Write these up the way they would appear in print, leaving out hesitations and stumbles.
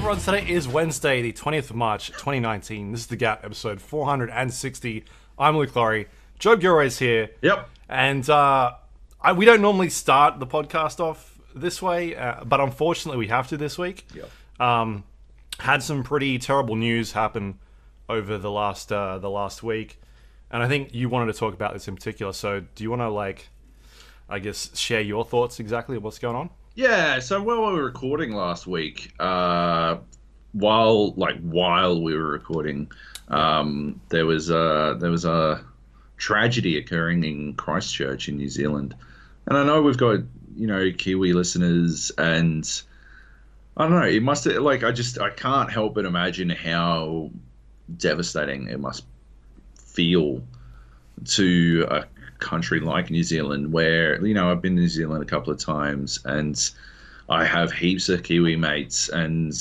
everyone, today is Wednesday, the 20th of March, 2019. This is The Gap, episode 460. I'm Lawrie. Joab Gilroy is here. Yep. And we don't normally start the podcast off this way, but unfortunately we have to this week. Yep. Had some pretty terrible news happen over the last week, and I think you wanted to talk about this in particular. So do you want to, share your thoughts exactly of what's going on? Yeah, so while we were recording last week, while we were recording, there was a tragedy occurring in Christchurch in New Zealand, and I know we've got Kiwi listeners, and I don't know, it must I can't help but imagine how devastating it must feel to a country like New Zealand, where I've been to New Zealand a couple of times and I have heaps of Kiwi mates, and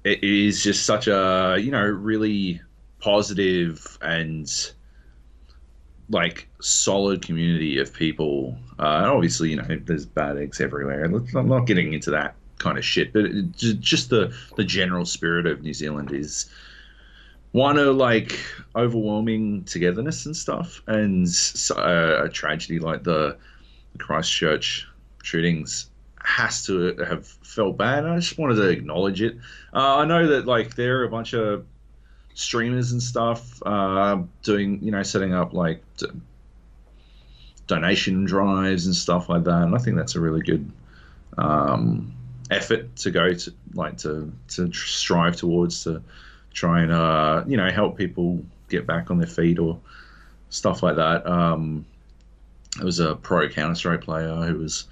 it is just such a really positive and solid community of people. And obviously there's bad eggs everywhere. I'm not getting into that kind of shit, but just the general spirit of New Zealand is one of overwhelming togetherness and stuff, and a tragedy like the Christchurch shootings has to have felt bad. I just wanted to acknowledge it. I know that there are a bunch of streamers and stuff doing setting up donation drives and stuff like that, and I think that's a really good effort to go to to strive towards, to try and help people get back on their feet or stuff like that. There was a pro Counter-Strike player who was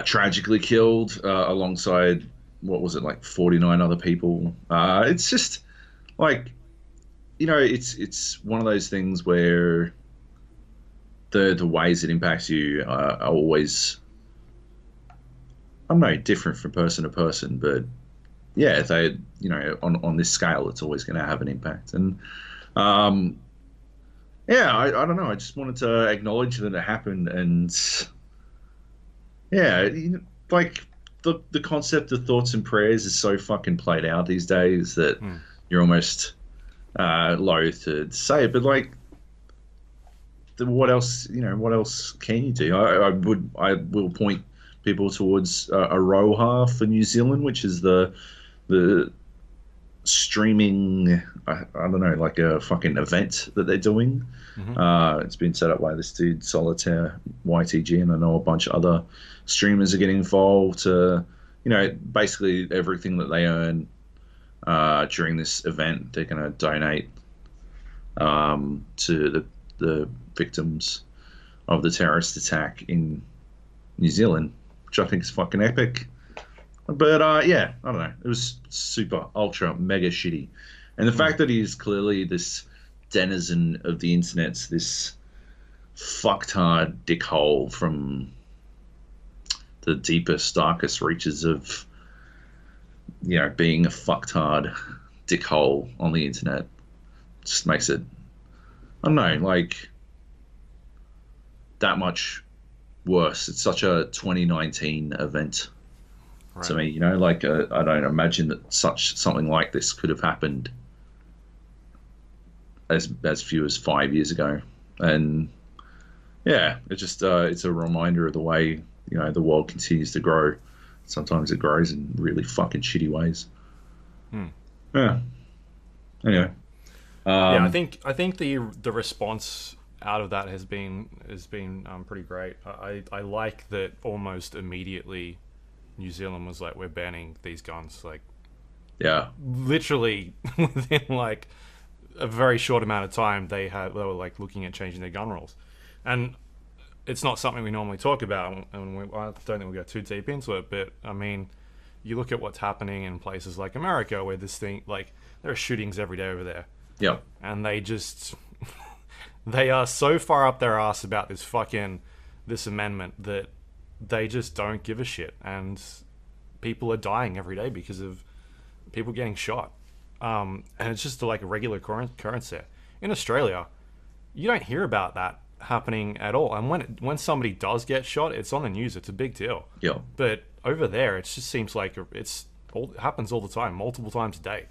tragically killed alongside 49 other people. It's just it's one of those things where the ways it impacts you are always, I don't know, different from person to person, but yeah, they, on this scale, it's always going to have an impact. And I don't know. I just wanted to acknowledge that it happened, and yeah, the concept of thoughts and prayers is so fucking played out these days that you're almost loath to say it. But what else? What else can you do? I will point people towards Aroha for New Zealand, which is the streaming, I don't know, a fucking event that they're doing. It's been set up by this dude Solitaire YTG, and I know a bunch of other streamers are getting involved. Basically everything that they earn during this event, they're going to donate to the victims of the terrorist attack in New Zealand, which I think is fucking epic. But yeah, I don't know. It was super, ultra, mega shitty. And the fact that he's clearly this denizen of the internet, this fucktard dickhole from the deepest, darkest reaches of, being a fucktard dickhole on the internet, just makes it, I don't know, that much worse. It's such a 2019 event. Right. To me, I don't imagine that something like this could have happened as few as 5 years ago. And yeah, it's just it's a reminder of the way the world continues to grow. Sometimes it grows in really fucking shitty ways. Yeah. Anyway, yeah, I think the response out of that has been pretty great. I like that almost immediately New Zealand was like, we're banning these guns. Yeah, literally within a very short amount of time, they were looking at changing their gun rules, and it's not something we normally talk about, and I don't think we'll go too deep into it. But I mean, you look at what's happening in places like America, where this thing, there are shootings every day over there. Yeah, and they just they are so far up their ass about this amendment that they just don't give a shit, and people are dying every day because of people getting shot. And it's just a regular occurrence there. In Australia, you don't hear about that happening at all. And when somebody does get shot, it's on the news. It's a big deal. Yeah. But over there, it just seems like it's it happens all the time, multiple times a day,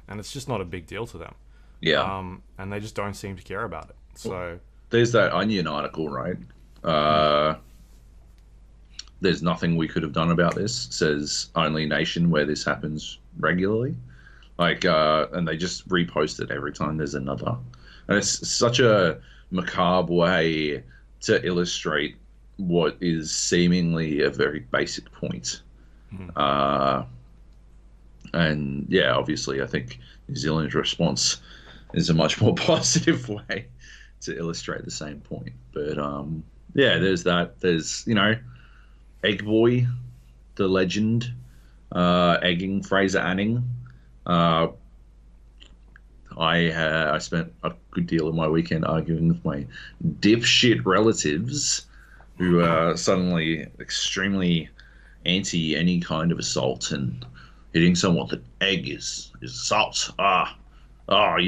and it's just not a big deal to them. Yeah. And they just don't seem to care about it. So There's that Onion article, right? There's nothing we could have done about this, says only nation where this happens regularly. Like, and they just repost it every time there's another. And it's such a macabre way to illustrate what is seemingly a very basic point. And yeah, obviously, I think New Zealand's response is a much more positive way to illustrate the same point. But yeah, there's that. There's, Egg Boy, the legend, egging Fraser Anning. I spent a good deal of my weekend arguing with my dipshit relatives who are suddenly extremely anti any kind of assault and hitting someone with an egg is assault. Now I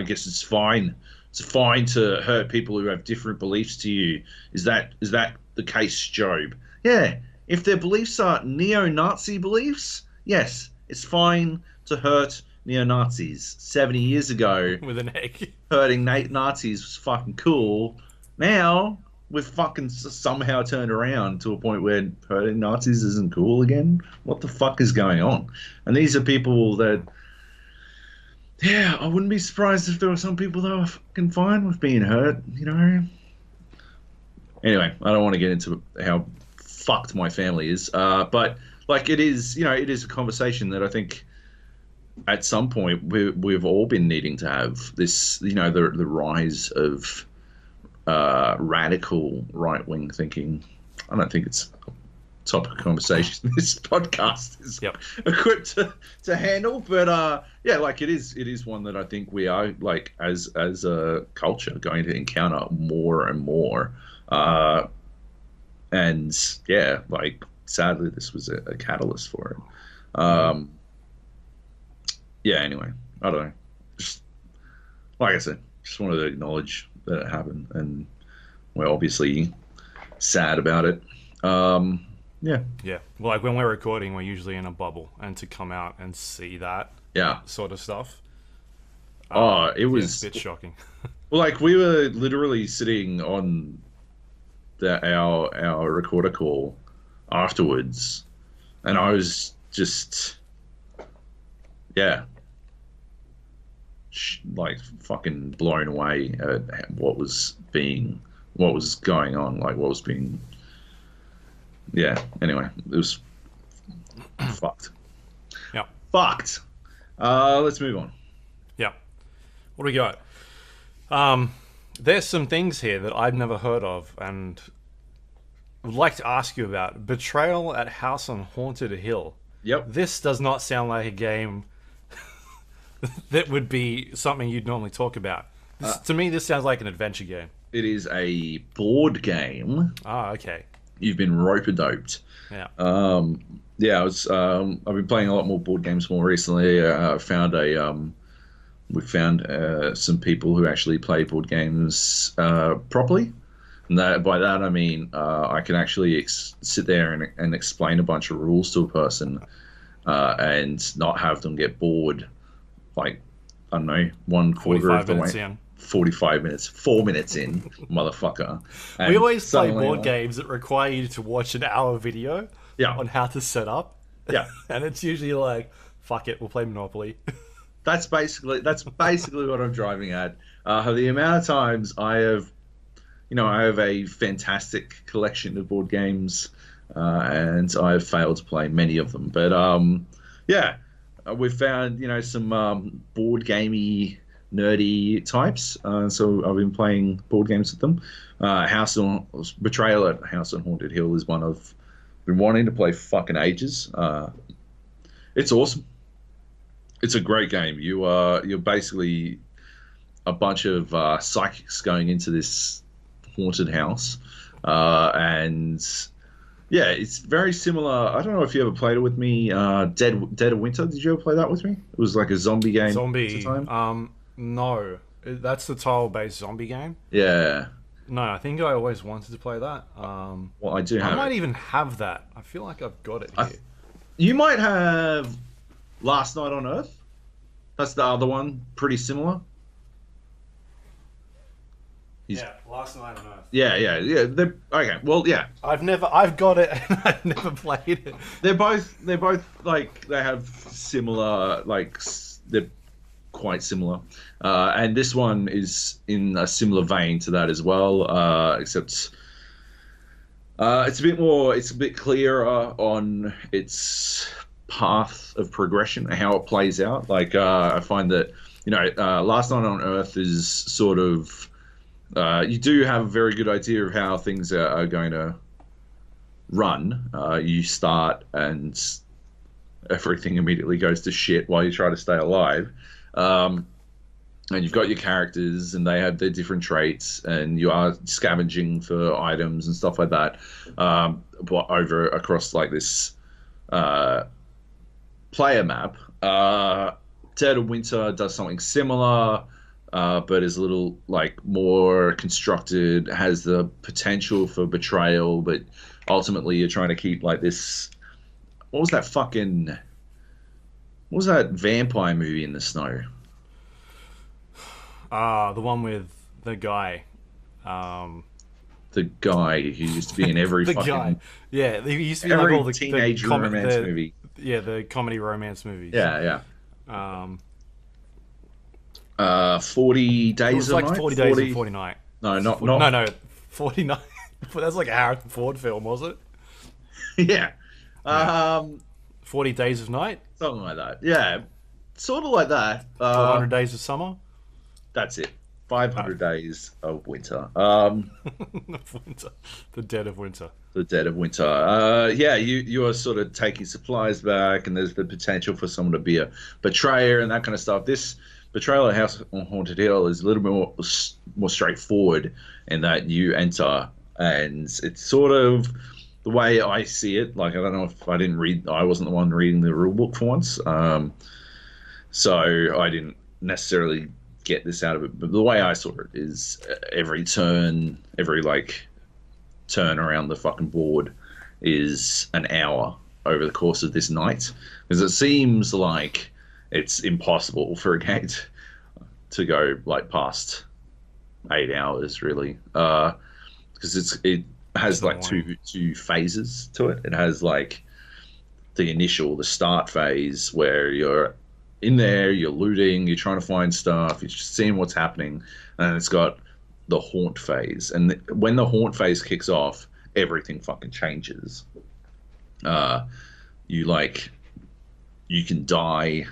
guess it's fine. It's fine to hurt people who have different beliefs to you. Is that the case, Joab? Yeah. If their beliefs are neo-Nazi beliefs, yes, it's fine to hurt neo-Nazis. 70 years ago, with an egg, hurting Nazis was fucking cool. Now we've fucking somehow turned around to a point where hurting Nazis isn't cool again. What the fuck is going on? And these are people that, yeah, I wouldn't be surprised if there were some people that were fucking fine with being hurt, Anyway, I don't want to get into how fucked my family is, but like it is a conversation that I think at some point we've all been needing to have. This, the rise of radical right-wing thinking. I don't think it's a topic of conversation this podcast is equipped to handle, but yeah, like it is one that I think we are, like, as a culture, going to encounter more and more. And yeah, like, sadly, this was a catalyst for it. Yeah, anyway, I don't know. Just, like I said, just wanted to acknowledge that it happened, and we're obviously sad about it. Yeah. Yeah. Well, like, when we're recording, we're usually in a bubble, and to come out and see that sort of stuff. It was a bit shocking. Well, like, we were literally sitting on our recorder call afterwards, and I was just, yeah, like, fucking blown away at what was going on, like what was being, yeah. Anyway, it was fucked. Yeah. Fucked. Let's move on. Yeah. What do we got? There's some things here that I've never heard of, and would like to ask you about. Betrayal at House on Haunted Hill. Yep. This does not sound like a game that would be something you'd normally talk about. To me, this sounds like an adventure game. It is a board game. Ah, okay. You've been rope-a-doped. Yeah. Yeah, I've been playing a lot more board games more recently. We found some people who actually play board games properly. And by that I mean I can actually sit there and explain a bunch of rules to a person and not have them get bored. Like, I don't know, 1/4 of the way. 45 minutes, 4 minutes in, motherfucker. And we always play board games that require you to watch an hour video on how to set up. Yeah. And it's usually like, fuck it, we'll play Monopoly. That's basically what I'm driving at. The amount of times I have a fantastic collection of board games, and I've failed to play many of them. But yeah, we've found some board gamey, nerdy types. So I've been playing board games with them. Betrayal at House on Haunted Hill is one I've been wanting to play fucking ages. It's awesome. It's a great game. You're basically a bunch of psychics going into this haunted house, and yeah, it's very similar. I don't know if you ever played it with me. Dead of Winter. Did you ever play that with me? It was like a zombie game. Zombie. No, that's the tile-based zombie game. Yeah. No, I think I always wanted to play that. Well, I do have. I might even have that. I feel like I've got it here. You might have Last Night on Earth. That's the other one, pretty similar. Yeah, Last Night on Earth. Yeah. Okay. Well, yeah. I've got it, and I've never played it. They're both like they have similar they're quite similar, and this one is in a similar vein to that as well. Except it's a bit clearer on its path of progression and how it plays out. Like I find that Last Night on Earth is sort of you do have a very good idea of how things are going to run. You start and everything immediately goes to shit while you try to stay alive. And you've got your characters and they have their different traits and you are scavenging for items and stuff like that. But across like this player map. Dead of Winter does something similar. But is a little like more constructed, has the potential for betrayal, but ultimately you're trying to keep like this. What was that vampire movie in the snow? The one with the guy. The guy who used to be in every the fucking guy. Yeah, he used to be every like all the teenage romance movie. Yeah, the comedy romance movies. Yeah. 40 Days it was of like Night? 40 Days and 40 Night. No, not 49. That's like a Harrison Ford film, was it? Yeah. 40 Days of Night? Something like that. Yeah. Sort of like that. 400 Days of Summer? That's it. 500 Days of Winter. Winter. The Dead of Winter. The Dead of Winter. You are sort of taking supplies back, and there's the potential for someone to be a betrayer and that kind of stuff. This Betrayal at House on Haunted Hill is a little bit more straightforward in that you enter, and it's sort of the way I see it. Like, I don't know if I wasn't the one reading the rule book for once, so I didn't necessarily get this out of it. But the way I saw it is every turn around the fucking board is an hour over the course of this night, because it seems like it's impossible for a game to go like past 8 hours, really, because it has like two phases to it. It has like the start phase where you're in there, you're looting, you're trying to find stuff, you're just seeing what's happening, and then it's got the haunt phase. And when the haunt phase kicks off, everything fucking changes. You can die.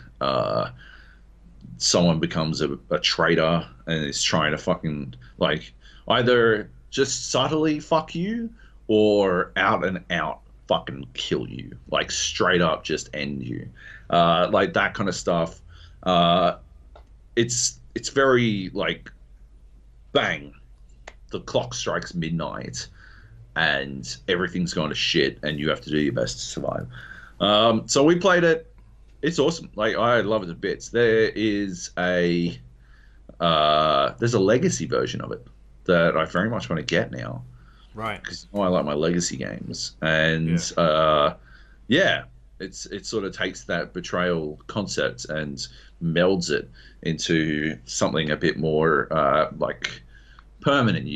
Someone becomes a traitor and is trying to fucking like either just subtly fuck you or out and out fucking kill you, like straight up just end you, like that kind of stuff. It's very like bang, the clock strikes midnight and everything's going to shit and you have to do your best to survive. So we played it. It's awesome. Like, I love it to bits. There's a legacy version of it that I very much want to get now. Right. Because I like my legacy games. And it sort of takes that Betrayal concept and melds it into something a bit more like permanent.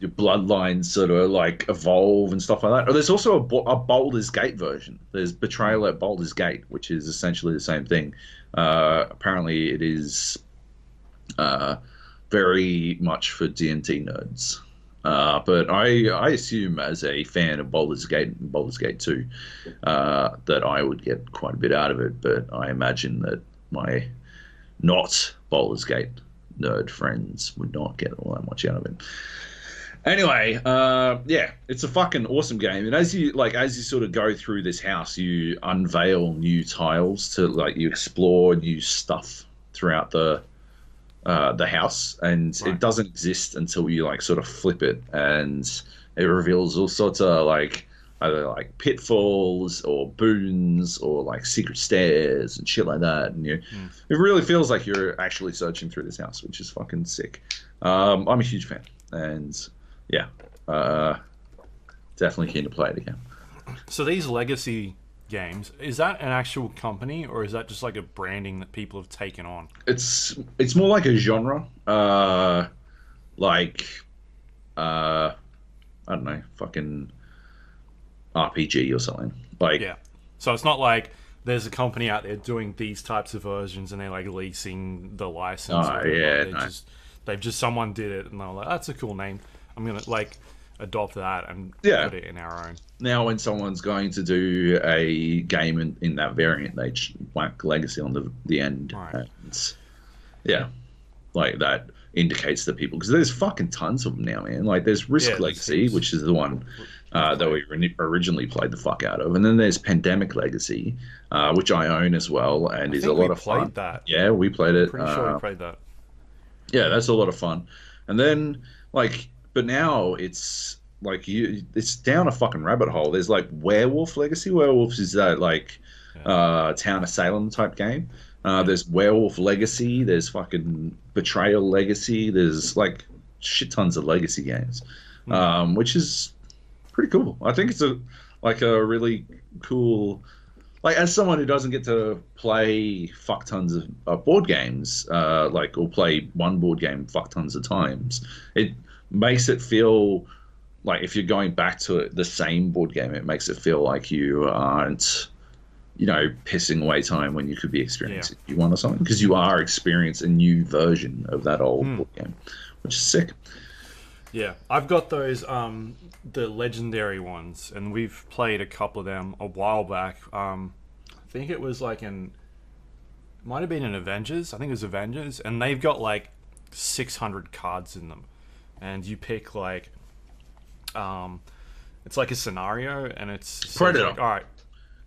Your bloodlines sort of like evolve and stuff like that. Oh, there's also a Baldur's Gate version. There's Betrayal at Baldur's Gate, which is essentially the same thing. Apparently, it is very much for D&D nerds. But I assume, as a fan of Baldur's Gate and Baldur's Gate 2, that I would get quite a bit out of it. But I imagine that my not Baldur's Gate nerd friends would not get all that much out of it. Anyway, it's a fucking awesome game. And as you sort of go through this house, you unveil new tiles you explore new stuff throughout the house, and It doesn't exist until you sort of flip it, and it reveals all sorts of either pitfalls or boons or secret stairs and shit like that. And it really feels like you're actually searching through this house, which is fucking sick. I'm a huge fan, and definitely keen to play it again. So these legacy games, is that an actual company or is that just like a branding that people have taken on? It's more like a genre, like I don't know, fucking RPG or something. Like, Yeah. So it's not like there's a company out there doing these types of versions and they're like leasing the license. oh Or whatever. yeah, They no. just they've just someone did it and they're like, that's a cool name. I'm gonna like adopt that and Yeah. put it in our own. Now, when someone's going to do a game in that variant, they whack Legacy on the end. Right. And, yeah, like that indicates to people because there's fucking tons of them now, man. Like there's Risk Yeah, there's Legacy, heaps. which is the one that we originally played the fuck out of, and then there's Pandemic Legacy, which I own as well, and is a lot of fun. That. Yeah, we played it. Pretty sure we played that. Yeah, that's a lot of fun. And then like, but now it's like it's down a fucking rabbit hole. There's like Werewolf Legacy. Werewolves is that like Town of Salem type game. There's Werewolf Legacy. There's fucking Betrayal Legacy. There's like shit tons of legacy games, which is pretty cool. I think it's a really cool. Like as someone who doesn't get to play fuck tons of board games, like or play one board game fuck tons of times, it makes it feel like if you're going back to it, the same board game, it makes it feel like you aren't, pissing away time when you could be experiencing you one or something because you are experiencing a new version of that old board game, which is sick. Yeah, I've got those the legendary ones, and we've played a couple of them a while back. I think it was like might have been an Avengers. I think it was Avengers, and they've got like 600 cards in them, and you pick like, it's like a scenario, and it's Predator. Like, all right,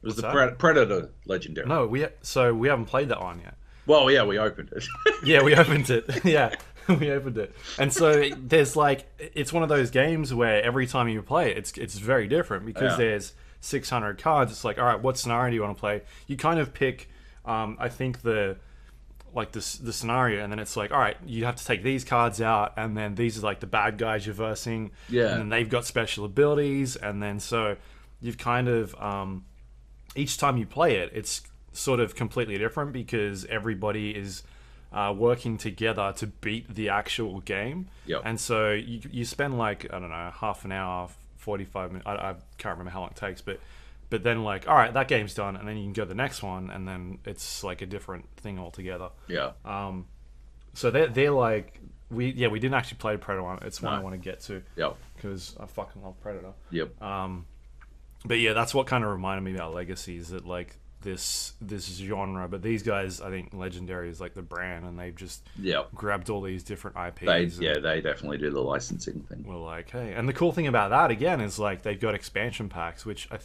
It was the Predator legendary. no, we haven't played that one yet. Well, yeah, we opened it. Yeah, we opened it. Yeah, we opened it. And so there's like, it's one of those games where every time you play it, it's very different because there's 600 cards. It's like, all right, what scenario do you want to play? You kind of pick, I think the scenario, and then it's like, all right, you have to take these cards out, and then these are like the bad guys you're versing. Yeah. And then they've got special abilities, and then so you've kind of, each time you play it, it's sort of completely different because everybody is working together to beat the actual game. Yep. And so you spend like, I don't know, half an hour, 45 minutes. I can't remember how long it takes, but then like, all right, that game's done, and then you can go to the next one, and then it's like a different thing altogether. Yeah. So they're like, we didn't actually play Predator one. It's one I want to get to. Yep. Because I fucking love Predator. Yep. But yeah, that's what kind of reminded me about Legacy, is that like this genre, but these guys, I think Legendary is like the brand, and they've just grabbed all these different IPs. They definitely do the licensing thing. We're like, hey, and the cool thing about that again is like they've got expansion packs, which I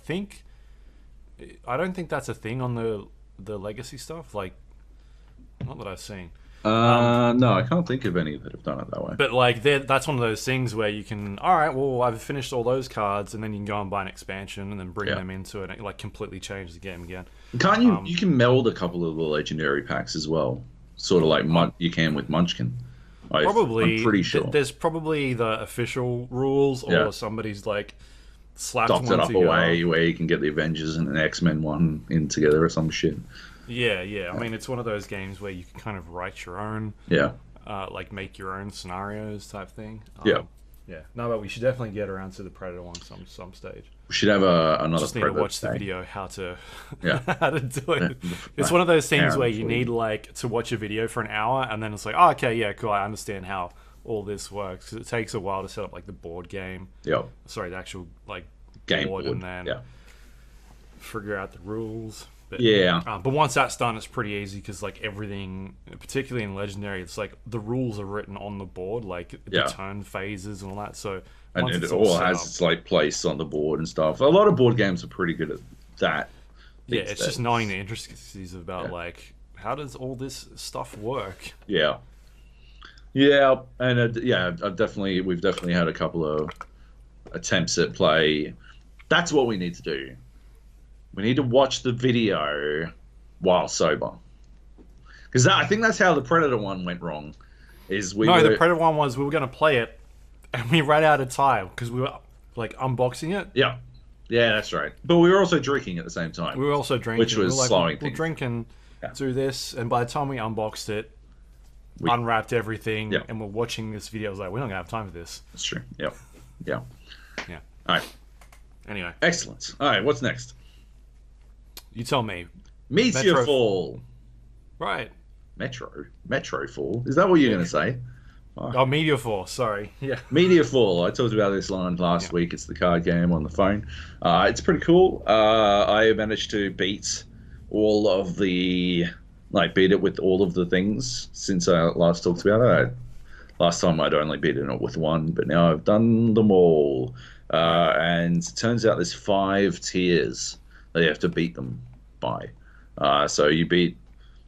don't think that's a thing on the Legacy stuff. Like, not that I've seen. No, I can't think of any that have done it that way. But like, that's one of those things where you can, all right, well, I've finished all those cards, and then you can go and buy an expansion and then bring them into it, and it like completely change the game again. Can't you? You can meld a couple of the legendary packs as well, sort of like you can with Munchkin. Probably, I'm pretty sure. There's probably the official rules, or somebody's like slapped Stocked one it up together. Away where you can get the Avengers and an X-Men one in together or some shit. Yeah. I mean, it's one of those games where you can kind of write your own, like make your own scenarios type thing. Yeah. No, but we should definitely get around to the Predator one some stage. We should have another. Just need Predator to watch the day. video how to how to do it. It's one of those things where you need like to watch a video for an hour, and then it's like, oh, okay, yeah, cool, I understand how all this works, because it takes a while to set up like the board game. Sorry, the actual like game board, and then figure out the rules. But, but once that's done, it's pretty easy because like everything, particularly in Legendary, it's like the rules are written on the board, like the turn phases and all that. So and it all has its like place on the board and stuff. A lot of board games are pretty good at that. Yeah, it's just knowing the intricacies about like how does all this stuff work. And we've definitely had a couple of attempts at play. That's what we need to do. We need to watch the video while sober, because I think that's how the Predator one went wrong. The Predator one was we were going to play it, and we ran out of time because we were like unboxing it. Yeah, that's right. But we were also drinking at the same time, We were also drinking. which was slowing we'll things. drink and Yeah. do this, and by the time we unboxed it, We, unwrapped everything, yeah, and we're watching this video, I was like, we're not gonna have time for this. that's true. Yep. Yeah. Yeah. All right. Anyway, Excellent. All right. What's next? you tell me. Meteorfall. Right. Metrofall. Is that what you're going to say? Oh, Meteorfall. Sorry. Yeah. Meteorfall. I talked about this line last week. It's the card game on the phone. It's pretty cool. I managed to beat all of the, beat it with all of the things since I last talked about it. Last time I'd only beaten it with one, but now I've done them all. And it turns out there's 5 tiers that you have to beat them by. So you beat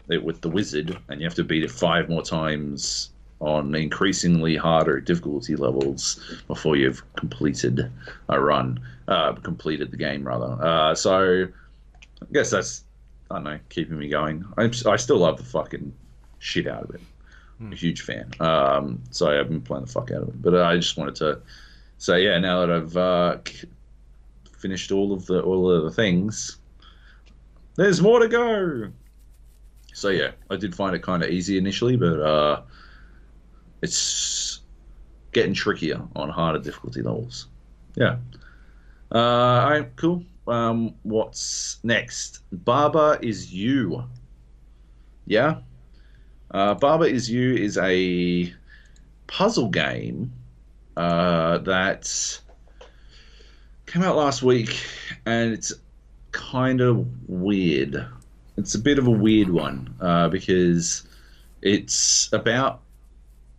it with the wizard, and you have to beat it 5 more times on increasingly harder difficulty levels before you've completed a run, completed the game rather. So I guess that's, I don't know, keeping me going. I still love the fucking shit out of it. I'm a huge fan. So I've been playing the fuck out of it. But I just wanted to say, yeah, now that I've finished all of the things, there's more to go. So yeah, I did find it kind of easy initially, but it's getting trickier on harder difficulty levels. Yeah. All right, cool. What's next? Barber is You. Yeah? Barber is You is a puzzle game that came out last week, and it's kind of weird. It's a bit of a weird one because it's about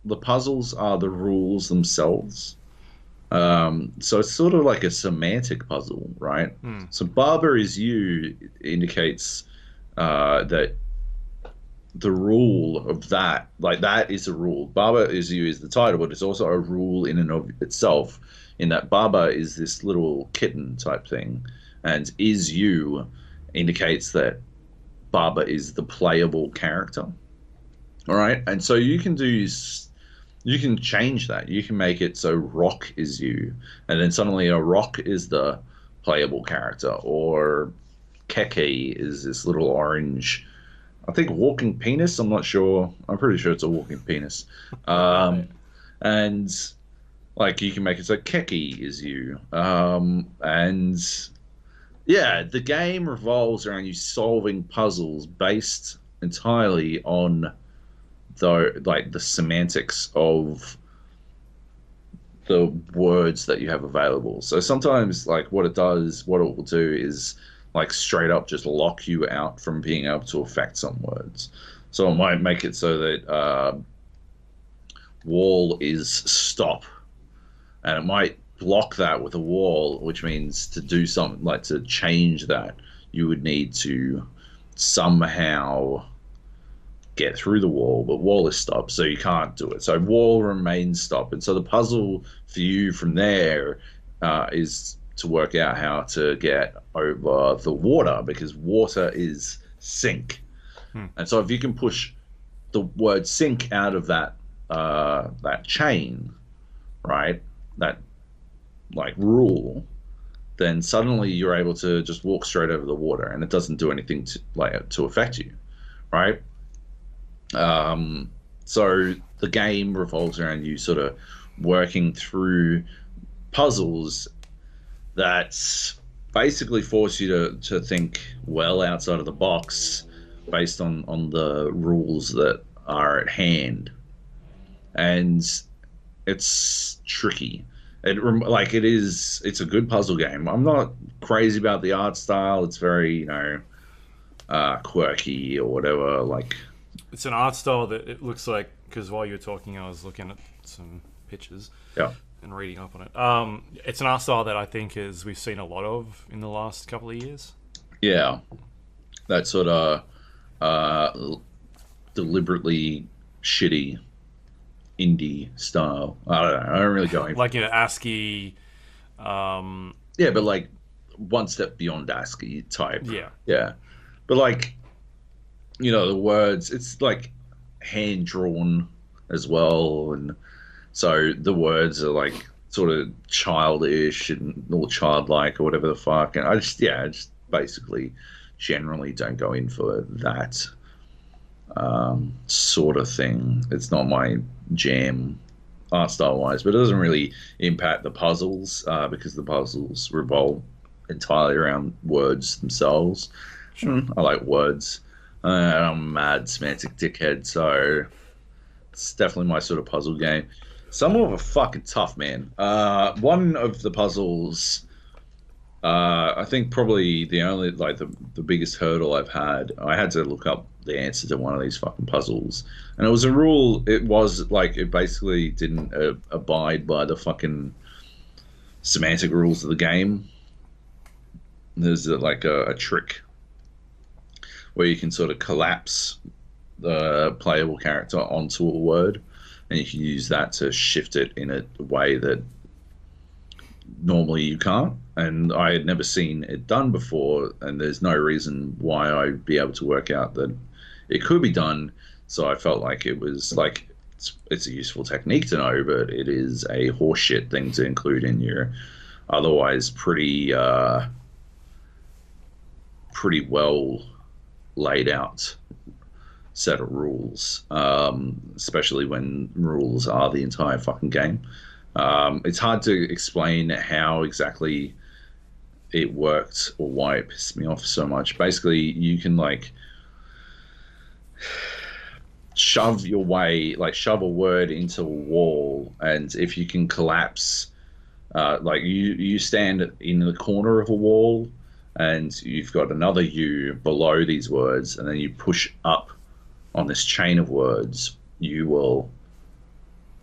the puzzles are the rules themselves. So it's sort of like a semantic puzzle, right? So Barber is You indicates that the rule of that, that is a rule. Barber is You is the title, but it's also a rule in and of itself, in that Barber is this little kitten type thing, and is You indicates that Barber is the playable character. All right, and so you can change that. You can make it so Rock is You, and then suddenly a Rock is the playable character, or Keke is this little orange, I think, walking penis. I'm not sure. I'm pretty sure it's a walking penis. And you can make it so Keke is You. And yeah, the game revolves around you solving puzzles based entirely on the semantics of the words that you have available. So sometimes what it will do is straight up just lock you out from being able to affect some words. So it might make it so that wall is stop, and it might block that with a wall, which means to do something to change that, you would need to somehow get through the wall, but wall is stopped, so you can't do it. So wall remains stopped, and so the puzzle for you from there is to work out how to get over the water, because water is sink. And so if you can push the word sink out of that chain, right, that rule, then suddenly you're able to just walk straight over the water, and it doesn't do anything to affect you, right? So the game revolves around you sort of working through puzzles that basically force you to think well outside of the box based on the rules that are at hand. And it's tricky. It's a good puzzle game. I'm not crazy about the art style. It's very, quirky or whatever. It's an art style that it looks like, because while you were talking, I was looking at some pictures. Yeah. And reading up on it. It's an art style that I think we've seen a lot of in the last couple of years. Yeah. That sort of deliberately shitty indie style. I don't know. I don't really go in. ASCII. Yeah, but one step beyond ASCII type. Yeah. Yeah. But the words, it's hand drawn as well, and so the words are sort of childish and all childlike or whatever the fuck. And I just basically generally don't go in for that sort of thing. It's not my jam art style wise, but it doesn't really impact the puzzles because the puzzles revolve entirely around words themselves. Sure. I like words. I'm a mad semantic dickhead, so it's definitely my sort of puzzle game. Some of them are fucking tough, man. One of the puzzles, I think probably the only like the biggest hurdle I've had. I had to look up the answer to one of these fucking puzzles, and it was a rule. It was like it basically didn't abide by the fucking semantic rules of the game. There's like a trick where you can sort of collapse the playable character onto a word, and you can use that to shift it in a way that normally you can't. And I had never seen it done before, and there's no reason why I'd be able to work out that it could be done. So I felt like it was like it's a useful technique to know, but it is a horseshit thing to include in your otherwise pretty well laid out set of rules, especially when rules are the entire fucking game. It's hard to explain how exactly it worked or why it pissed me off so much. Basically, you can like shove a word into a wall, and if you can collapse, like you stand in the corner of a wall, and you've got another U below these words, and then you push up on this chain of words, you will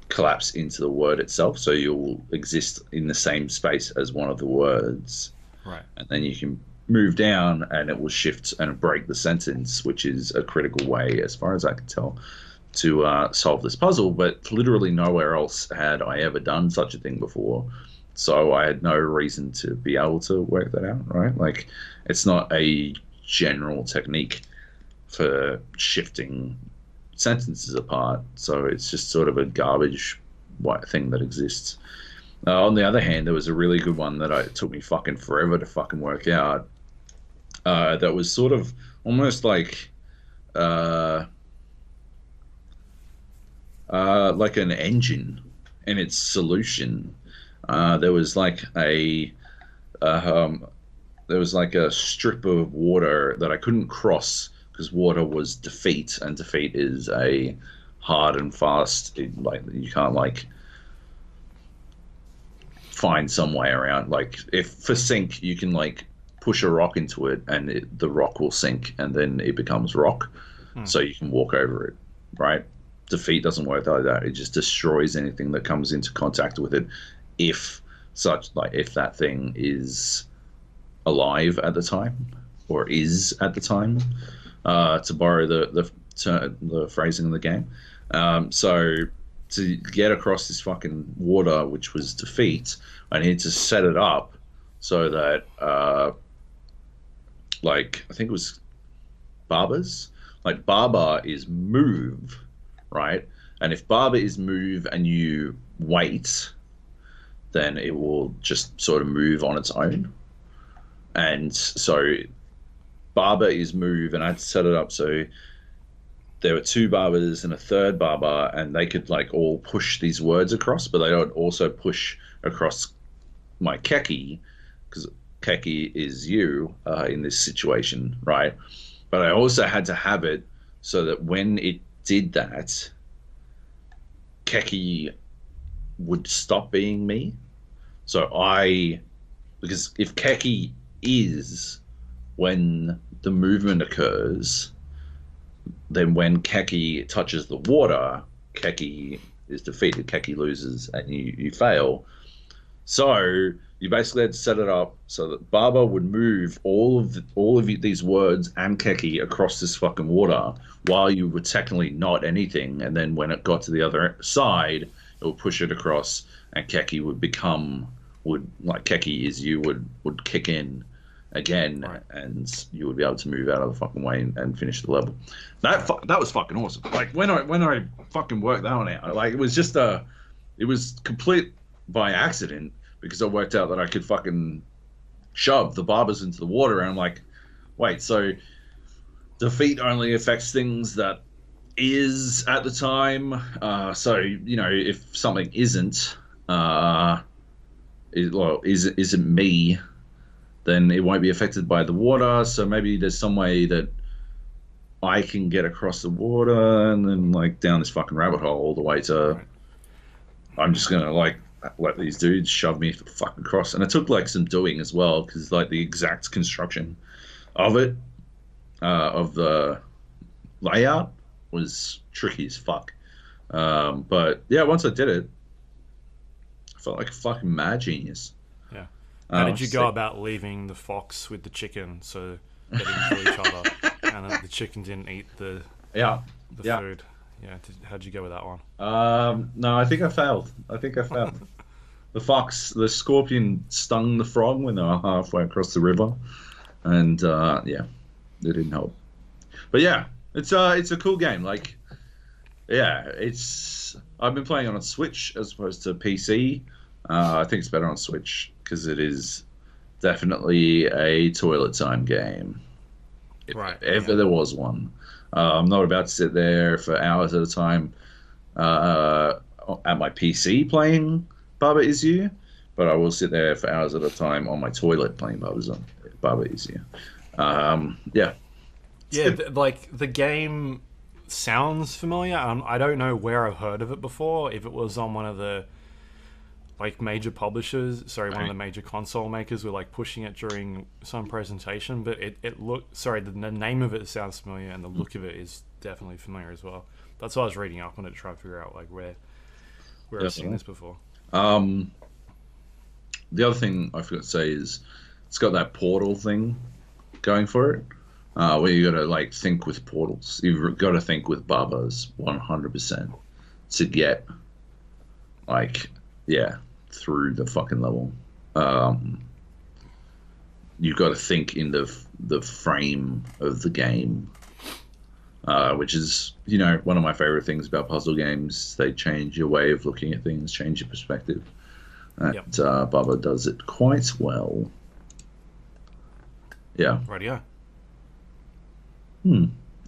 collapse into the word itself. So you'll exist in the same space as one of the words. Right. And then you can move down and it will shift and break the sentence, which is a critical way, as far as I can tell, to solve this puzzle. But literally nowhere else had I ever done such a thing before. So I had no reason to be able to work that out, right? Like, it's not a general technique for shifting sentences apart. So it's just sort of a garbage thing that exists. On the other hand, there was a really good one that it took me fucking forever to fucking work out. That was sort of almost like an engine in its solution. There was like a strip of water that I couldn't cross because water was defeat, and defeat is a hard and fast. Like you can't like find some way around. Like if for sink, you can like push a rock into it, and the rock will sink, and then it becomes rock, so you can walk over it, right? Defeat doesn't work like that. It just destroys anything that comes into contact with it, if that thing is alive at the time, or is at the time, to borrow the phrasing of the game. So to get across this fucking water, which was defeat, I needed to set it up so that like I think it was Barber's. Like Barber is move, right? And if Barber is move and you wait, then it will just sort of move on its own. And so Barber is move, and I had to set it up so there were two Barbers and a third Barber, and they could like all push these words across, but they would also push across my Keki, because Keki is you in this situation, right? But I also had to have it so that when it did that, Keki would stop being me. So because if Keki is when the movement occurs, then when Keki touches the water, Keki is defeated. Keki loses and you fail. So you basically had to set it up so that Barber would move all of these words and Keki across this fucking water while you were technically not anything. And then when it got to the other side, it would push it across, and Keki Keki is you would kick in again, right, and you would be able to move out of the fucking way and finish the level. That was fucking awesome. Like when I fucking worked that one out, like it was complete by accident because I worked out that I could fucking shove the barbers into the water, and I'm like, wait, so defeat only affects things that is at the time. So if something isn't, isn't me, then it won't be affected by the water. So maybe there's some way that I can get across the water and then like down this fucking rabbit hole all the way to. I'm just gonna like let these dudes shove me fucking across, and it took like some doing as well because like the exact construction of it, of the layout was tricky as fuck. But yeah, once I did it, I felt like a fucking mad genius. Yeah. How did you go about leaving the fox with the chicken so they didn't kill each other, and the chicken didn't eat the food? Yeah. How'd you go with that one? No, I think I failed. The scorpion stung the frog when they were halfway across the river, and it didn't help. But yeah, it's a cool game. Like, yeah, I've been playing on Switch as opposed to PC. I think it's better on Switch because it is definitely a toilet time game. If ever there was one. I'm not about to sit there for hours at a time at my PC playing Baba Is You, but I will sit there for hours at a time on my toilet playing Baba Is You. Yeah. Yeah, like the game sounds familiar. I don't know where I've heard of it before. If it was on one of the like major publishers, one of the major console makers were like pushing it during some presentation, but it looked, the name of it sounds familiar and the look of it is definitely familiar as well. That's what I was reading up on it to try to figure out like where I've seen this before. The other thing I forgot to say is it's got that portal thing going for it, where you got to like think with portals. You've got to think with Barbas 100% to get like through the fucking level. You've got to think in the frame of the game, which is one of my favorite things about puzzle games. They change your way of looking at things, change your perspective. And Baba does it quite well. Yeah. Rightio.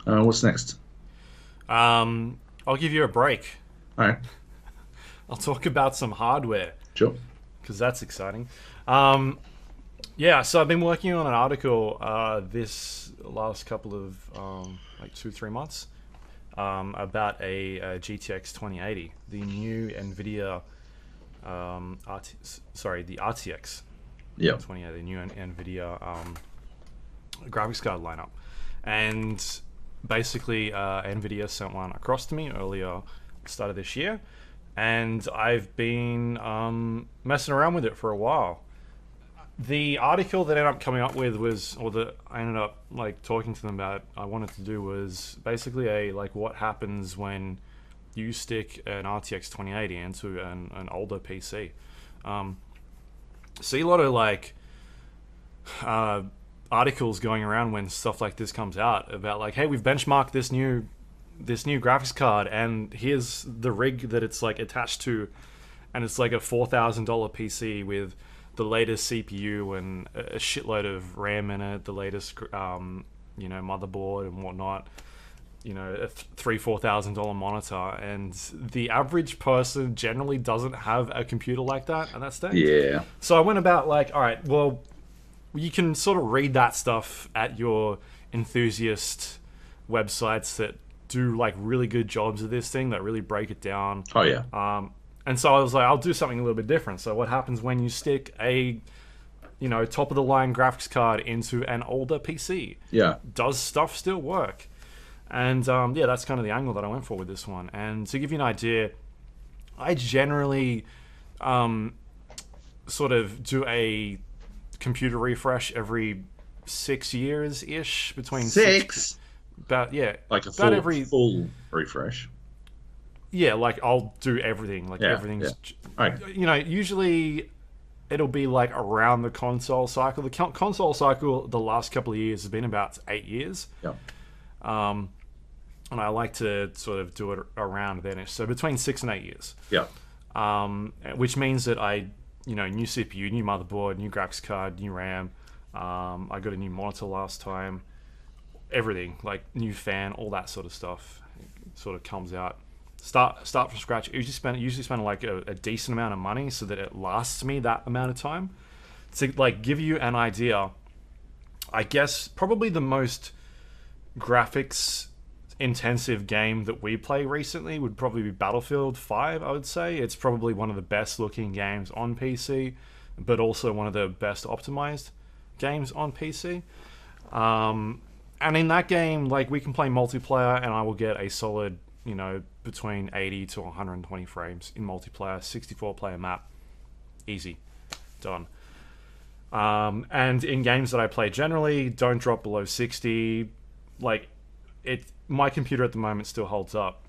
What's next? I'll give you a break. All right. I'll talk about some hardware. Sure. Because that's exciting. So I've been working on an article this last couple of 2-3 months about a GTX 2080, the new Nvidia the RTX 2080, the new Nvidia graphics card lineup. And basically Nvidia sent one across to me earlier, start of this year, and I've been messing around with it for a while. The article that I ended up coming up with I ended up like talking to them about, I wanted to do was basically what happens when you stick an RTX 2080 into an older PC. See a lot of articles going around when stuff like this comes out about like, hey, we've benchmarked this new graphics card and here's the rig that it's like attached to, and it's like a $4,000 PC with the latest CPU and a shitload of RAM in it, the latest motherboard and whatnot, a $3,000-$4,000 monitor, and the average person generally doesn't have a computer like that at that stage. Yeah. So I went about like, all right, well, you can sort of read that stuff at your enthusiast websites that do like really good jobs of this thing, that really break it down. Oh yeah. And so I was like, I'll do something a little bit different. So what happens when you stick a top of the line graphics card into an older PC? Yeah. Does stuff still work? And that's kind of the angle that I went for with this one. And to give you an idea, I generally sort of do a computer refresh every 6 years ish, between six. Like a full refresh. Yeah, like I'll do everything. Like everything's, Right. Usually it'll be like around the console cycle. The console cycle the last couple of years has been about 8 years. Yeah. And I like to sort of do it around then. So between 6 and 8 years. Yeah. which means that new CPU, new motherboard, new graphics card, new RAM. I got a new monitor last time. Everything, like new fan, all that sort of stuff, sort of comes out. Start from scratch. Usually spend like a decent amount of money so that it lasts me that amount of time. To like give you an idea, I guess probably the most graphics intensive game that we play recently would probably be Battlefield 5, I would say. It's probably one of the best looking games on PC, but also one of the best optimized games on PC. And in that game, like, we can play multiplayer and I will get a solid, between 80 to 120 frames in multiplayer, 64 player map. Easy. Done. And in games that I play generally, don't drop below 60. Like, my computer at the moment still holds up.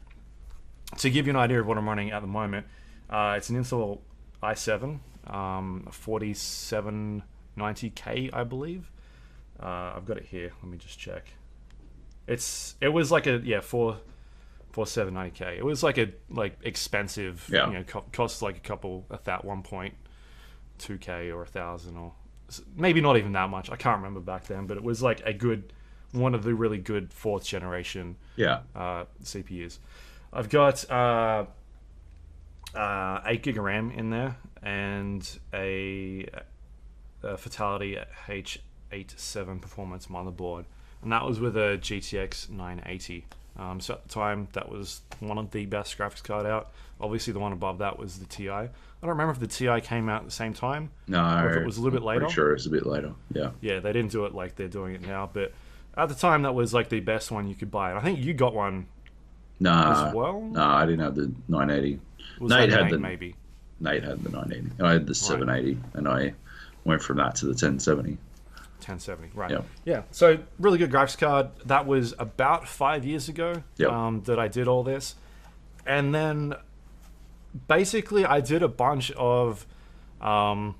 To give you an idea of what I'm running at the moment, it's an Intel i7, 4790K, I believe. I've got it here. Let me just check. It was like a 4790K. It was like expensive. Yeah. Costs like that 1.2K or 1,000 or maybe not even that much. I can't remember back then, but it was like one of the really good fourth generation CPUs. I've got 8 gig of RAM in there and a Fatality H87 performance motherboard, and that was with a GTX 980. So at the time, that was one of the best graphics card out. Obviously, the one above that was the TI. I don't remember if the TI came out at the same time. No, or if it was a little bit later. Pretty sure it was a bit later. Yeah. Yeah, they didn't do it like they're doing it now, but at the time, that was like the best one you could buy. And I think you got one as well. No, I didn't have the 980. Was Nate had maybe. Nate had the 980. I had the 780, and I went from that to the 1070. 1070, right. Yeah. Yeah, so really good graphics card. That was about 5 years ago that I did all this. And then basically I did a bunch of benchmarks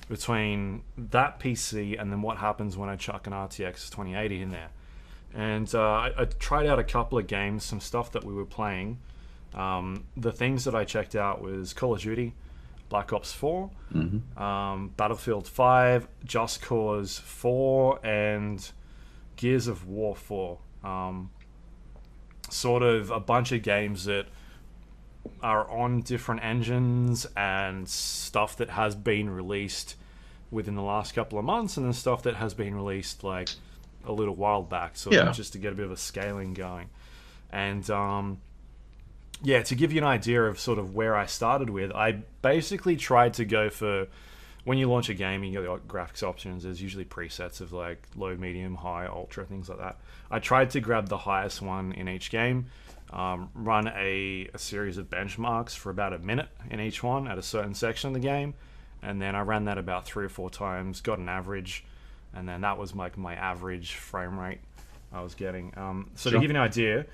between that PC and then what happens when I chuck an RTX 2080 in there. And I tried out a couple of games, some stuff that we were playing. The things that I checked out was Call of Duty, Black Ops 4, Battlefield 5, Just Cause 4, and Gears of War 4. Sort of a bunch of games that are on different engines and stuff that has been released within the last couple of months, and then stuff that has been released like a little while back, just to get a bit of a scaling going. And to give you an idea of sort of where I started with, I basically tried to go for, when you launch a game, you get the graphics options, there's usually presets of like low, medium, high, ultra, things like that. I tried to grab the highest one in each game, run a series of benchmarks for about a minute in each one at a certain section of the game, and then I ran that about 3 or 4 times, got an average, and then that was like my average frame rate I was getting. To give you an idea,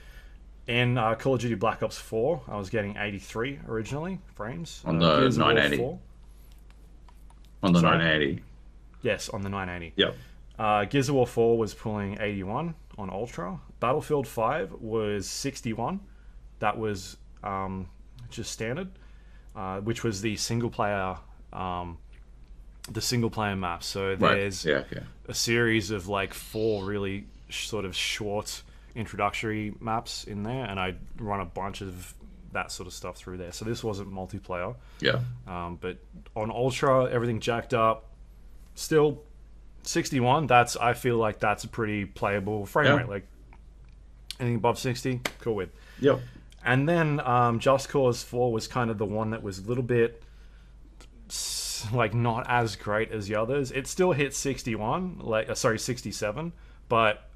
in Call of Duty Black Ops 4, I was getting 83 originally frames. On the 980. On the 980. Yes, on the 980. Yep. Gears of War 4 was pulling 81 on Ultra. Battlefield 5 was 61. That was just standard, which was the single player map. So there's a series of like 4 really sort of short introductory maps in there, and I run a bunch of that sort of stuff through there. So this wasn't multiplayer. Yeah. But on Ultra, everything jacked up. Still 61. I feel like that's a pretty playable frame rate. Like anything above 60, cool with. Yep. And then Just Cause 4 was kind of the one that was a little bit like not as great as the others. It still hit 61, 67, but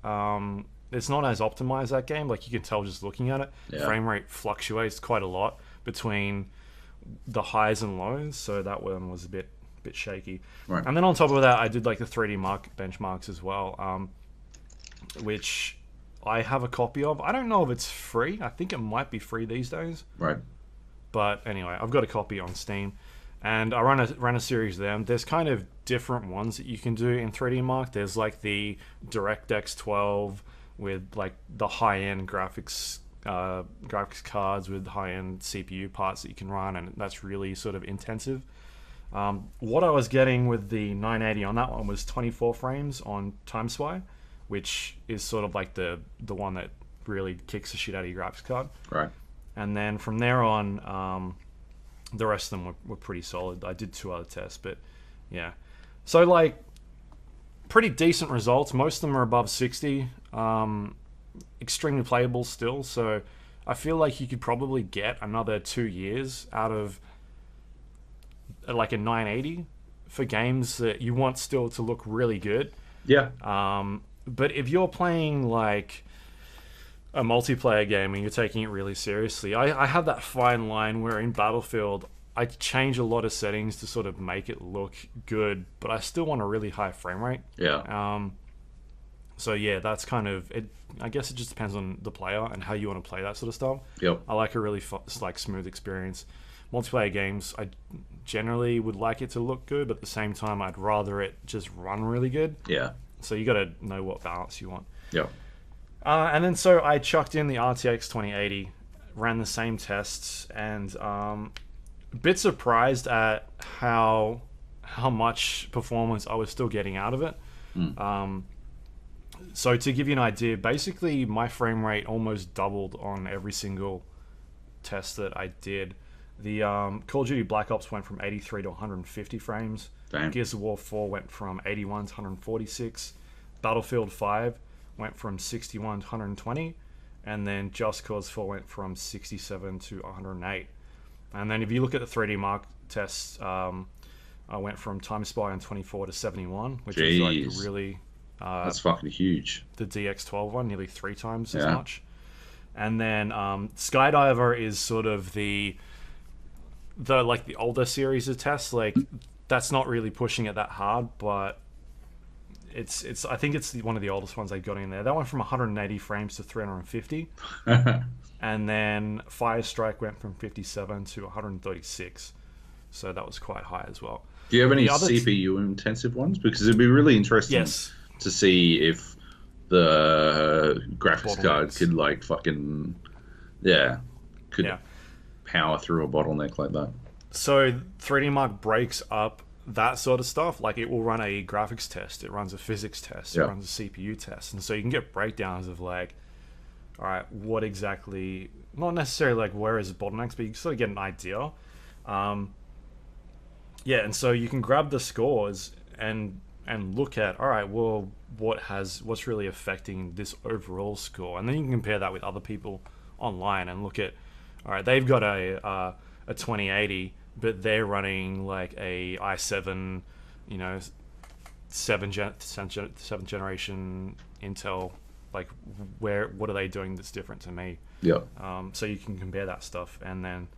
it's not as optimized, that game. Like, you can tell just looking at it. Yeah. Frame rate fluctuates quite a lot between the highs and lows, so that one was a bit shaky. Right. And then on top of that, I did like the 3D benchmarks as well, which I have a copy of. I don't know if it's free. I think it might be free these days. Right. But anyway, I've got a copy on Steam, and I ran a series of them. There's kind of different ones that you can do in 3D Mark. There's like the DirectX 12 with like the high-end graphics graphics cards with high-end CPU parts that you can run, and that's really sort of intensive. What I was getting with the 980 on that one was 24 frames on TimeSpy, which is sort of like the one that really kicks the shit out of your graphics card. Right. And then from there on, the rest of them were pretty solid. I did 2 other tests, but yeah. So, like, pretty decent results. Most of them are above 60. Extremely playable still. So I feel like you could probably get another 2 years out of like a 980 for games that you want still to look really good. Yeah. But if you're playing like a multiplayer game and you're taking it really seriously, I have that fine line where in Battlefield I change a lot of settings to sort of make it look good, but I still want a really high frame rate. Yeah. So yeah, that's kind of it. I guess it just depends on the player and how you want to play that sort of stuff. Yep. I like a really like smooth experience. Multiplayer games, I generally would like it to look good, but at the same time, I'd rather it just run really good. Yeah. So you got to know what balance you want. Yep. And then so I chucked in the RTX 2080, ran the same tests, and a bit surprised at how much performance I was still getting out of it. So to give you an idea, basically my frame rate almost doubled on every single test that I did. The Call of Duty Black Ops went from 83 to 150 frames. Damn. Gears of War 4 went from 81 to 146. Battlefield 5 went from 61 to 120. And then Just Cause 4 went from 67 to 108. And then if you look at the 3D Mark tests, I went from TimeSpy on 24 to 71, which is like really... that's fucking huge. The DX12 one, nearly 3 times as much. And then Skydiver is sort of the like the older series of tests. Like that's not really pushing it that hard, but it's I think it's one of the oldest ones they got in there. That went from 180 frames to 350. And then Firestrike went from 57 to 136. So that was quite high as well. Do you have any CPU intensive ones? Because it'd be really interesting to see if the graphics card could like fucking power through a bottleneck like that. So 3D Mark breaks up that sort of stuff. Like it will run a graphics test, it runs a physics test, it runs a CPU test, and so you can get breakdowns of like, all right, what exactly, not necessarily like where is the bottlenecks, but you sort of get an idea. And so you can grab the scores and look at, all right, well, what's really affecting this overall score, and then you can compare that with other people online and look at, all right, they've got a 2080, but they're running like a i7, seventh generation Intel. Like, what are they doing that's different to me? Yeah. So you can compare that stuff, and then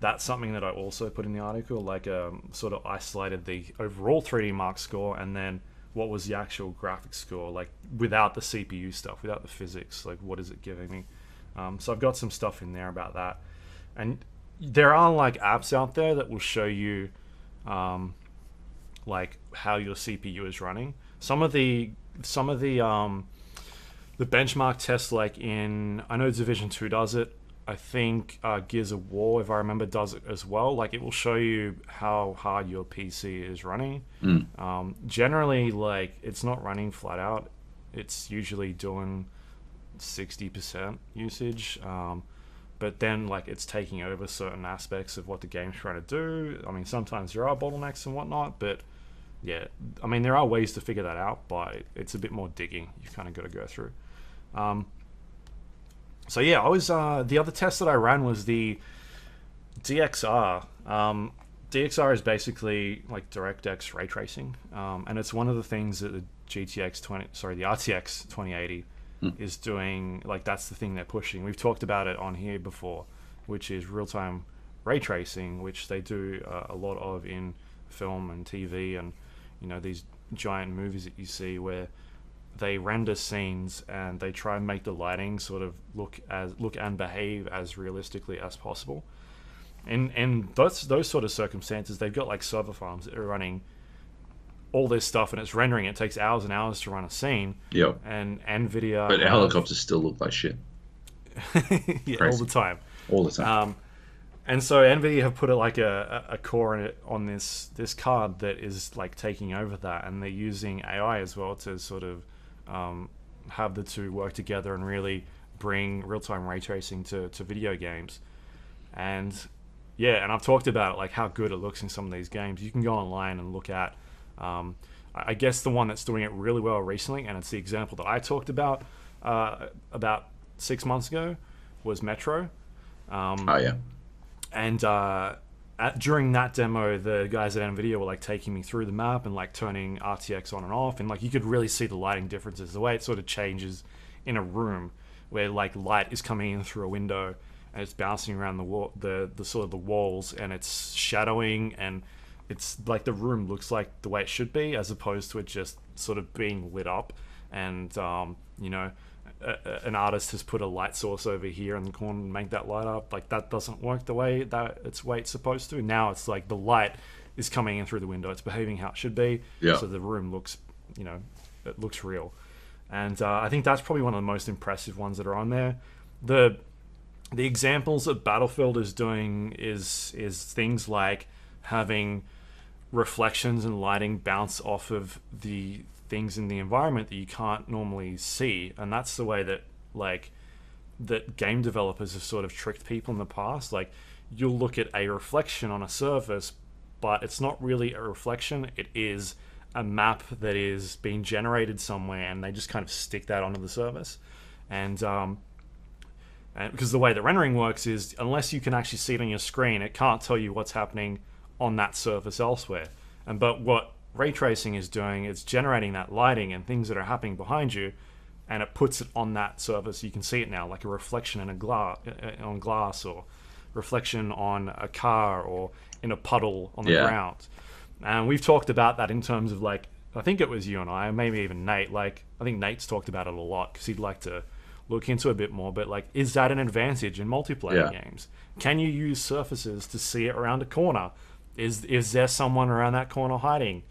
that's something that I also put in the article, like sort of isolated the overall 3D Mark score, and then what was the actual graphics score, like without the CPU stuff, without the physics, like what is it giving me? So I've got some stuff in there about that. And there are like apps out there that will show you like how your CPU is running. Some of the benchmark tests, like I know Division 2 does it. I think Gears of War, if I remember, does it as well. Like it will show you how hard your PC is running. Generally, like it's not running flat out. It's usually doing 60% usage. But then like it's taking over certain aspects of what the game's trying to do. I mean, sometimes there are bottlenecks and whatnot, but yeah, I mean, there are ways to figure that out, but it's a bit more digging. You kind of got to go through. So yeah, I was the other test that I ran was the DXR. DXR is basically like DirectX ray tracing, and it's one of the things that the RTX 2080 is doing. Like that's the thing they're pushing. We've talked about it on here before, which is real-time ray tracing, which they do a lot of in film and TV, and these giant movies that you see where they render scenes and they try and make the lighting sort of look and behave as realistically as possible. And those sort of circumstances, they've got like server farms that are running all this stuff, and it's rendering. It takes hours and hours to run a scene. Yep. And Nvidia. But helicopters still look like shit. Yeah, all the time. All the time. And so Nvidia have put a core in it on this card that is like taking over that, and they're using AI as well to sort of have the two work together and really bring real-time ray tracing to video games. And yeah, and I've talked about like how good it looks in some of these games. You can go online and look at I guess the one that's doing it really well recently, and it's the example that I talked about 6 months ago, was Metro. Oh yeah. And during that demo, the guys at Nvidia were like taking me through the map and like turning RTX on and off, and like you could really see the lighting differences, the way it sort of changes in a room where like light is coming in through a window and it's bouncing around the wall, the sort of the walls, and it's shadowing, and it's like the room looks like the way it should be, as opposed to it just sort of being lit up. And you know, an artist has put a light source over here in the corner and make that light up. Like that doesn't work the way it's supposed to. Now it's like the light is coming in through the window. It's behaving how it should be. Yeah. So the room looks, you know, it looks real. And I think that's probably one of the most impressive ones that are on there. The examples that Battlefield is doing is things like having reflections and lighting bounce off of the things in the environment that you can't normally see, and that's the way that game developers have sort of tricked people in the past. Like, you'll look at a reflection on a surface, but it's not really a reflection, it is a map that is being generated somewhere, and they just kind of stick that onto the surface. And because the way the rendering works is, unless you can actually see it on your screen, it can't tell you what's happening on that surface elsewhere. But what ray tracing is doing, it's generating that lighting and things that are happening behind you, and it puts it on that surface. You can see it now, like a reflection in on glass, or reflection on a car, or in a puddle on the ground. And we've talked about that in terms of, like, I think it was you and I, maybe even Nate. Like, I think Nate's talked about it a lot because he'd like to look into a bit more. But like, is that an advantage in multiplayer games? Can you use surfaces to see it around a corner? Is there someone around that corner hiding?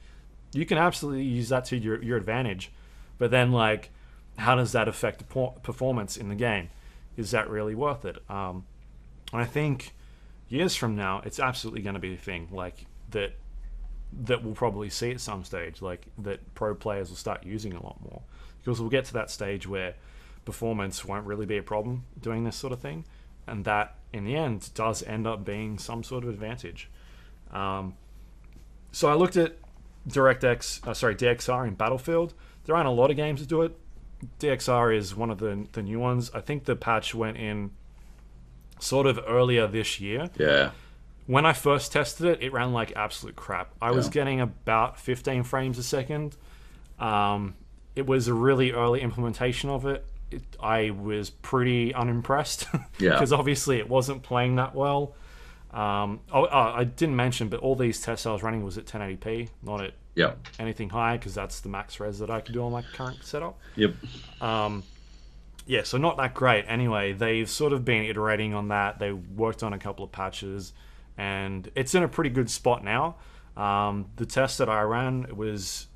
You can absolutely use that to your advantage. But then, like, how does that affect performance in the game? Is that really worth it? And I think years from now, it's absolutely going to be a thing, like, that we'll probably see at some stage, like, that pro players will start using a lot more, because we'll get to that stage where performance won't really be a problem doing this sort of thing, and that in the end does end up being some sort of advantage. So I looked at DXR in Battlefield. There aren't a lot of games that do it. DXR is one of the new ones. I think the patch went in sort of earlier this year. Yeah. When I first tested it, it ran like absolute crap. I was getting about 15 frames a second. It was a really early implementation of it. I was pretty unimpressed because obviously it wasn't playing that well. I didn't mention, but all these tests I was running was at 1080p, not at anything high, because that's the max res that I can do on my current setup. So not that great. Anyway, they've sort of been iterating on that. They worked on a couple of patches, and it's in a pretty good spot now. The test that I ran was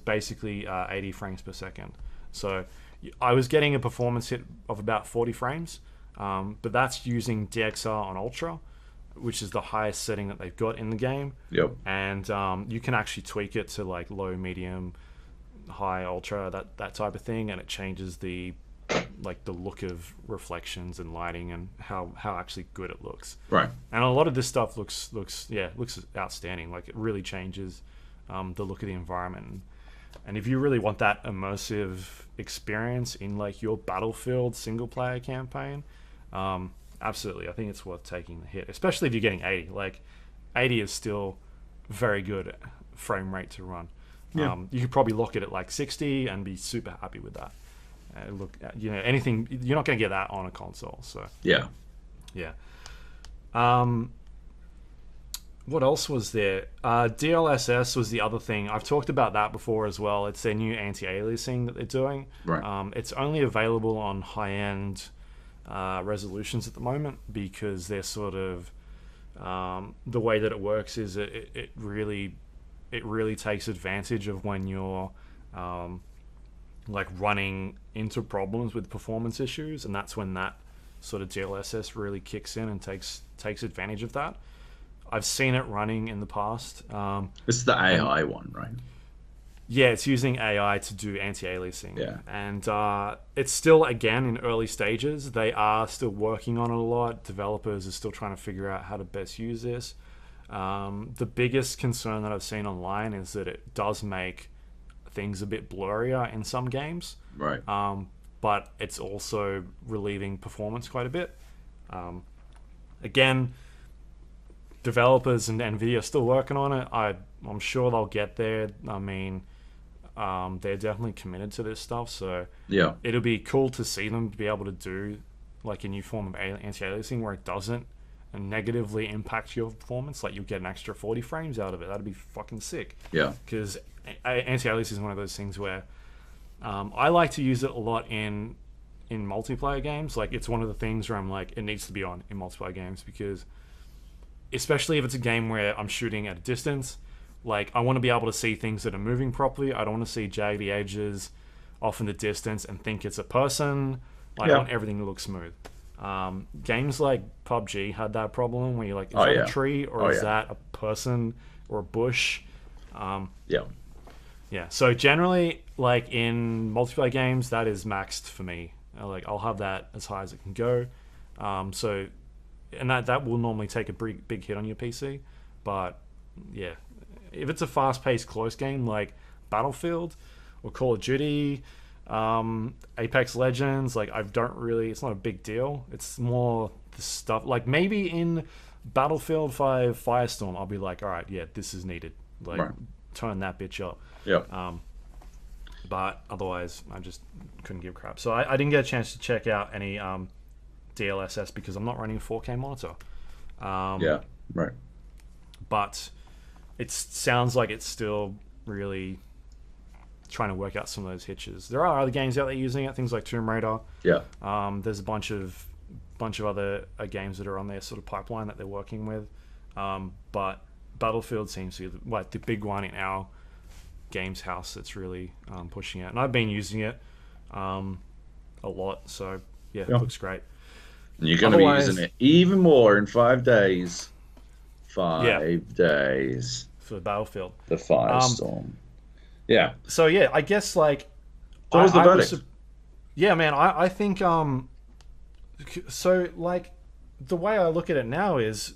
basically 80 frames per second. So I was getting a performance hit of about 40 frames, but that's using DXR on Ultra, which is the highest setting that they've got in the game. And you can actually tweak it to like low, medium, high, ultra, that type of thing, and it changes the look of reflections and lighting and how actually good it looks. Right. And a lot of this stuff looks outstanding. Like, it really changes the look of the environment. And if you really want that immersive experience in like your Battlefield single player campaign, absolutely, I think it's worth taking the hit, especially if you're getting 80. Like, 80 is still very good frame rate to run. You could probably lock it at like 60 and be super happy with that. Anything, you're not going to get that on a console. So yeah. What else was there? DLSS was the other thing. I've talked about that before as well. It's their new anti-aliasing that they're doing. Right. It's only available on high-end resolutions at the moment, because they're sort of the way that it works is it really takes advantage of when you're like running into problems with performance issues, and that's when that sort of DLSS really kicks in and takes advantage of that. I've seen it running in the past. This is the AI one, right? Yeah, it's using AI to do anti-aliasing. Yeah. And it's still, again, in early stages. They are still working on it a lot. Developers are still trying to figure out how to best use this. The biggest concern that I've seen online is that it does make things a bit blurrier in some games. Right. But it's also relieving performance quite a bit. Again, developers and Nvidia are still working on it. I'm sure they'll get there. I mean, they're definitely committed to this stuff, so yeah, it'll be cool to see them be able to do like a new form of anti-aliasing where it doesn't negatively impact your performance. Like you'll get an extra 40 frames out of it. That'd be fucking sick. Yeah, because anti-aliasing is one of those things where I like to use it a lot in multiplayer games. Like it's one of the things where I'm like, it needs to be on in multiplayer games, because especially if it's a game where I'm shooting at a distance, like I want to be able to see things that are moving properly. I don't want to see jaggedy edges off in the distance and think it's a person. Like, I want everything to look smooth. Games like PUBG had that problem where you're like, is that a tree or is that a person or a bush? Yeah. So generally, like in multiplayer games, that is maxed for me. Like I'll have that as high as it can go. And that will normally take a big hit on your PC. But yeah, if it's a fast-paced, close game like Battlefield or Call of Duty, Apex Legends, like it's not a big deal. It's more the stuff, like maybe in Battlefield 5 Firestorm, I'll be like, all right, yeah, this is needed. Like, turn that bitch up. Yeah. But otherwise, I just couldn't give a crap. So I didn't get a chance to check out any DLSS because I'm not running a 4K monitor. Right. But it sounds like it's still really trying to work out some of those hitches. There are other games out there using it, things like Tomb Raider. Yeah. There's a bunch of other games that are on their sort of pipeline that they're working with. But Battlefield seems to be like the big one in our games house that's really pushing it. And I've been using it a lot. So yeah, it looks great. And you're going to be using it even more in 5 days. 5 days. For Battlefield. The Firestorm. Yeah. So yeah, I guess like... What was the verdict? Yeah, man, I think... so like, the way I look at it now is...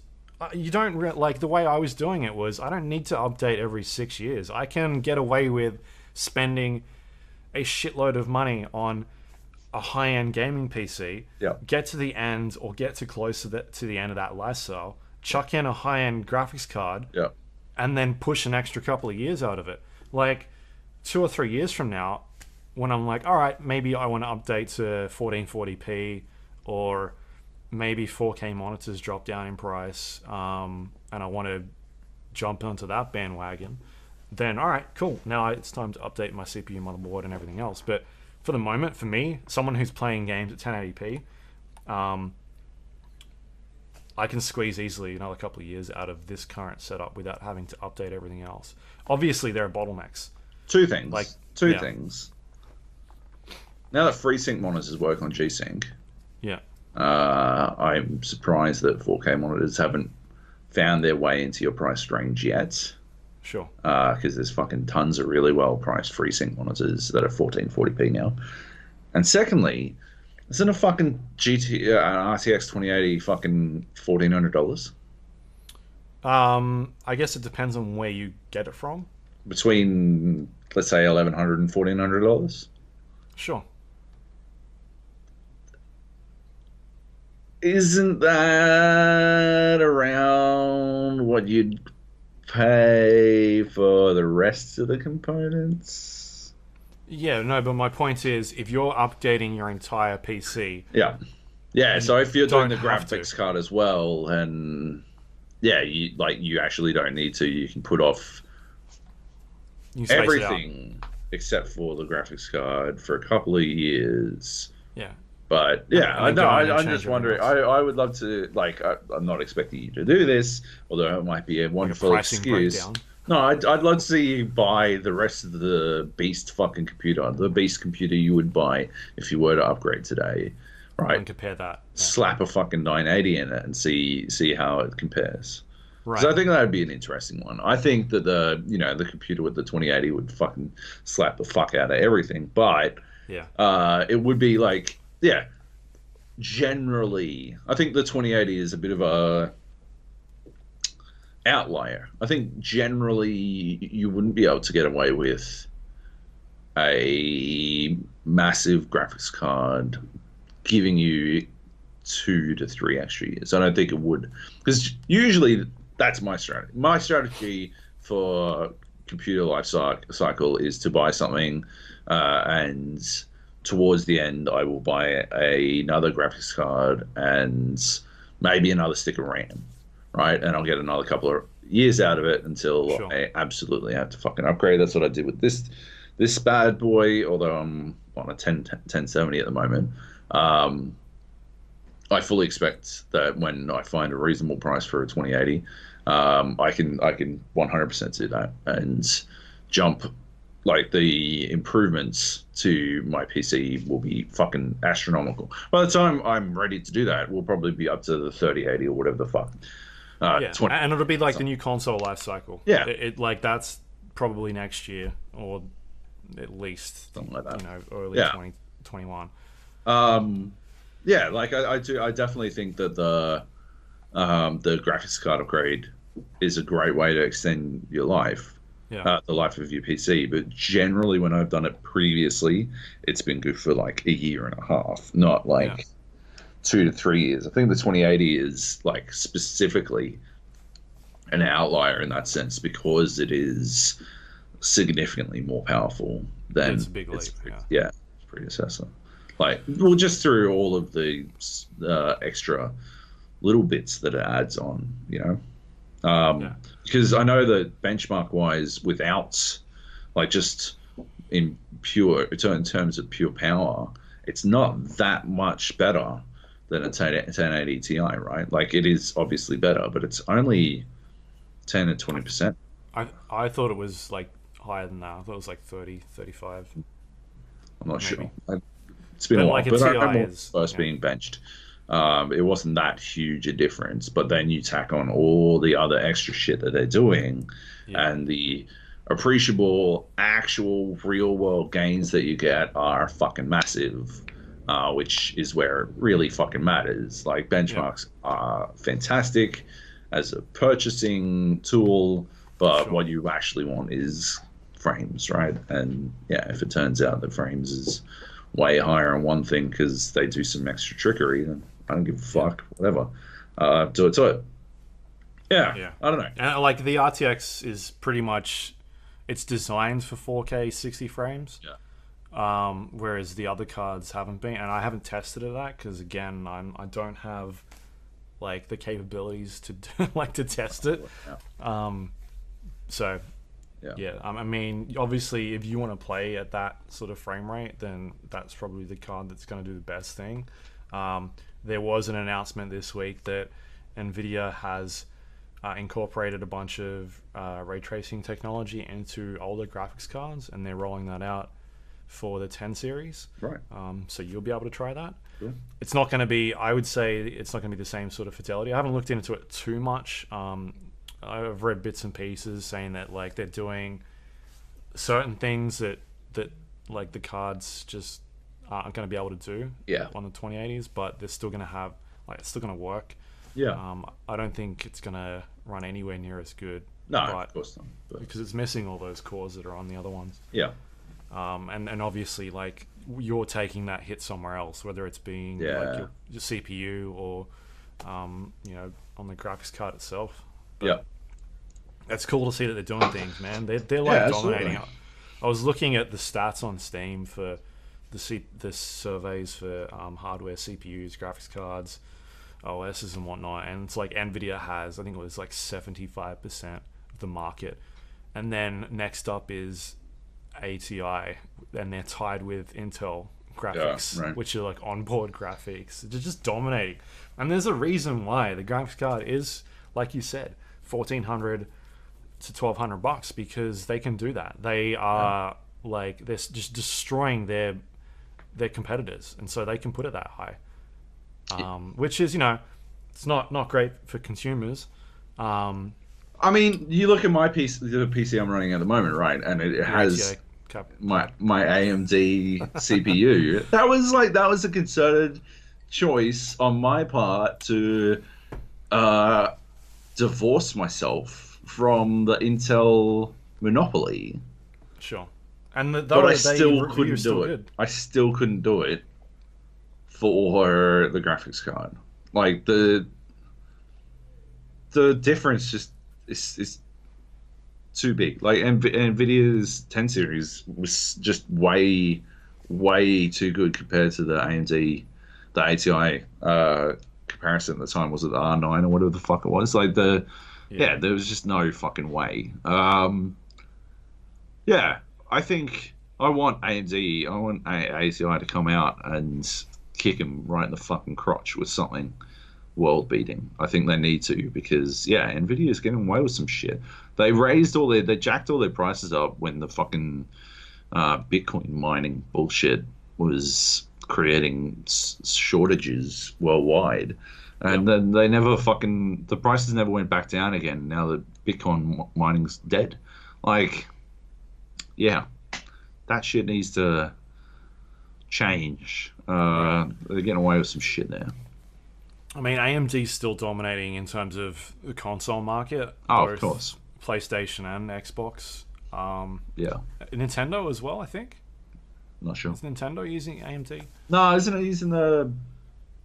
you don't... like, the way I was doing it was, I don't need to update every 6 years. I can get away with spending a shitload of money on a high-end gaming PC, get to the end or get too close to the end of that lifestyle, chuck in a high-end graphics card, and then push an extra couple of years out of it. Like 2 or 3 years from now, when I'm like, all right, maybe I want to update to 1440p, or maybe 4K monitors drop down in price, and I want to jump onto that bandwagon, then all right, cool. Now it's time to update my CPU, motherboard, and everything else. But for the moment, for me, someone who's playing games at 1080p, I can squeeze easily another couple of years out of this current setup without having to update everything else. Obviously, there are bottlenecks. Two things. Two things. Now that FreeSync monitors work on G-Sync, I'm surprised that 4K monitors haven't found their way into your price range yet. Sure. Because there's fucking tons of really well-priced FreeSync monitors that are 1440p now. And secondly, isn't a fucking RTX 2080 fucking $1,400? I guess it depends on where you get it from. Between, let's say, $1,100 and $1,400? Sure. Isn't that around what you'd pay for the rest of the components? Yeah, no, but my point is, if you're updating your entire PC... Yeah, so if you're doing the graphics card as well, and you actually don't need to. You can put off everything except for the graphics card for a couple of years. Yeah. But yeah, I'm just wondering. I would love to, like, I'm not expecting you to do this, although it might be a wonderful excuse. No, I'd love to see you buy the rest of the beast fucking computer, the beast computer you would buy if you were to upgrade today. right? And compare that. Yeah. Slap a fucking 980 in it and see how it compares. Right. So I think that would be an interesting one. I think that the computer with the 2080 would fucking slap the fuck out of everything, but Yeah. it would be like, yeah, generally, I think the 2080 is a bit of a outlier. I think generally you wouldn't be able to get away with a massive graphics card giving you 2 to 3 extra years. I don't think it would, because usually that's my strategy. My strategy for computer life cycle is to buy something, and towards the end, I will buy another graphics card and maybe another stick of RAM, right? And I'll get another couple of years out of it until Sure. I absolutely have to fucking upgrade. That's what I did with this bad boy, although I'm on a 1070 at the moment. I fully expect that when I find a reasonable price for a 2080, I can 100% do that and jump. Like, the improvements to my PC will be fucking astronomical. By the time I'm ready to do that, we'll probably be up to the 3080 or whatever the fuck. Yeah, 20. and it'll be like the new console life cycle. Yeah. It like that's probably next year, or at least Something like that. Early Yeah. 2021. Yeah, like I definitely think that the graphics card upgrade is a great way to extend your life, Yeah. the life of your PC. But generally, when I've done it previously, it's been good for like a year and a half, not like 2 to 3 years. I think the 2080 is like specifically an outlier in that sense because it is significantly more powerful than It's a big leap, its predecessor. Like, well, just through all of the extra little bits that it adds on, because I know that benchmark wise, without like just in terms of pure power, it's not that much better than a 1080 Ti, right? Like, it is obviously better, but it's only 10 to 20%. I thought it was like higher than that. I thought it was like 30, 35. I'm not Maybe. sure. It's been a while, like a but I TI remember is- first being benched. It wasn't that huge a difference, but then you tack on all the other extra shit that they're doing, and the appreciable, actual, real world gains that you get are fucking massive, which is where it really fucking matters. Like, benchmarks are fantastic as a purchasing tool, but what you actually want is frames, right? And yeah, if it turns out that frames is way higher on one thing because they do some extra trickery, then I don't give a fuck. Whatever. Do it to it. Yeah. I don't know. And like the RTX is pretty much, it's designed for 4K 60 frames. Whereas the other cards haven't been, and I haven't tested it that because again, I don't have like the capabilities to to test it. So I mean, obviously, if you want to play at that sort of frame rate, then that's probably the card that's going to do the best thing. There was an announcement this week that Nvidia has incorporated a bunch of ray tracing technology into older graphics cards, and they're rolling that out for the 10 series. Right. So you'll be able to try that. Cool. It's not going to be, I would say, it's not going to be the same sort of fidelity. I haven't looked into it too much. I've read bits and pieces saying that like they're doing certain things that like the cards just aren't going to be able to do on the 2080s, but they're still going to have, like, it's still going to work. I don't think it's going to run anywhere near as good. No, of course not. But because it's missing all those cores that are on the other ones. And obviously, like, you're taking that hit somewhere else, whether it's being like your CPU or on the graphics card itself. But it's cool to see that they're doing things, man. They're like dominating. I was looking at the stats on Steam for the surveys for hardware, CPUs, graphics cards, OSs and whatnot, and it's like Nvidia has, I think it was like 75% of the market, and then next up is ATI, and they're tied with Intel graphics, which are like onboard graphics. They're just dominating, and there's a reason why the graphics card is, like you said, $1,400 to $1,200 because they can do that. They are like, they're just destroying their competitors, and so they can put it that high. which is, it's not great for consumers. I mean, you look at my PC, the PC I'm running at the moment, right, and it has my AMD CPU. That was a concerted choice on my part to divorce myself from the Intel monopoly. Sure. And but I still couldn't do it. Good. I still couldn't do it for the graphics card. Like the difference just is too big. Like Nvidia's 10 series was just way too good compared to the AMD, the ATI comparison at the time. Was it the R9 or whatever the fuck it was? Like there was just no fucking way. Yeah, I think I want AMD, I want ATI to come out and kick him right in the fucking crotch with something world beating. I think they need to, because Nvidia is getting away with some shit. They jacked all their prices up when the fucking Bitcoin mining bullshit was creating shortages worldwide, and then the prices never went back down again. Now that Bitcoin mining's dead, like, that shit needs to change. They're getting away with some shit there. I mean, AMD's still dominating in terms of the console market. Oh, of course. PlayStation and Xbox. Yeah. Nintendo as well, I think. Not sure. Is Nintendo using AMD? No, isn't it using the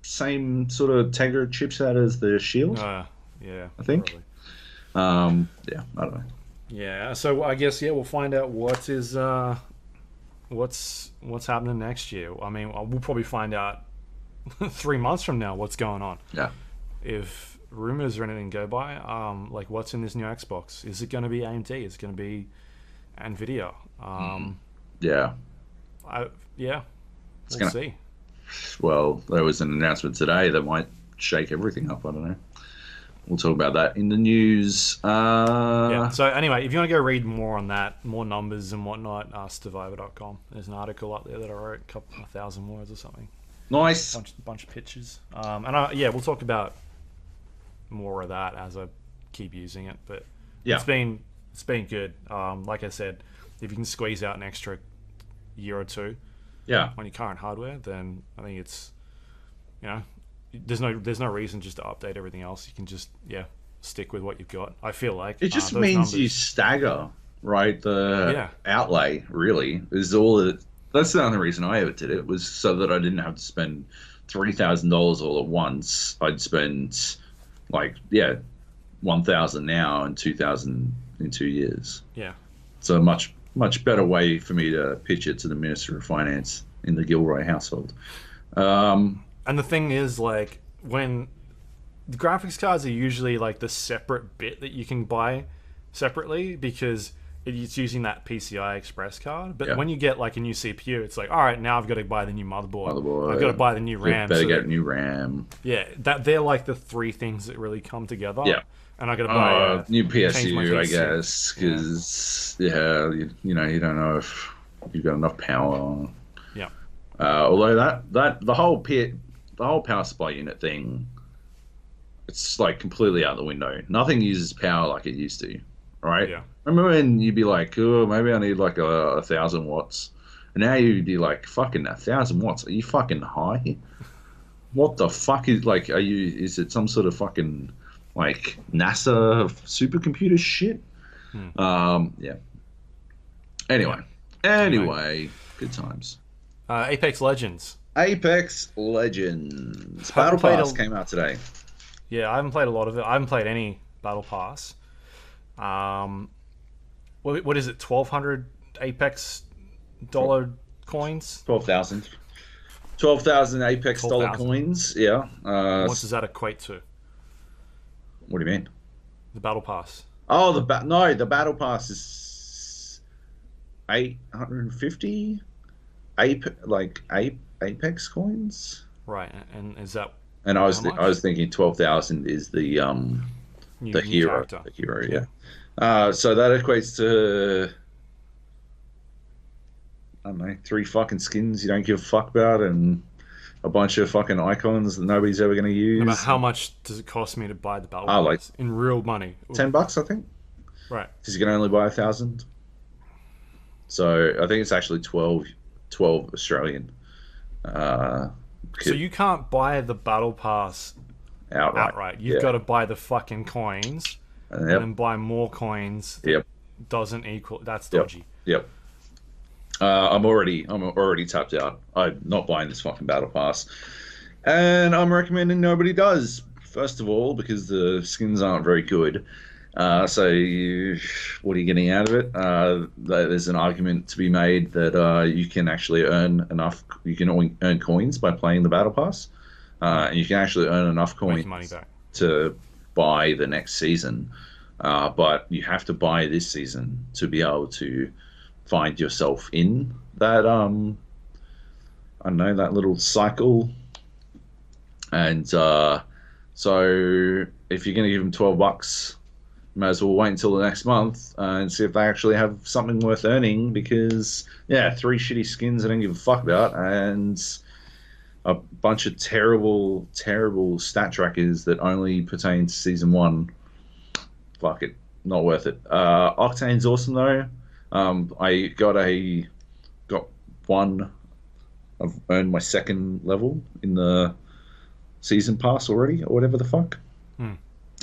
same sort of Tegra chipset as the Shield? Yeah. I think. Probably. I don't know. Yeah, so I guess we'll find out what's happening next year. I mean, we'll probably find out 3 months from now what's going on. Yeah. If rumors or anything go by, like what's in this new Xbox? Is it going to be AMD? Is it going to be Nvidia? Yeah. We'll see. Well, there was an announcement today that might shake everything up. I don't know. We'll talk about that in the news. So anyway, if you want to go read more on that, more numbers and whatnot, Survivor.com. There's an article up there that I wrote, a couple 1,000 words or something. Nice. Bunch of pictures. We'll talk about more of that as I keep using it. But it's been good. Like I said, if you can squeeze out an extra year or two on your current hardware, then I think it's, there's no reason just to update everything else. You can just stick with what you've got. I feel like it just means you stagger, right? The outlay really is all it. That's the only reason I ever did it, was so that I didn't have to spend $3,000 all at once. I'd spend $1,000 now and $2,000 in 2 years. Yeah, it's a much better way for me to pitch it to the Minister of Finance in the Gilroy household. And the thing is, like, when the graphics cards are usually like the separate bit that you can buy separately, because it's using that PCI Express card. But when you get like a new CPU, it's like, all right, now I've got to buy the new motherboard. I've got to buy the new RAM. Better get new RAM. Yeah, they're like the three things that really come together. Yeah. And I got to buy new PSU, I guess, because you don't know if you've got enough power. Yeah. Although the whole power supply unit thing, it's like completely out the window. Nothing uses power like it used to, right? Yeah. Remember when you'd be like, oh, maybe I need like 1,000 watts, and now you'd be like, fucking 1,000 watts? Are you fucking high? What the fuck is like? Is it some sort of fucking like NASA supercomputer shit? Yeah. Anyway, good times. Apex Legends. Battle Pass came out today. Yeah, I haven't played a lot of it. I haven't played any Battle Pass. What is it? 1,200 Apex dollar coins? 12,000. 12,000 Apex dollar coins. Yeah. What does that equate to? What do you mean? The Battle Pass. Oh, the Battle Pass is 850 Apex coins. Right, and is that? And I was thinking 12,000 is the hero. Character. The hero, yeah. So that equates to, I don't know, 3 fucking skins you don't give a fuck about, and a bunch of fucking icons that nobody's ever going to No matter use. how much does it cost me to buy the battle Ah, like pass in real money? $10, I think, Right. because you can only buy 1,000. So I think it's actually 12 Australian. Uh, So you can't buy the battle pass outright. outright. You've got to buy the fucking coins and Yep. then buy more coins. Yep. Doesn't equal. That's Yep. dodgy. Yep. I'm already tapped out. I'm not buying this fucking battle pass, and I'm recommending nobody does. First of all, because the skins aren't very good. What are you getting out of it? There's an argument to be made that you can actually earn enough. You can only earn coins by playing the battle pass, and you can actually earn enough Make coins your money back. to buy the next season. But you have to buy this season to be able to find yourself in that I don't know, that little cycle. And so if you're going to give them $12, you might as well wait until the next month and see if they actually have something worth earning, because yeah, 3 shitty skins I don't give a fuck about, and a bunch of terrible stat trackers that only pertain to season 1. Fuck it, not worth it. Octane's awesome though. I got one. I've earned my 2nd level in the season pass already, or whatever the fuck.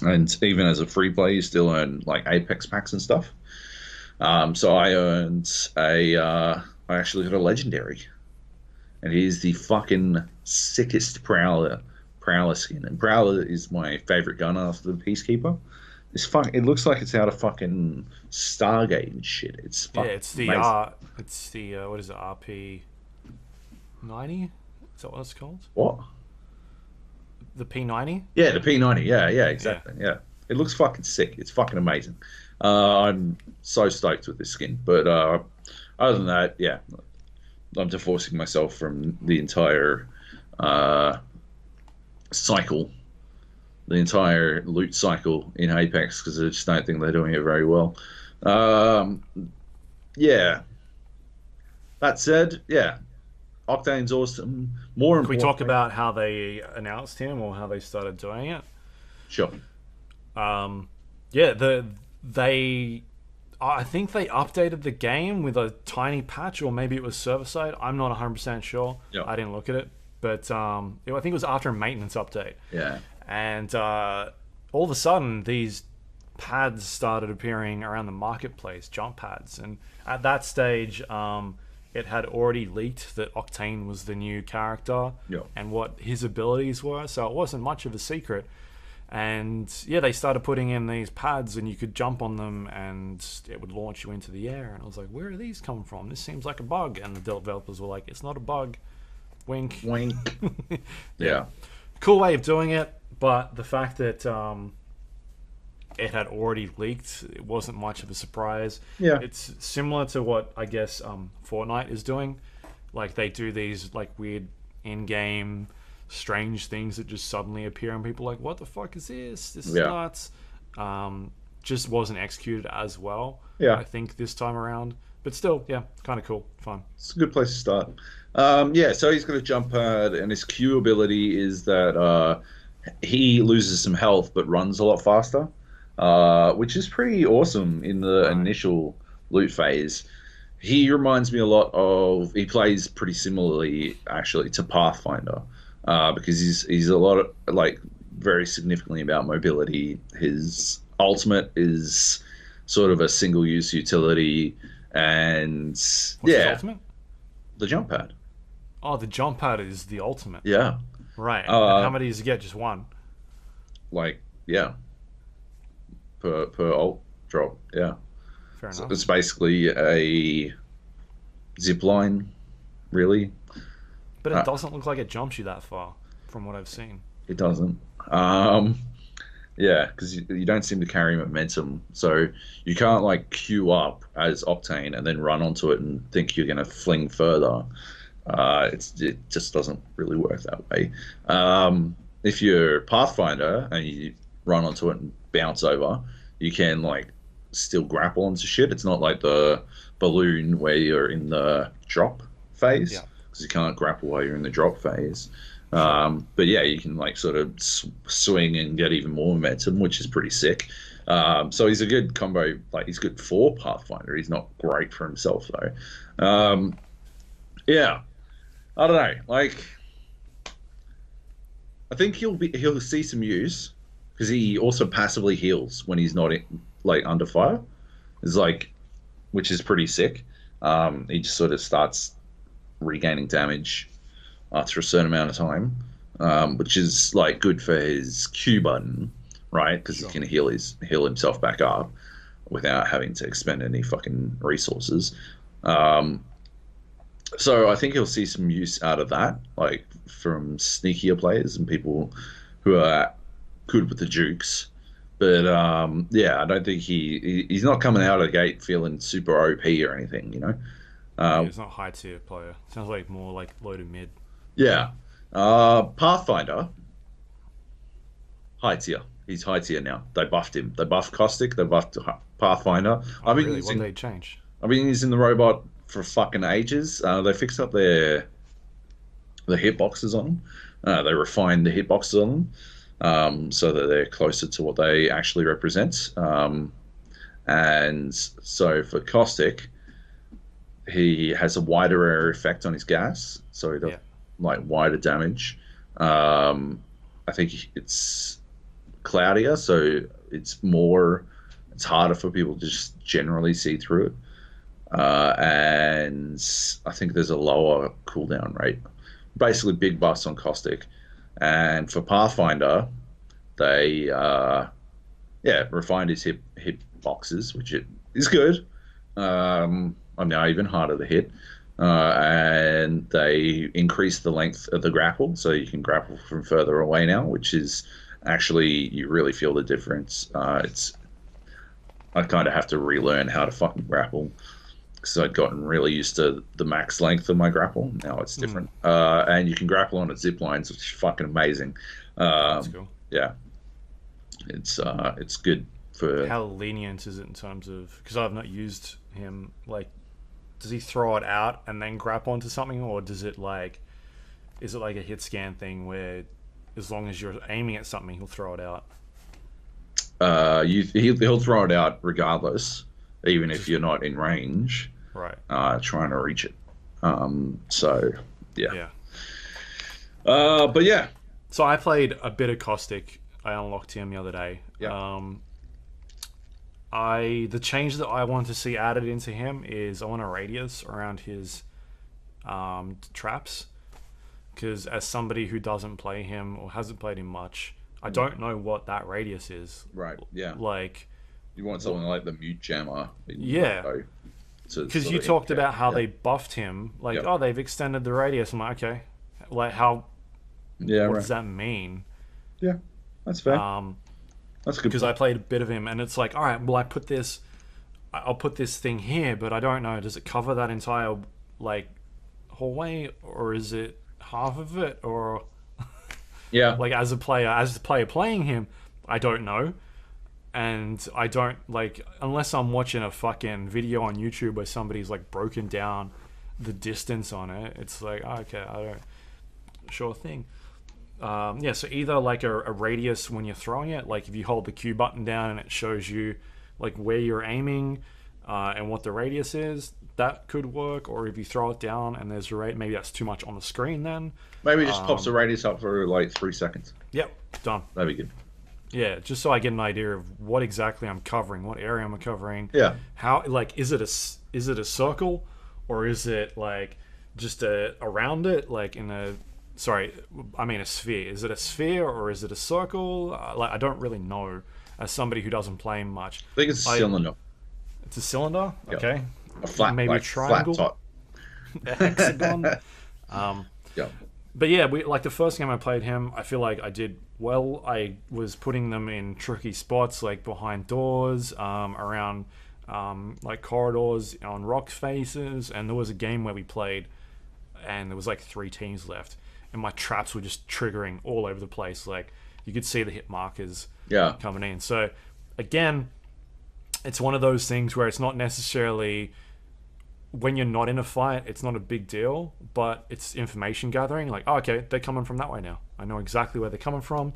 And even as a free player, you still earn like Apex packs and stuff. So I earned I actually got a legendary, and he's the fucking sickest Prowler skin. And Prowler is my favorite gun after the Peacekeeper. It looks like it's out of fucking Stargate and shit. It's It's the amazing. what is it, RP 90? Is that what it's called? What? The P90? Yeah, the P90. Yeah, exactly. Yeah. It looks fucking sick. It's fucking amazing. I'm so stoked with this skin. But other than that, yeah, I'm divorcing myself from the entire cycle, the entire loot cycle in Apex, because I just don't think they're doing it very well. Yeah. That said, yeah, Octane's awesome. More Can we important. talk about how they announced him or how they started doing it? Sure. Yeah, I think they updated the game with a tiny patch, or maybe it was server side. I'm not 100% sure. Yeah. I didn't look at it, but I think it was after a maintenance update. Yeah. And all of a sudden, these pads started appearing around the marketplace, jump pads. And at that stage, it had already leaked that Octane was the new character and what his abilities were. So it wasn't much of a secret. And yeah, they started putting in these pads and you could jump on them and it would launch you into the air. And I was like, where are these coming from? This seems like a bug. And the developers were like, it's not a bug. Wink. Wink. Yeah. Cool way of doing it. But the fact that it had already leaked, it wasn't much of a surprise. Yeah. It's similar to what I guess Fortnite is doing. Like they do these like weird in-game strange things that just suddenly appear and people are like, what the fuck is this? This is nuts. Just wasn't executed as well, I think, this time around. But still, yeah, kind of cool. Fun. It's a good place to start. So he's got a jump pad, and his Q ability is that he loses some health but runs a lot faster, which is pretty awesome in the initial loot phase. He reminds me a lot of... He plays pretty similarly, actually, to Pathfinder, because he's a lot of, like, very significantly about mobility. His ultimate is sort of a single-use utility, and... What's his ultimate? The jump pad. Oh, the jump pad is the ultimate. Yeah. Right. And how many does he get? Just one? Like, yeah. Per ult drop, yeah. Fair So enough. it's basically a zip line, really. But it doesn't look like it jumps you that far, from what I've seen. It doesn't. Yeah, because you don't seem to carry momentum, so you can't like queue up as Octane and then run onto it and think you're going to fling further. It just doesn't really work that way. If you're Pathfinder and you run onto it and bounce over, you can like still grapple onto shit. It's not like the balloon where you're in the drop phase. Yeah. because you can't grapple while you're in the drop phase. But yeah, you can like sort of swing and get even more momentum, which is pretty sick. So he's a good combo. Like he's good for Pathfinder. He's not great for himself though. Yeah, I don't know. Like I think he'll see some use because he also passively heals when he's not like under fire. It's like, which is pretty sick. He just sort of starts regaining damage after a certain amount of time, which is like good for his Q button, right? Because he can heal himself back up without having to expend any fucking resources. So I think he'll see some use out of that, like from sneakier players and people who are good with the jukes. But yeah, I don't think he's not coming out of the gate feeling super OP or anything, you know. Yeah, he's not a high tier player. Sounds like more like low to mid. Yeah, Pathfinder, high tier. He's high tier now. They buffed him. They buffed Caustic. They buffed Pathfinder. Oh, really? What did they change? I've been using the robot for fucking ages. They fixed up the hitboxes on them. They refined the hitboxes on them so that they're closer to what they actually represent. And so for Caustic, he has a wider area effect on his gas, so he does like wider damage. I think it's cloudier, so it's harder for people to just generally see through it. And I think there's a lower cooldown rate. Basically, big buffs on Caustic. And for Pathfinder, they refined his hit boxes, which is good. I'm now even harder to hit. And they increased the length of the grapple, so you can grapple from further away now, which is actually, you really feel the difference. I kind of have to relearn how to fucking grapple because I'd gotten really used to the max length of my grapple. Now it's different. And you can grapple on zip lines, which is fucking amazing. That's cool. Yeah. It's good for... How lenient is it in terms of... Because I've not used him, like... Does he throw it out and then grapple onto something, or does it like... Is it like a hit scan thing where as long as you're aiming at something, he'll throw it out? He'll throw it out regardless, even if you're not in range. Right. Trying to reach it. So, yeah. Yeah. But yeah. So I played a bit of Caustic. I unlocked him the other day. Yeah. The change that I want to see added into him is I want a radius around his traps, because as somebody who doesn't play him or hasn't played him much, I don't know what that radius is. Right. Yeah. Like, you want something like the mute jammer. Yeah. Because you talked about how they buffed him. Like, oh, they've extended the radius. I'm like, okay. Like, how... Yeah, what right. does that mean? Yeah, that's fair. That's good. Because I played a bit of him, and it's like, all right, well, I'll put this thing here, but I don't know. Does it cover that entire, like, hallway, or is it half of it, or... Yeah. Like, as the player playing him, I don't know. And I don't, like, unless I'm watching a fucking video on YouTube where somebody's, like, broken down the distance on it, it's like, oh, okay, I don't... Sure thing. Yeah, so either, like, a radius when you're throwing it, like, if you hold the Q button down and it shows you, like, where you're aiming and what the radius is, that could work. Or if you throw it down and there's a rate, maybe that's too much on the screen then. Maybe it just pops the radius up for, like, 3 seconds. Yep, done. That'd be good. Yeah, just so I get an idea of what exactly I'm covering, what area I'm covering. Yeah. How, like, is it a circle, or is it like just around it, like in a... Sorry, I mean a sphere. Is it a sphere or is it a circle? Like, I don't really know as somebody who doesn't play much. I think it's a cylinder. It's a cylinder? Yep. Okay. A flat, maybe like, a triangle. Flat top. A hexagon. Yeah. But yeah, like the first game I played him, I feel like I did well. I was putting them in tricky spots, like behind doors, around like corridors, on rock faces. And there was a game where we played and there was like 3 teams left. And my traps were just triggering all over the place. Like, you could see the hit markers coming in. So, again, it's one of those things where it's not necessarily when you're not in a fight, it's not a big deal, but it's information gathering. Like, oh, okay, they're coming from that way now. I know exactly where they're coming from.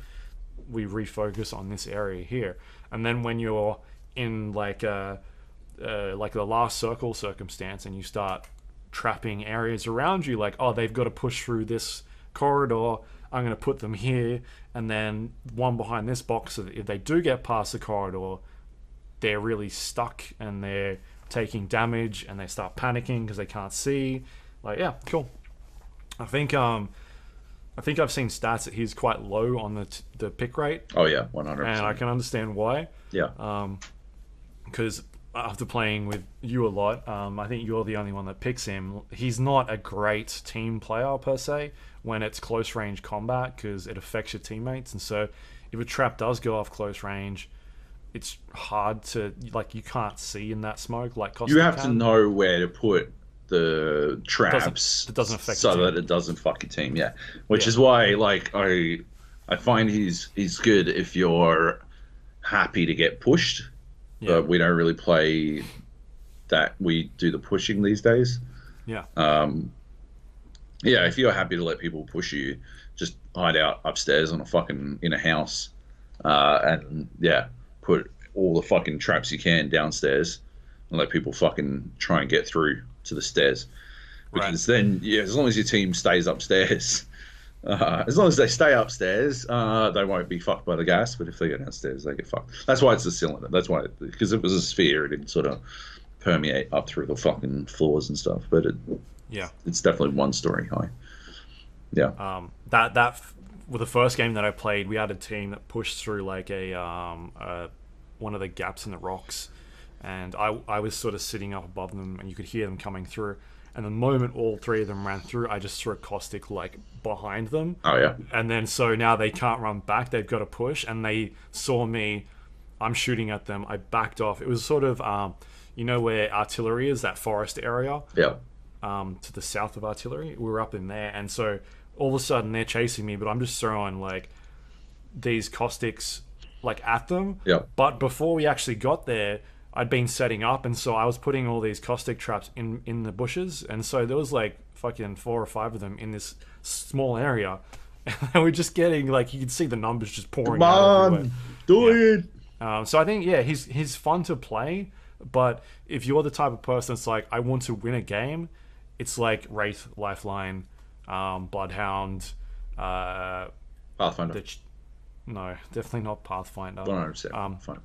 We refocus on this area here. And then when you're in like the last circle circumstance and you start trapping areas around you, like, oh, they've got to push through this corridor, I'm going to put them here, and then one behind this box, so that if they do get past the corridor, they're really stuck and they're taking damage and they start panicking because they can't see. Like, yeah, cool. I think I've seen stats that he's quite low on the pick rate. Oh yeah, 100%. And I can understand why. Yeah. Because after playing with you a lot, I think you're the only one that picks him. He's not a great team player per se when it's close range combat, because it affects your teammates. And so if a trap does go off close range, it's hard to, like, you can't see in that smoke like Costa You have can. to know where to put the traps it doesn't affect so your that team. it doesn't fuck your team. Yeah, which is why, like, I find he's good if you're happy to get pushed, but we don't really play that. We do the pushing these days. Yeah. Yeah, if you're happy to let people push you, just hide out upstairs in a house, and put all the fucking traps you can downstairs and let people fucking try and get through to the stairs. Because then, as long as your team stays upstairs, as long as they stay upstairs, they won't be fucked by the gas. But if they go downstairs, they get fucked. That's why it's a cylinder. That's why, because it was a sphere, it didn't sort of permeate up through the fucking floors and stuff. But it's definitely one story high. Yeah. With the first game that I played, we had a team that pushed through like one of the gaps in the rocks, and I was sort of sitting up above them, and you could hear them coming through. And the moment all three of them ran through, I just threw a caustic like behind them. Oh yeah. And then so now they can't run back; they've got to push. And they saw me. I'm shooting at them. I backed off. It was sort of where artillery is, that forest area. Yeah. To the south of artillery, we were up in there, and so all of a sudden they're chasing me, but I'm just throwing like these caustics like at them. Yeah. But before we actually got there, I'd been setting up, and so I was putting all these caustic traps in the bushes, and so there was like fucking 4 or 5 of them in this small area, and we're just getting like, you could see the numbers just pouring out everywhere. Do it. So I think he's fun to play, but if you're the type of person that's like, I want to win a game, it's like Wraith, Lifeline, Bloodhound, Pathfinder. No, definitely not Pathfinder. 100%. Fine.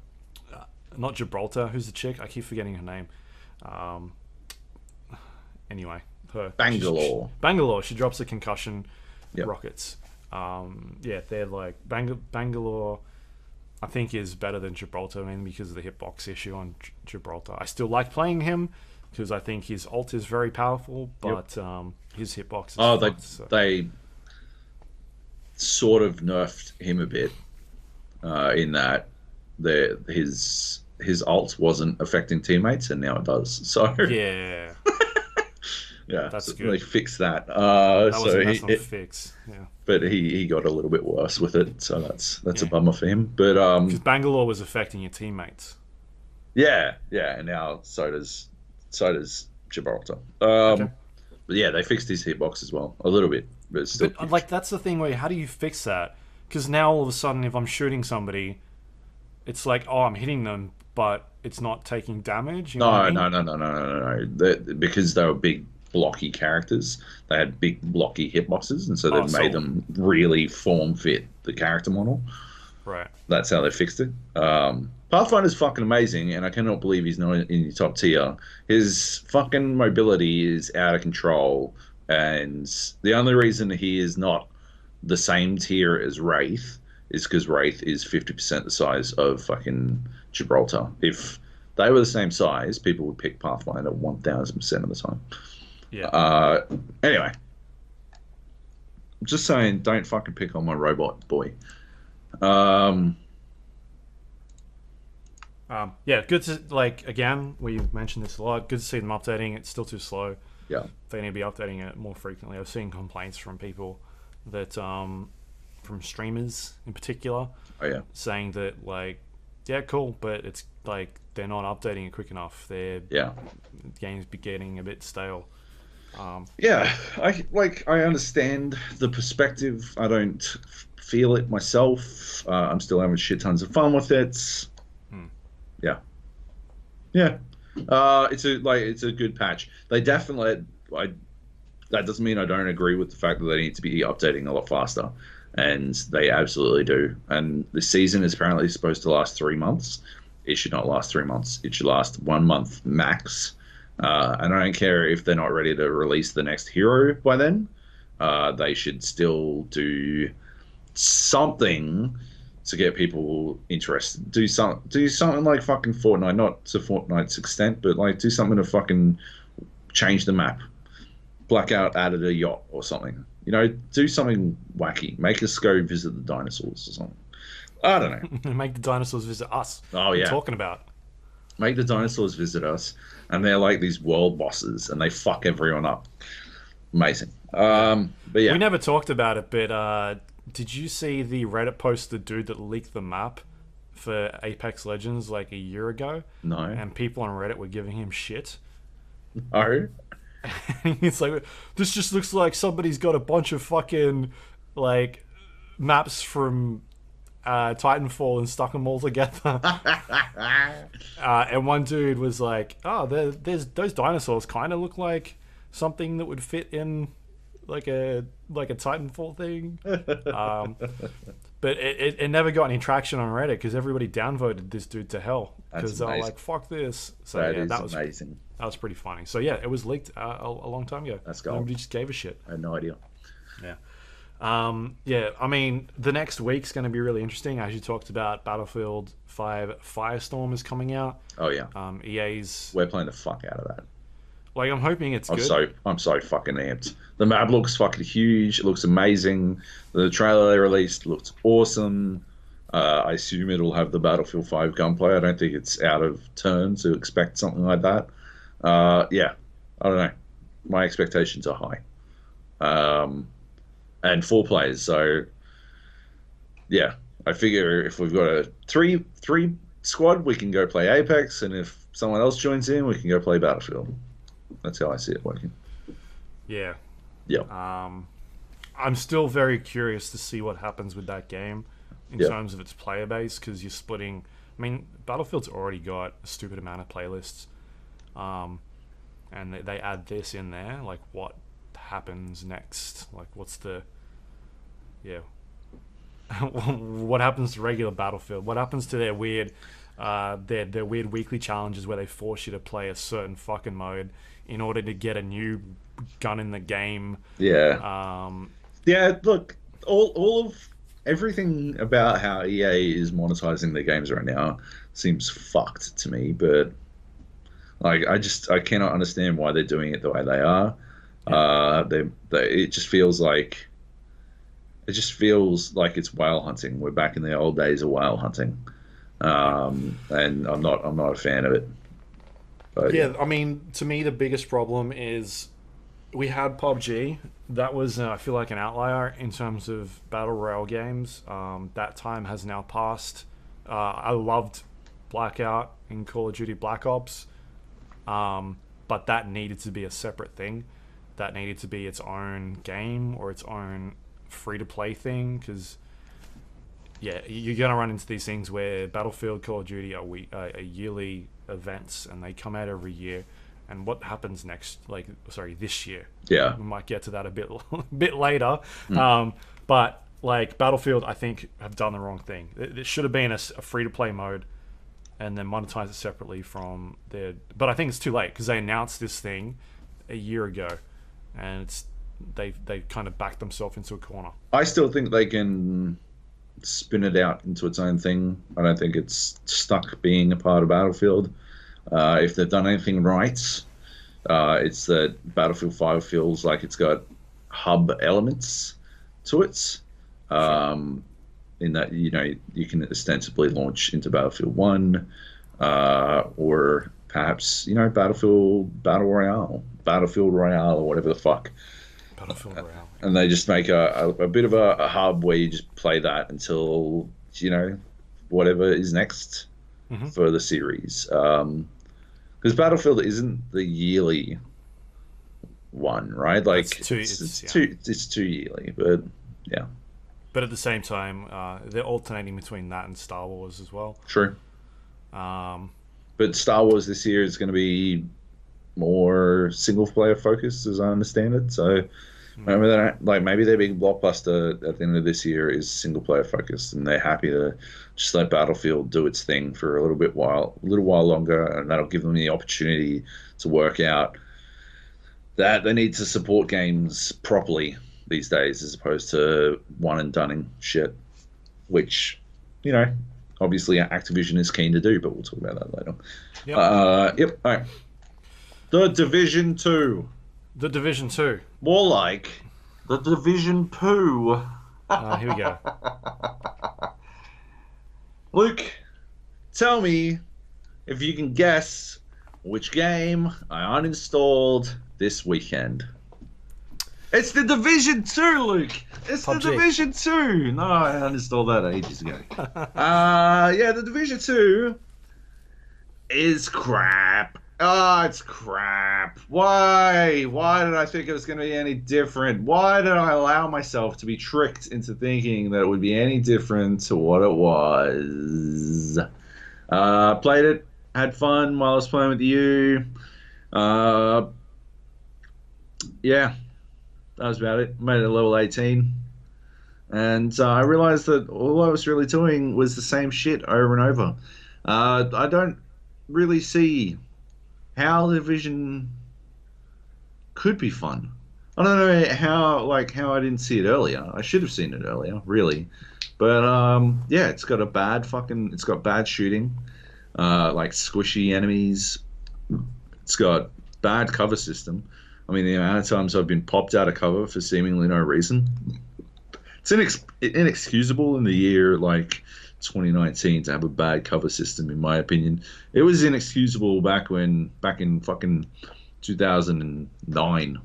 Not Gibraltar. Who's the chick? I keep forgetting her name. Anyway, her Bangalore. Bangalore. She drops the concussion Yep. rockets. They're like Bangalore. I think is better than Gibraltar, mainly because of the hitbox issue on Gibraltar. I still like playing him because I think his ult is very powerful, but his hitbox is they sort of nerfed him a bit in that his ult wasn't affecting teammates, and now it does. So yeah. Yeah, that's so good. they fixed that. That was a mess of a fix. Yeah. But he got a little bit worse with it, so that's a bummer for him. But because Bangalore was affecting your teammates. Yeah, and now so does Gibraltar. But yeah, they fixed his hitbox as well a little bit, but it's still. But like, that's the thing where, how do you fix that? Because now all of a sudden, if I'm shooting somebody, it's like, oh, I'm hitting them, but it's not taking damage. You know what I mean? No. Because they were big blocky characters, they had big blocky hitboxes, and so they made them really form fit the character model. Right. That's how they fixed it. Pathfinder's fucking amazing, and I cannot believe he's not in your top tier. His fucking mobility is out of control, and the only reason he is not the same tier as Wraith is because Wraith is 50% the size of fucking Gibraltar. If they were the same size, people would pick Pathfinder 1000% of the time. Yeah. Anyway, I'm just saying, don't fucking pick on my robot boy. Good to, like, again, we've mentioned this a lot. Good to see them updating. It's still too slow. Yeah. They need to be updating it more frequently. I've seen complaints from people that, from streamers in particular, Oh yeah. saying that, like, yeah, cool, but it's like they're not updating it quick enough. Their Yeah. games be getting a bit stale. Yeah, I understand the perspective. I don't feel it myself. I'm still having shit tons of fun with it. Hmm. Yeah, yeah. It's a good patch. They definitely. That doesn't mean I don't agree with the fact that they need to be updating a lot faster, and they absolutely do. And the season is apparently supposed to last 3 months. It should not last 3 months. It should last 1 month max. And I don't care if they're not ready to release the next hero by then. They should still do something to get people interested. Do something like fucking Fortnite, not to Fortnite's extent, but like do something to fucking change the map. Blackout added a yacht or something. You know, do something wacky. Make us go visit the dinosaurs or something. I don't know. Make the dinosaurs visit us. Oh, What are you yeah. talking about? Make the dinosaurs visit us, and they're like these world bosses, and they fuck everyone up. Amazing. But yeah, We never talked about it, but did you see the Reddit post, the dude that leaked the map for Apex Legends like a year ago? no, And people on Reddit were giving him shit. no. It's like, this just looks like somebody's got a bunch of fucking like maps from Titanfall and stuck them all together. And one dude was like, "Oh, there's those dinosaurs kind of look like something that would fit in like a Titanfall thing." But it never got any traction on Reddit because everybody downvoted this dude to hell because they were like, "Fuck this." So That yeah, is that was amazing. that was pretty funny. So yeah, it was leaked a long time ago. That's gold. Nobody just gave a shit. I had no idea. Yeah. Yeah, I mean, the next week's going to be really interesting. As you talked about, Battlefield 5 Firestorm is coming out. Oh yeah, EA's we're playing the fuck out of that. like, I'm hoping it's good. I'm so fucking amped. The map looks fucking huge. It looks amazing. The trailer they released looked awesome. I assume it'll have the Battlefield 5 gunplay. I don't think it's out of turn to expect something like that. Yeah, I don't know. My expectations are high. And 4 players, so yeah, I figure if we've got a three squad, we can go play Apex, and if someone else joins in, we can go play Battlefield. That's how I see it working. Yeah. Yeah. I'm still very curious to see what happens with that game in Yeah. terms of its player base because you're splitting. I mean, Battlefield's already got a stupid amount of playlists, and they add this in there. Like, what happens next? Like, what's the what happens to regular Battlefield? What happens to their weird their weird weekly challenges where they force you to play a certain fucking mode in order to get a new gun in the game? Yeah. Yeah, look, all of everything about how EA is monetizing their games right now seems fucked to me, but like I cannot understand why they're doing it the way they are. It just feels like it's whale hunting. We're back in the old days of whale hunting. And I'm not a fan of it. But, yeah, I mean, to me, the biggest problem is we had PUBG. That was, I feel like, an outlier in terms of battle royale games. That time has now passed. I loved Blackout in Call of Duty Black Ops, but that needed to be a separate thing. That needed to be its own game or its own free-to-play thing, because yeah, you're going to run into these things where Battlefield, Call of Duty are yearly events, and they come out every year. And what happens next? This year. Yeah. We might get to that a bit later. But like Battlefield, I think have done the wrong thing. It should have been a free-to-play mode, and then monetize it separately from their. But I think it's too late because they announced this thing a year ago, and they kind of backed themselves into a corner. I still think they can spin it out into its own thing. I don't think it's stuck being a part of Battlefield. If they've done anything right, it's that Battlefield 5 feels like it's got hub elements to it. In that, you can ostensibly launch into Battlefield 1, or perhaps, Battlefield Battlefield Royale, or whatever the fuck. Battlefield Royale. And they just make a bit of a hub where you just play that until, whatever is next for the series. Because Battlefield isn't the yearly one, right? Like it's too yearly, but yeah. But at the same time, they're alternating between that and Star Wars as well. True. Um, But Star Wars this year is going to be more single player focused, as I understand it. So maybe their big blockbuster at the end of this year is single player focused, and they're happy to just let Battlefield do its thing for a little while longer, and that'll give them the opportunity to work out that they need to support games properly these days, as opposed to one and doneing shit, which, obviously Activision is keen to do, but we'll talk about that later. Yep. All right. The Division 2. The Division 2. More like the Division Poo. Here we go. Luke, tell me if you can guess which game I uninstalled this weekend. It's the Division 2, Luke. It's PUBG. The Division 2. No, I uninstalled that ages ago. The Division 2 is crap. Oh, it's crap. Why? Why did I think it was going to be any different? Why did I allow myself to be tricked into thinking that it would be any different to what it was? Played it, had fun while I was playing with you. That was about it. Made it a level 18. And I realized that all I was really doing was the same shit over and over. I don't really see how the Division could be fun. I don't know how I didn't see it earlier. I should have seen it earlier, really. But it's got bad shooting, like squishy enemies. It's got bad cover system. I mean, the amount of times I've been popped out of cover for seemingly no reason. It's inexcusable in the year like 2019 to have a bad cover system, in my opinion. It was inexcusable back in fucking 2009,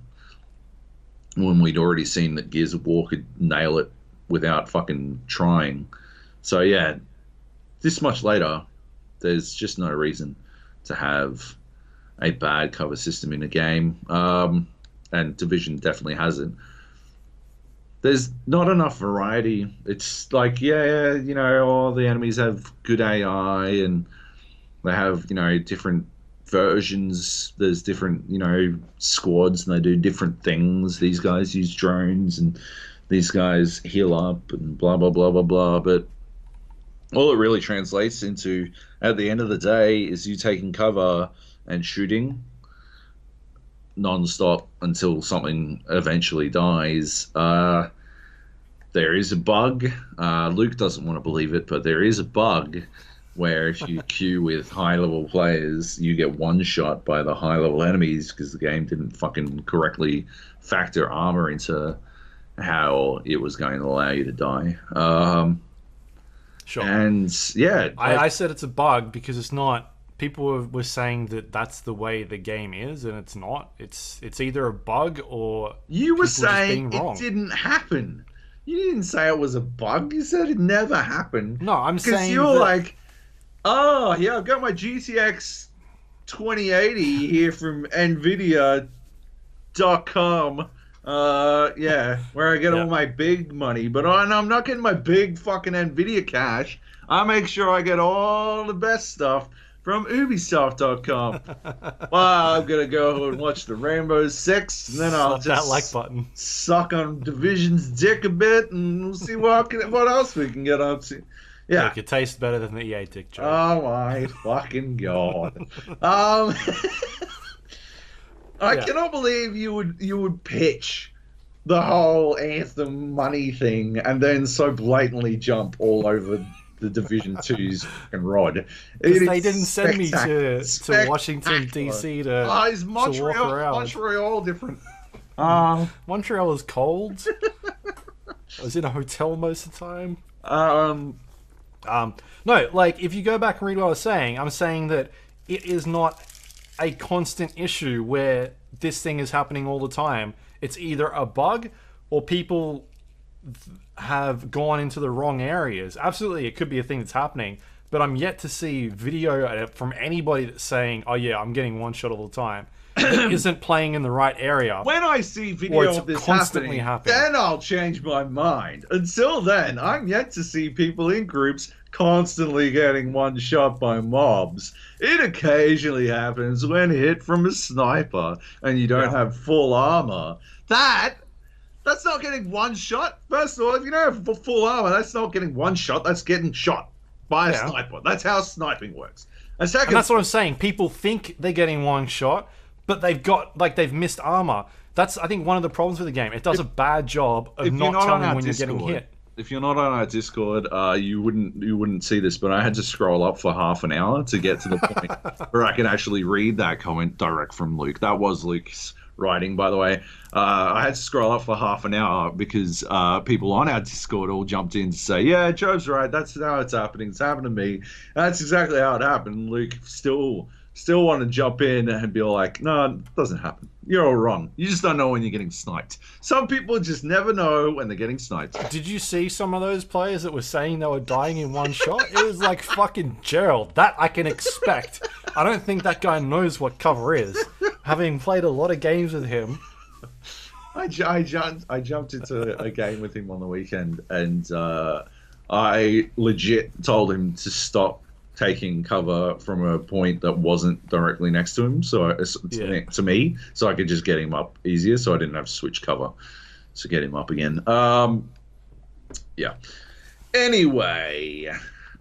when we'd already seen that Gears of War could nail it without fucking trying. So yeah, this much later, there's just no reason to have a bad cover system in a game, and Division definitely hasn't. There's not enough variety. It's like, all the enemies have good AI, and they have, different versions. There's different, squads, and they do different things. These guys use drones, and these guys heal up, and blah, blah, blah, blah, blah. But all it really translates into, at the end of the day, is you taking cover and shooting non-stop until something eventually dies. There is a bug. Luke doesn't want to believe it, but there is a bug where if you queue with high-level players, you get one-shot by the high-level enemies because the game didn't fucking correctly factor armor into how it was going to allow you to die. Sure. And yeah, I said it's a bug because it's not. People were saying that that's the way the game is, and it's not. It's either a bug or you were saying it didn't happen. You didn't say it was a bug. You said it never happened. No, I'm saying because you're like, oh yeah, I've got my GTX 2080 here from Nvidia.com. Where I get all my big money, but I'm not getting my big fucking Nvidia cash. I make sure I get all the best stuff from Ubisoft.com. Well, I'm gonna go and watch the Rainbow Six, and then I'll just that like button, suck on Division's dick a bit, and we'll see what else we can get up to. Yeah, look, it tastes better than the EA dick joke. Oh my fucking god! I cannot believe you would pitch the whole Anthem money thing and then so blatantly jump all over the Division 2's fucking rod. Because they didn't send me to Washington, D.C. to is Montreal, to walk around. Montreal different. Montreal is cold. I was in a hotel most of the time. No, like, if you go back and read what I was saying, I'm saying that it is not a constant issue where this thing is happening all the time. It's either a bug or people have gone into the wrong areas. Absolutely, it could be a thing that's happening, but I'm yet to see video from anybody that's saying, "Oh yeah, I'm getting one shot all the time." That isn't playing in the right area. When I see video Or it's of this constantly happening. then I'll change my mind. Until then, I'm yet to see people in groups constantly getting one shot by mobs. It occasionally happens when hit from a sniper and you don't have full armor. That's not getting one shot. First of all, if you don't have full armor, that's not getting one shot. That's getting shot by a sniper. That's how sniping works. And second, and that's what I'm saying. People think they're getting one shot, but they've missed armor. That's, I think, one of the problems with the game. It does a bad job of not telling when you're getting hit. If you're not on our Discord, you wouldn't see this, but I had to scroll up for half an hour to get to the point where I could actually read that comment direct from Luke. That was Luke's writing, by the way. I had to scroll up for half an hour because people on our Discord all jumped in to say, "Yeah, Joab's right. That's how it's happening. It's happened to me." And that's exactly how it happened. Luke still want to jump in and be like, "No, it doesn't happen. You're all wrong. You just don't know when you're getting sniped." Some people just never know when they're getting sniped. Did you see some of those players that were saying they were dying in one shot? It was like fucking Gerald. That I can expect. I don't think that guy knows what cover is. Having played a lot of games with him. I jumped into a game with him on the weekend, and I legit told him to stop taking cover from a point that wasn't directly next to him, so to me, so I could just get him up easier, so I didn't have to switch cover to get him up again. Yeah. Anyway,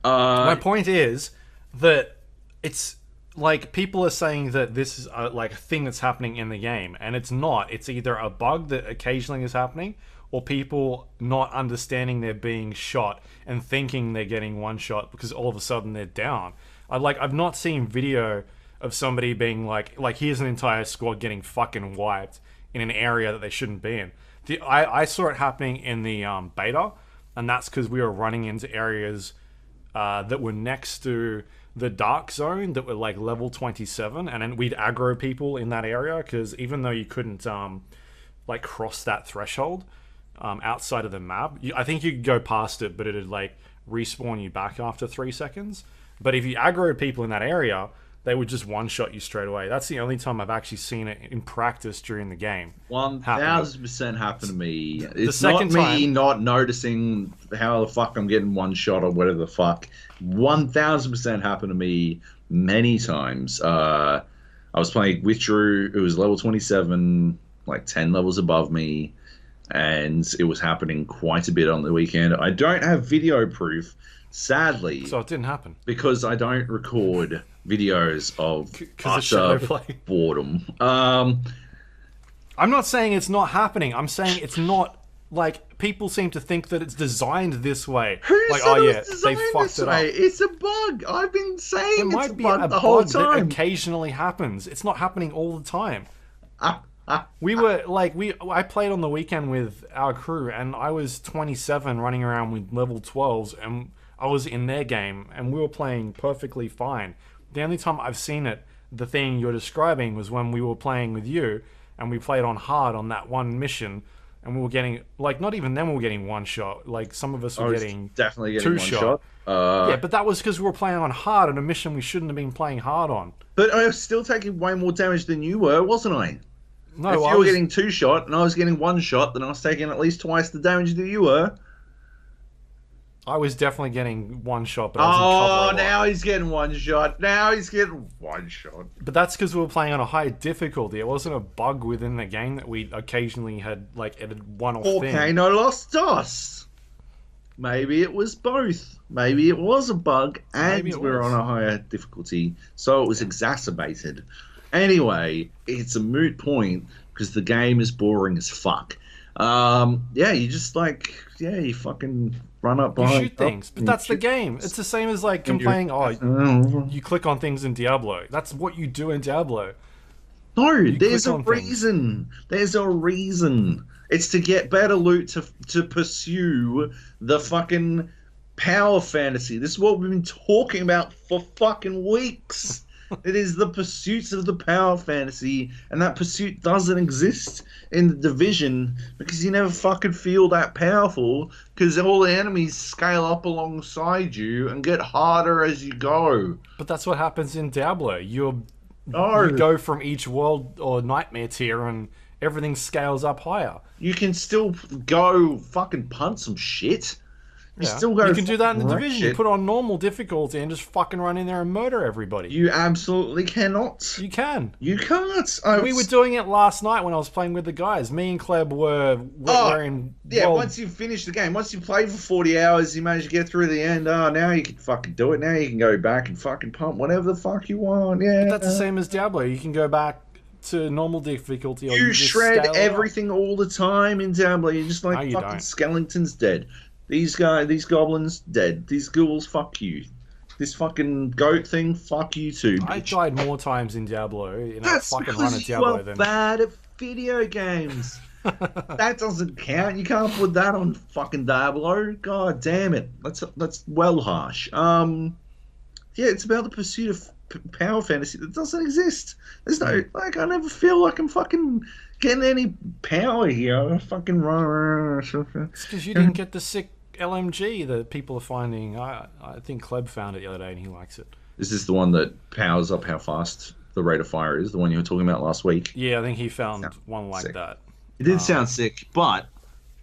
my point is that it's like people are saying that this is like a thing that's happening in the game, and it's not. It's either a bug that occasionally is happening, or people not understanding they're being shot and thinking they're getting one shot because all of a sudden they're down. I've not seen video of somebody being like here's an entire squad getting fucking wiped in an area that they shouldn't be in. I saw it happening in the beta, and that's because we were running into areas that were next to the dark zone that were like level 27, and then we'd aggro people in that area because even though you couldn't like cross that threshold outside of the map, I think you could go past it, but it'd like respawn you back after 3 seconds. But if you aggro people in that area, they would just one-shot you straight away. That's the only time I've actually seen it in practice during the game. 1000% happened to me. It's second not me time, not noticing how the fuck I'm getting one shot or whatever the fuck. 1000% happened to me many times. I was playing with Drew, who was level 27, like 10 levels above me, and it was happening quite a bit on the weekend. I don't have video proof, sadly. So it didn't happen. Because I don't record videos of utter boredom. I'm not saying it's not happening. I'm saying it's not, like, people seem to think that it's designed this way. Who like, said oh it yeah, was they designed fucked this it way? up. It's a bug. I've been saying It it's might a be bug a the whole bug time. that occasionally happens. It's not happening all the time. We were like, I played on the weekend with our crew, and I was 27 running around with level 12s, and I was in their game, and we were playing perfectly fine. The only time I've seen it, the thing you're describing, was when we were playing with you, and we played on hard on that one mission, and we were getting, like, not even then we were getting one shot. Like, some of us were definitely getting two one shot. Yeah, but that was because we were playing on hard on a mission we shouldn't have been playing hard on. But I was still taking way more damage than you were, wasn't I? No, if you were getting 2 shot and I was getting 1 shot, then I was taking at least twice the damage that you were. I was definitely getting 1 shot, but I was in cover a lot. Now he's getting 1 shot. Now he's getting 1 shot. But that's because we were playing on a high difficulty. It wasn't a bug within the game that we occasionally had, like, edited one-off thing. Okay, no los dos. Maybe it was both. Maybe it was a bug and we were on a higher difficulty, so it was exacerbated. Anyway, it's a moot point because the game is boring as fuck. Yeah, you just you fucking run up behind. You shoot things, but that's the game. It's the same as like complaining, you click on things in Diablo. That's what you do in Diablo. No, there's a reason. There's a reason. It's to get better loot to pursue the fucking power fantasy. This is what we've been talking about for fucking weeks. It is the pursuits of the power fantasy, and that pursuit doesn't exist in the Division because you never fucking feel that powerful because all the enemies scale up alongside you and get harder as you go. But that's what happens in Diablo. You Oh, go from each world or nightmare tier and everything scales up higher. you can still go fucking punt some shit. You Yeah. still go. You can do that in the fucking wreck Division. You shit. put on normal difficulty and just fucking run in there and murder everybody. You absolutely cannot. You can. You can't. We were doing it last night when I was playing with the guys. Me and Kleb were in. Yeah, world- once you finish the game, once you play for 40 hours, you manage to get through the end. Oh, now you can fucking do it. Now you can go back and fucking pump whatever the fuck you want. Yeah. That's the same as Diablo. You can go back to normal difficulty. Or You just shred scale it up. everything all the time in Diablo. You're just like, No, you fucking don't. skeletons dead. These goblins dead. These ghouls, fuck you. This fucking goat thing, fuck you too. I Bitch. died more times in Diablo in a That's fucking run because at you Diablo are than. bad at video games. That doesn't count. You can't put that on fucking Diablo. God damn it. That's well harsh. Yeah, it's about the pursuit of power fantasy that doesn't exist. There's no like. I never feel like I'm fucking getting any power here. I fucking run. It's because you didn't get the sick LMG that people are finding. I think Kleb found it the other day and he likes it. Is this the one that powers up how fast the rate of fire is? The one you were talking about last week? Yeah, I think he found Sounds one like sick. that. It did sound sick, but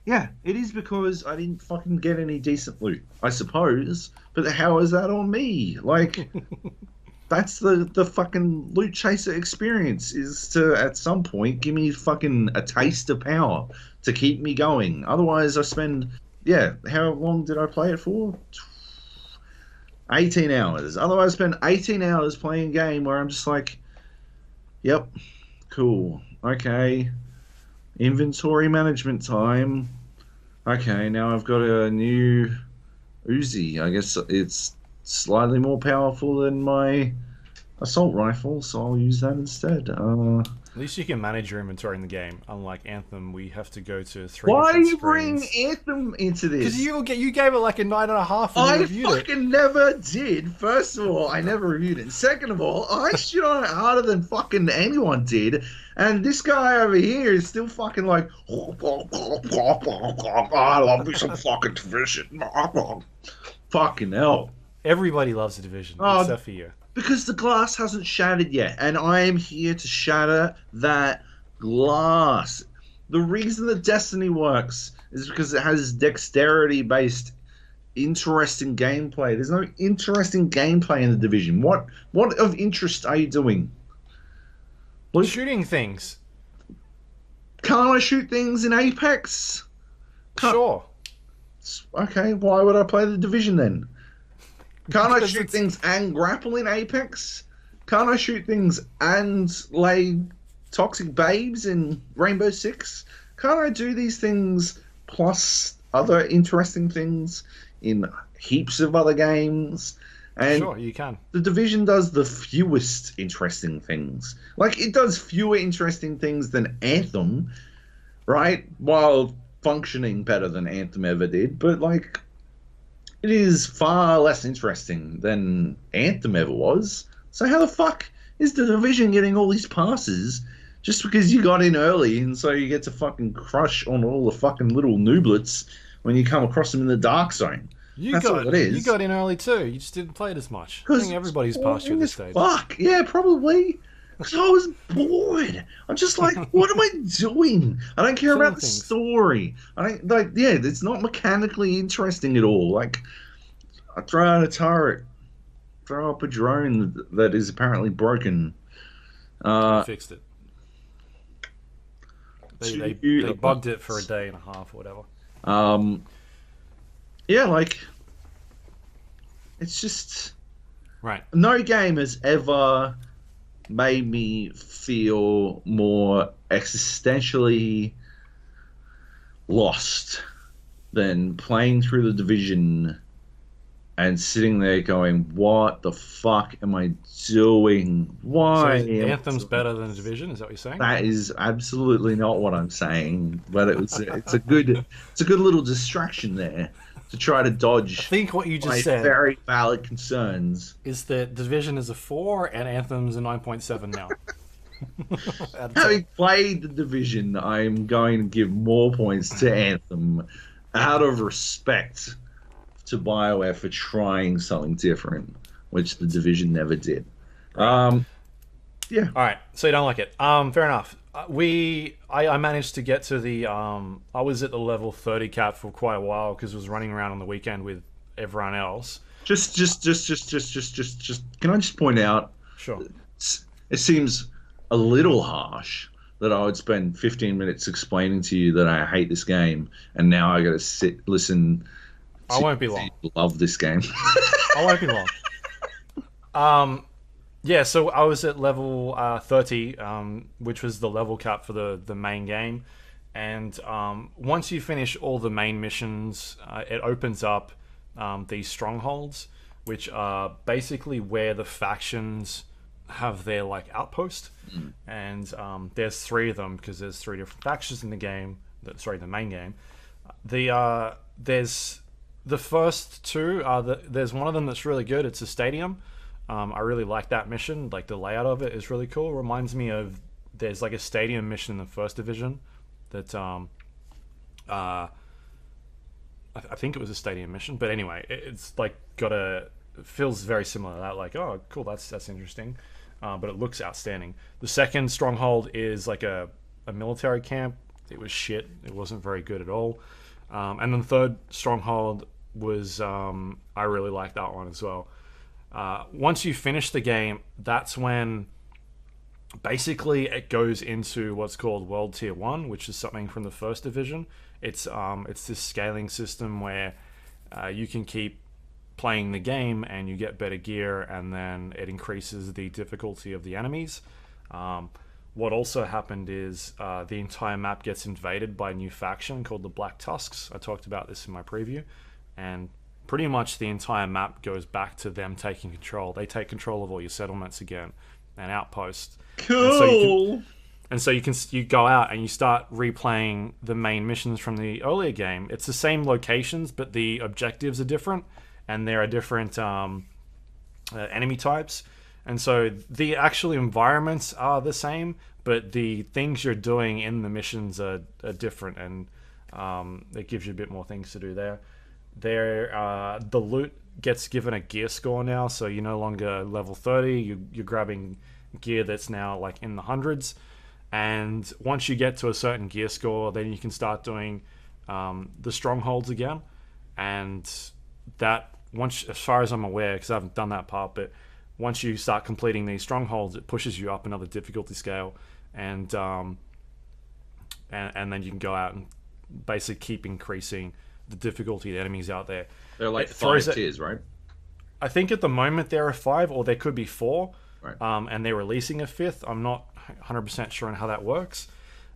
yeah, it is because I didn't fucking get any decent loot, I suppose. But how is that on me? Like, that's the fucking loot chaser experience, is to at some point give me fucking a taste of power to keep me going. Otherwise, I spend how long did I play it for? 18 hours. Otherwise, I spend 18 hours playing a game where I'm just like, yep, cool, okay. Inventory management time. Okay, now I've got a new Uzi. I guess it's slightly more powerful than my assault rifle, so I'll use that instead. At least you can manage your inventory in the game. Unlike Anthem, we have to go to 3 Why do different you bring screens. Anthem into this? Because you gave it like a 9.5 when I you reviewed it. fucking never did. First of all, I never reviewed it. Second of all, I shit on it harder than fucking anyone did. And this guy over here is still fucking like, I love me some fucking Division. Fucking hell. Everybody loves the Division, Oh, except for you. Because the glass hasn't shattered yet, and I am here to shatter that glass. The reason that Destiny works is because it has dexterity-based, interesting gameplay. There's no interesting gameplay in the Division. What of interest are you doing? Well, Shooting things. can't I shoot things in Apex? Can't- Sure. Okay, why would I play the Division then? Can't I Because shoot it's- things and grapple in Apex? Can't I shoot things and lay toxic babes in Rainbow Six? Can't I do these things plus other interesting things in heaps of other games? And Sure, you can. the Division does the fewest interesting things. Like, it does fewer interesting things than Anthem, right? While functioning better than Anthem ever did. But, like, it is far less interesting than Anthem ever was. So how the fuck is the Division getting all these passes just because you got in early and so you get to fucking crush on all the fucking little nooblets when you come across them in the dark zone? That's all it is. You got in early too. You just didn't play it as much. I think everybody's past you at this stage. Fuck yeah, probably. Because I was bored. I'm just like, what am I doing? I don't care Killing about the things. story. I don't like. Yeah, it's not mechanically interesting at all. Like, I throw out a turret, throw up a drone that is apparently broken. They fixed it. They Two- bugged it for a day and a half or whatever. Yeah, like, it's just. Right. No game has ever made me feel more existentially lost than playing through the Division and sitting there going, what the fuck am I doing? Why? So Anthem's better than the Division, is that what you're saying? That is absolutely not what I'm saying, but it's a good little distraction there. to try to I dodge think what you my just said very valid concerns. is that Division is a 4 and Anthem's a 9.7 now. Out of 10. Having played the Division, I'm going to give more points to Anthem out of respect to BioWare for trying something different, which the Division never did. Right. Yeah. All right. So you don't like it. Fair enough. I managed to get to the I was at the level 30 cap for quite a while because I was running around on the weekend with everyone else. Just. Can I just point out? Sure. It seems a little harsh that I would spend 15 minutes explaining to you that I hate this game, and now I got to listen. I won't be long. Love this game. I won't be long. Yeah, so I was at level 30, which was the level cap for the main game. And once you finish all the main missions, it opens up these strongholds, which are basically where the factions have their like outpost. And there's 3 of them because there's 3 different factions in the game. The main game. There's the first 2. There's one of them that's really good. It's a stadium. I really like that mission. Like the layout of it is really cool. It reminds me of there's like a stadium mission in the first division that I think it was a stadium mission, but anyway, it's like it feels very similar to that. Like, oh, cool, that's interesting, but it looks outstanding. The second stronghold is like a military camp. It was shit. It wasn't very good at all. And then the third stronghold was I really like that one as well. Once you finish the game, that's when basically it goes into what's called World Tier 1, which is something from the first division. It's this scaling system where you can keep playing the game and you get better gear, and then it increases the difficulty of the enemies. What also happened is the entire map gets invaded by a new faction called the Black Tusks. I talked about this in my preview, and pretty much the entire map goes back to them taking control. They take control of all your settlements again and outposts. Cool. And so you go out and you start replaying the main missions from the earlier game. It's the same locations, but the objectives are different, and there are different enemy types. And so the actual environments are the same, but the things you're doing in the missions are different, and it gives you a bit more things to do there. The loot gets given a gear score now, so you're no longer level 30. You're grabbing gear that's now like in the hundreds, and once you get to a certain gear score, then you can start doing the strongholds again. And that, once, as far as I'm aware, because I haven't done that part, but once you start completing these strongholds, it pushes you up another difficulty scale, and then you can go out and basically keep increasing the difficulty of the enemies out there. They're like 5 tiers, right? I think at the moment there are 5, or there could be 4. Right. And they're releasing a 5th. I'm not 100% sure on how that works.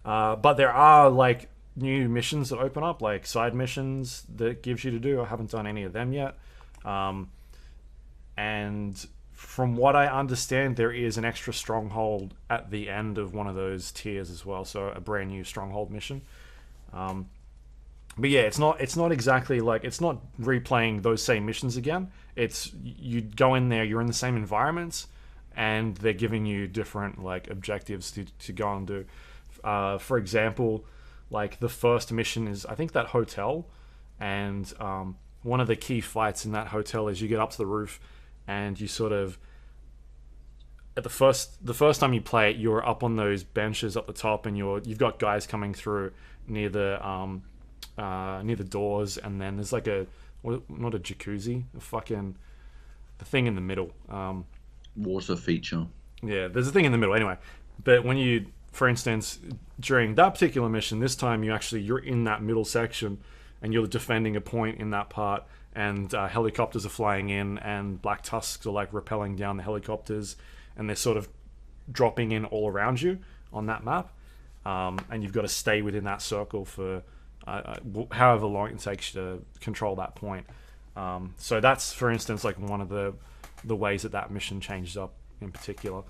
But there are like new missions that open up, like side missions that gives you to do. I haven't done any of them yet. And from what I understand, there is an extra stronghold at the end of one of those tiers as well. So a brand new stronghold mission. But yeah, it's not exactly like, it's not replaying those same missions again. It's, you go in there, you're in the same environments, and they're giving you different like objectives to go and do. For example, like the first mission is, I think, that hotel, and one of the key fights in that hotel is you get up to the roof, and you sort of, at the first time you play it, you're up on those benches up the top, and you've got guys coming through near the doors, and then there's like not a jacuzzi, the thing in the middle. Water feature. Yeah, there's a thing in the middle anyway. But when you, for instance, during that particular mission, this time you're in that middle section, and you're defending a point in that part, and helicopters are flying in, and Black Tusks are like rappelling down the helicopters, and they're sort of dropping in all around you on that map, and you've got to stay within that circle for however long it takes you to control that point. So that's, for instance, like one of the ways that mission changes up in particular.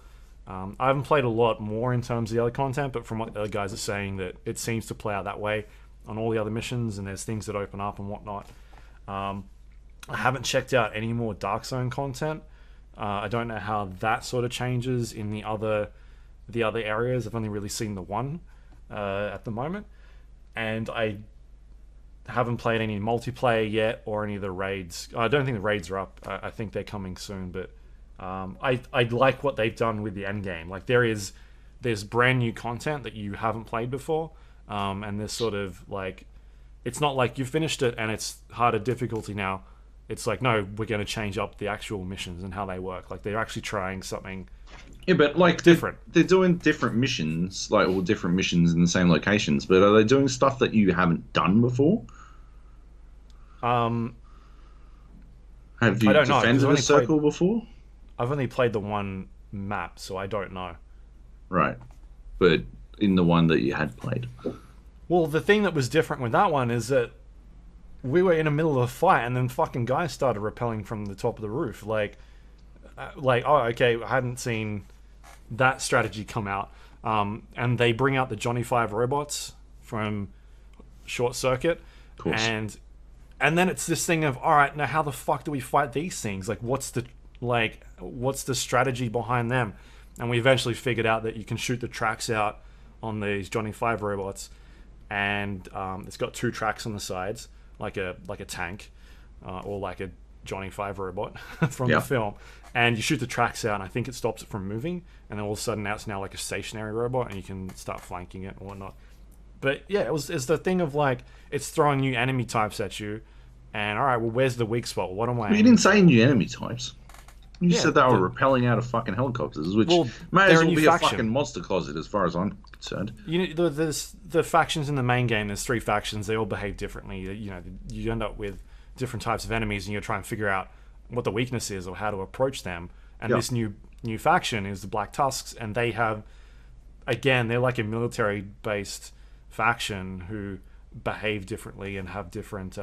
I haven't played a lot more in terms of the other content, but from what the other guys are saying, that it seems to play out that way on all the other missions, and there's things that open up and whatnot. I haven't checked out any more Dark Zone content. I don't know how that sort of changes in the other areas. I've only really seen the one at the moment, and I haven't played any multiplayer yet or any of the raids. I don't think the raids are up. I think they're coming soon, but I like what they've done with the end game. Like there's brand new content that you haven't played before, and there's sort of like, it's not like you finished it and it's harder difficulty now. It's like, no, we're going to change up the actual missions and how they work. Like they're actually trying something. Yeah, but like different. They're doing different missions, like all different missions in the same locations. But are they doing stuff that you haven't done before? Um, Have you I don't know, 'cause defended I've a only circle before? I've only played the one map, so I don't know. Right, but in the one that you had played. Well, the thing that was different with that one is that we were in the middle of a fight, and then fucking guys started rappelling from the top of the roof. Oh, okay, I hadn't seen that strategy come out. And they bring out the Johnny Five robots from Short Circuit, Of course. and then it's this thing of, all right, now how the fuck do we fight these things? Like, what's the strategy behind them? And we eventually figured out that you can shoot the tracks out on these Johnny Five robots, and it's got 2 tracks on the sides, like a tank, or like a Johnny Five robot from the film. And you shoot the tracks out, and I think it stops it from moving. And then all of a sudden, now it's like a stationary robot, and you can start flanking it and whatnot. But yeah, it's the thing of like, it's throwing new enemy types at you, and all right, well, where's the weak spot? What am I? But you didn't say new enemy types. You said they were rappelling out of fucking helicopters, which may as well be a fucking monster closet as far as I'm concerned. You know, there's the factions in the main game. There's 3 factions. They all behave differently. You know, you end up with different types of enemies, and you're trying to figure out what the weakness is or how to approach them. And this new faction is the Black Tusks, and they have, again, they're like a military-based faction who behave differently and have different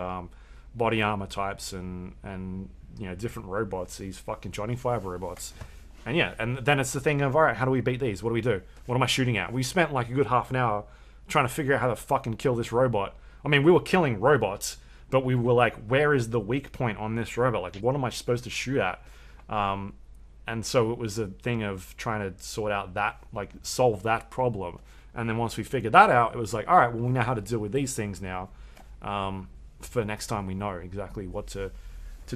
body armor types and you know, different robots, these fucking Johnny Five robots. And yeah, and then it's the thing of, all right, how do we beat these? What do we do? What am I shooting at? We spent like a good half an hour trying to figure out how to fucking kill this robot. I mean, we were killing robots, but we were like, where is the weak point on this robot? Like, what am I supposed to shoot at? And so it was a thing of trying to sort out that, like, solve that problem. And then once we figured that out, it was like, all right, well, we know how to deal with these things now. For next time, we know exactly what to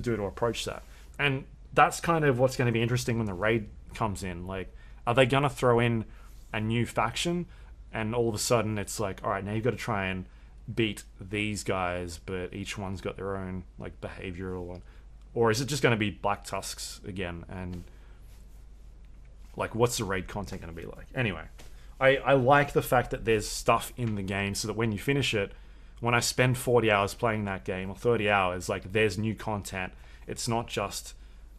do to approach that. And that's kind of what's going to be interesting when the raid comes in. Like, are they going to throw in a new faction, and all of a sudden it's like, all right, now you've got to try and beat these guys, but each one's got their own like behavioral one? Or is it just going to be Black Tusks again? And like, what's the raid content going to be like? Anyway, I like the fact that there's stuff in the game so that when you finish it, when I spend 40 hours playing that game, or 30 hours, like, there's new content. It's not just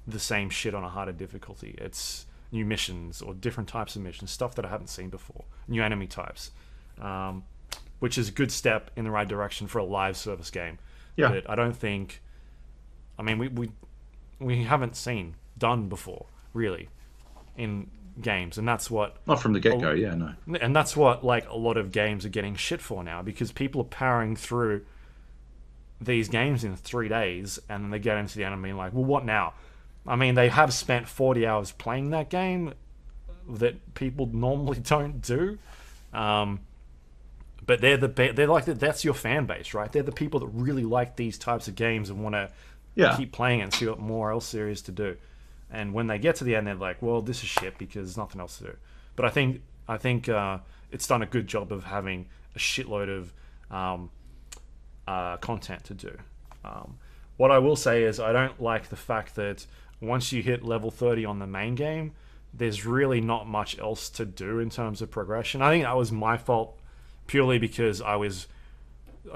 the same shit on a harder difficulty. It's new missions or different types of missions, stuff that I haven't seen before, new enemy types, which is a good step in the right direction for a live service game. Yeah. But I don't think, I mean, we haven't seen done before, really, in games, and that's what, not from the get-go. No, and that's what like a lot of games are getting shit for now, because people are powering through these games in 3 days, and then they get into the end and being like, well, what now? I mean, they have spent 40 hours playing that game that people normally don't do, but they're like that's your fan base, right? They're the people that really like these types of games and want to keep playing it and see what more else there is to do. And when they get to the end, they're like, well, this is shit because there's nothing else to do. But I think it's done a good job of having a shitload of content to do. What I will say is I don't like the fact that once you hit level 30 on the main game, there's really not much else to do in terms of progression. I think that was my fault purely because I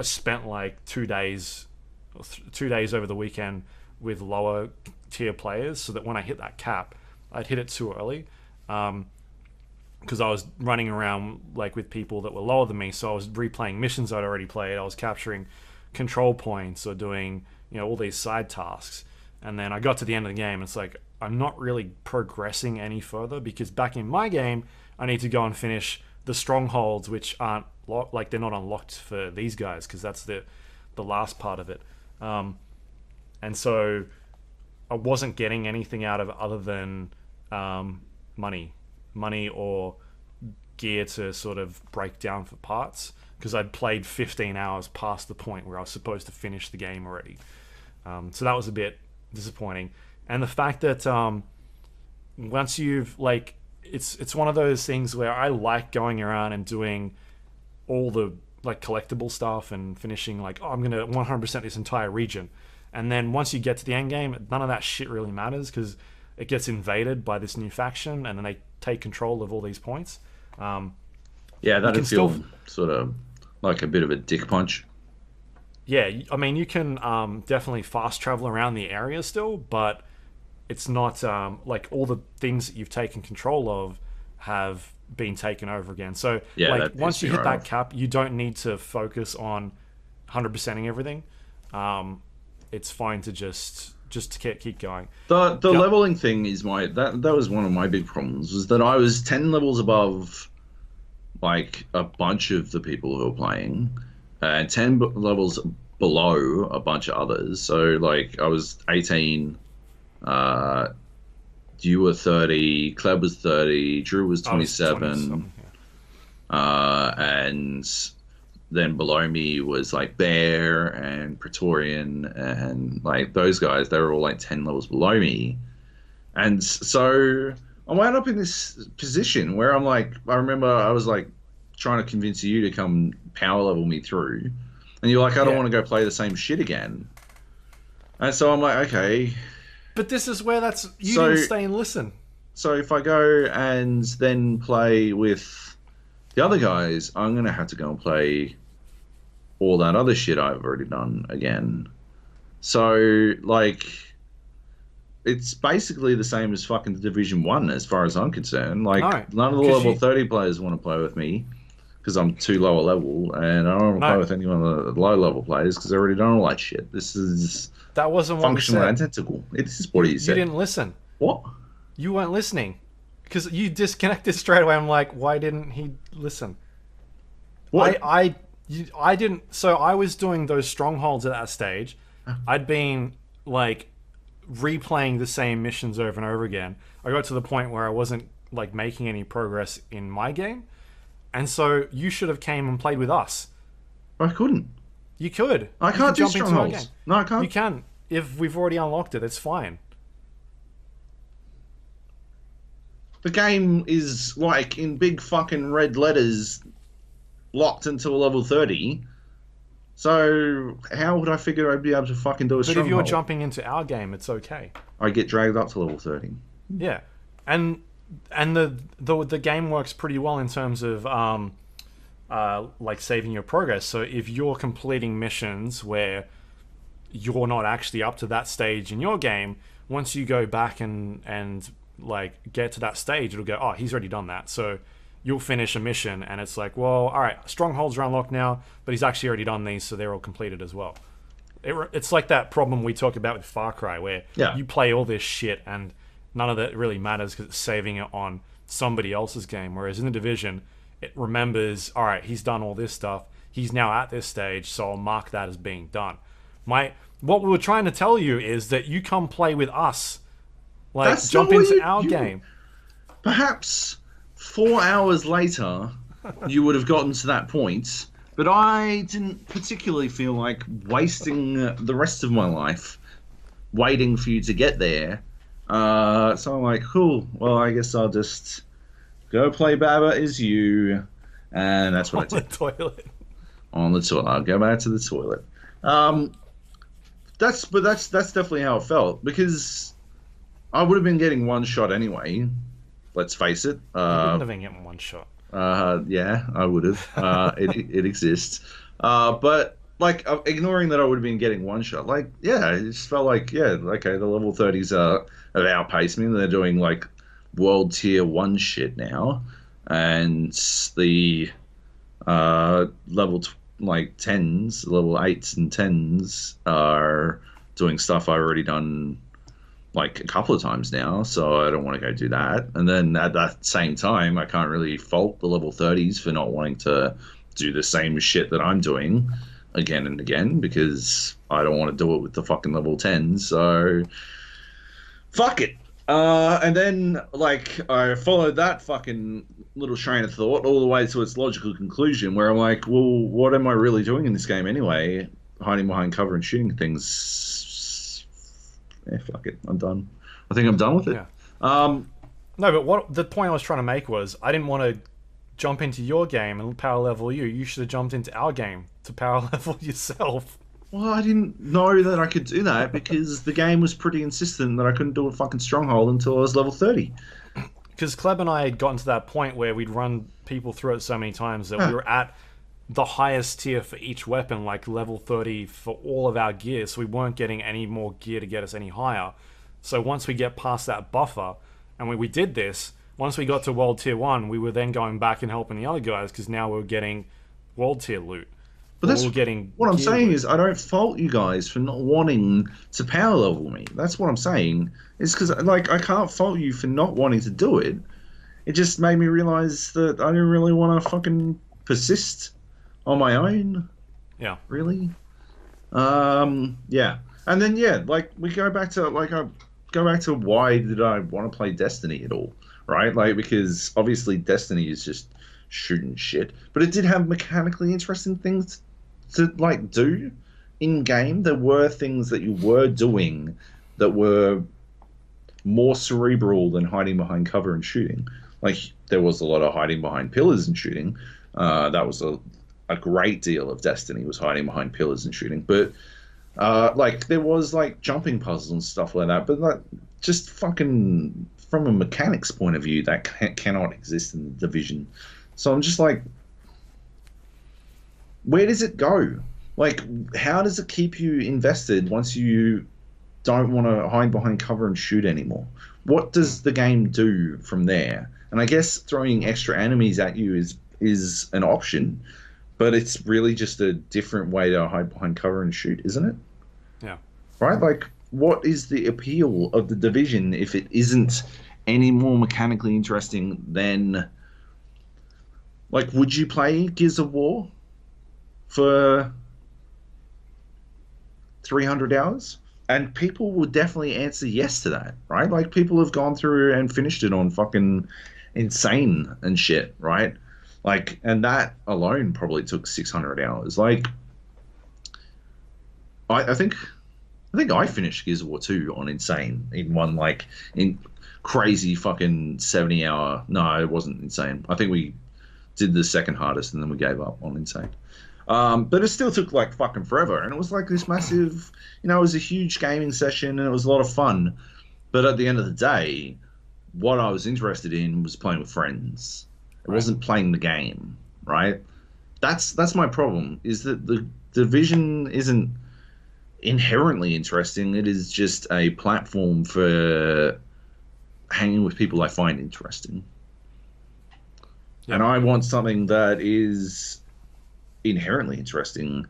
spent like 2 days over the weekend with lower tier players, so that when I hit that cap, I'd hit it too early, because I was running around like with people that were lower than me. So I was replaying missions I'd already played. I was capturing control points or doing, you know, all these side tasks. And then I got to the end of the game, and it's like, I'm not really progressing any further, because back in my game, I need to go and finish the strongholds, which aren't like, they're not unlocked for these guys, because that's the last part of it. and so I wasn't getting anything out of it other than money or gear to sort of break down for parts, because I'd played 15 hours past the point where I was supposed to finish the game already. So that was a bit disappointing. And the fact that once you've like, it's one of those things where I like going around and doing all the like collectible stuff and finishing like, oh, I'm gonna 100% this entire region, and then once you get to the end game, none of that shit really matters because it gets invaded by this new faction, and then they take control of all these points. Yeah, that'd feel sort of like a bit of a dick punch. Yeah, I mean, you can definitely fast travel around the area still, but it's not like all the things that you've taken control of have been taken over again. So yeah, like once you hit that cap, you don't need to focus on 100%ing everything. It's fine to just keep going. The leveling thing is that was one of my big problems, was that I was 10 levels above like a bunch of the people who were playing, and 10 levels below a bunch of others. So like I was 18, you were 30, Kleb was 30, Drew was 27, and then below me was like Bear and Praetorian, and like those guys, they were all like 10 levels below me. And so I wound up in this position where I'm like, I remember I was like trying to convince you to come power level me through, and you're like, I don't want to go play the same shit again. And so I'm like, okay. But this is where you didn't stay and listen. So if I go and then play with the other guys, I'm going to have to go and play all that other shit I've already done again. So, like, it's basically the same as fucking Division 1 as far as I'm concerned. Like, none of the level 30 players want to play with me because I'm too low a level, and I don't want to play with anyone of the low level players because they've already done all that shit. That wasn't what functional we said. Identical. It is what you said. You didn't listen. What? You weren't listening because you disconnected straight away. I'm like, why didn't he listen? What? I didn't. So I was doing those strongholds at that stage. I'd been like replaying the same missions over and over again. I got to the point where I wasn't like making any progress in my game, and so you should have came and played with us. I couldn't. You could. I can't do strongholds. No, I can't. You can. If we've already unlocked it, it's fine. The game is like in big fucking red letters locked until level 30. So how would I figure I'd be able to fucking do a stronghold? But if you're jumping into our game, it's okay. I get dragged up to level 30. Yeah. And the game works pretty well in terms of like saving your progress. So if you're completing missions where you're not actually up to that stage in your game, once you go back and like get to that stage, it'll go, oh, he's already done that. So you'll finish a mission and it's like, well, all right, strongholds are unlocked now, but he's actually already done these, so they're all completed as well. It's like that problem we talk about with Far Cry, where you play all this shit and none of that really matters because it's saving it on somebody else's game. Whereas in the Division, it remembers, all right, he's done all this stuff, he's now at this stage, so I'll mark that as being done. What we were trying to tell you is that you come play with us, like jump into our game. Perhaps 4 hours later, you would have gotten to that point, but I didn't particularly feel like wasting the rest of my life waiting for you to get there. So I'm like, cool. Well, I guess I'll just go play Baba Is You, and that's what I did. On the toilet. On the toilet. I'll go back to the toilet. That's definitely how it felt, because I would have been getting one shot anyway. Let's face it. You wouldn't have been getting one shot. Yeah, I would have. It exists. But like ignoring that, I would have been getting one shot. Like, yeah, it just felt like, yeah, okay, the level 30s have outpaced me. They're doing like world tier 1 shit now, and the level 10s, level 8s and 10s are doing stuff I've already done like a couple of times now, so I don't want to go do that. And then at that same time, I can't really fault the level 30s for not wanting to do the same shit that I'm doing. again and again because I don't want to do it with the fucking level 10. So fuck it. And then, like, I followed that fucking little train of thought all the way to its logical conclusion, where I'm like, well, what am I really doing in this game anyway? Hiding behind cover and shooting things. Yeah, fuck it. I'm done. I think I'm done with it. Yeah. No, but what the point I was trying to make was I didn't want to jump into your game and power level you. You should have jumped into our game to power level yourself. Well, I didn't know that I could do that because the game was pretty insistent that I couldn't do a fucking stronghold until I was level 30. Because Kleb and I had gotten to that point where we'd run people through it so many times that we were at the highest tier for each weapon, like level 30 for all of our gear, so we weren't getting any more gear to get us any higher. So once we get past that buffer, and when we did this, once we got to World Tier 1, we were then going back and helping the other guys, because now we were getting World Tier loot. But that's getting what I'm saying loot. is I don't fault you guys for not wanting to power level me. That's what I'm saying. It's because, like, I can't fault you for not wanting to do it. It just made me realize that I didn't really want to fucking persist on my own. Yeah. Really? Yeah. And then, yeah, like, we go back to, like, I go back to why did I want to play Destiny at all, right? Like, because obviously Destiny is just shooting shit, but it did have mechanically interesting things to, like, do in game. There were things that you were doing that were more cerebral than hiding behind cover and shooting. Like, there was a lot of hiding behind pillars and shooting. That was a great deal of Destiny, was hiding behind pillars and shooting. But like, there was, like, jumping puzzles and stuff like that. But, like, just fucking from a mechanics point of view, that cannot exist in the Division. So I'm just like, where does it go? Like, how does it keep you invested once you don't want to hide behind cover and shoot anymore? What does the game do from there? And I guess throwing extra enemies at you is an option, but it's really just a different way to hide behind cover and shoot, isn't it? Yeah. Right? Like, what is the appeal of the Division if it isn't any more mechanically interesting than... Like, would you play Gears of War for 300 hours? And people will definitely answer yes to that, right? Like, people have gone through and finished it on fucking insane and shit, right? Like, and that alone probably took 600 hours. Like, I think I finished Gears of War 2 on insane in one, like, in crazy fucking 70-hour... No, it wasn't insane. I think we did the second hardest and then we gave up on insane. But it still took, like, fucking forever, and it was like this massive, you know, it was a huge gaming session and it was a lot of fun. But at the end of the day, what I was interested in was playing with friends. It wasn't playing the game, right? That's my problem, is that the Division isn't inherently interesting. It is just a platform for hanging with people I find interesting. Yeah. And I want something that is inherently interesting,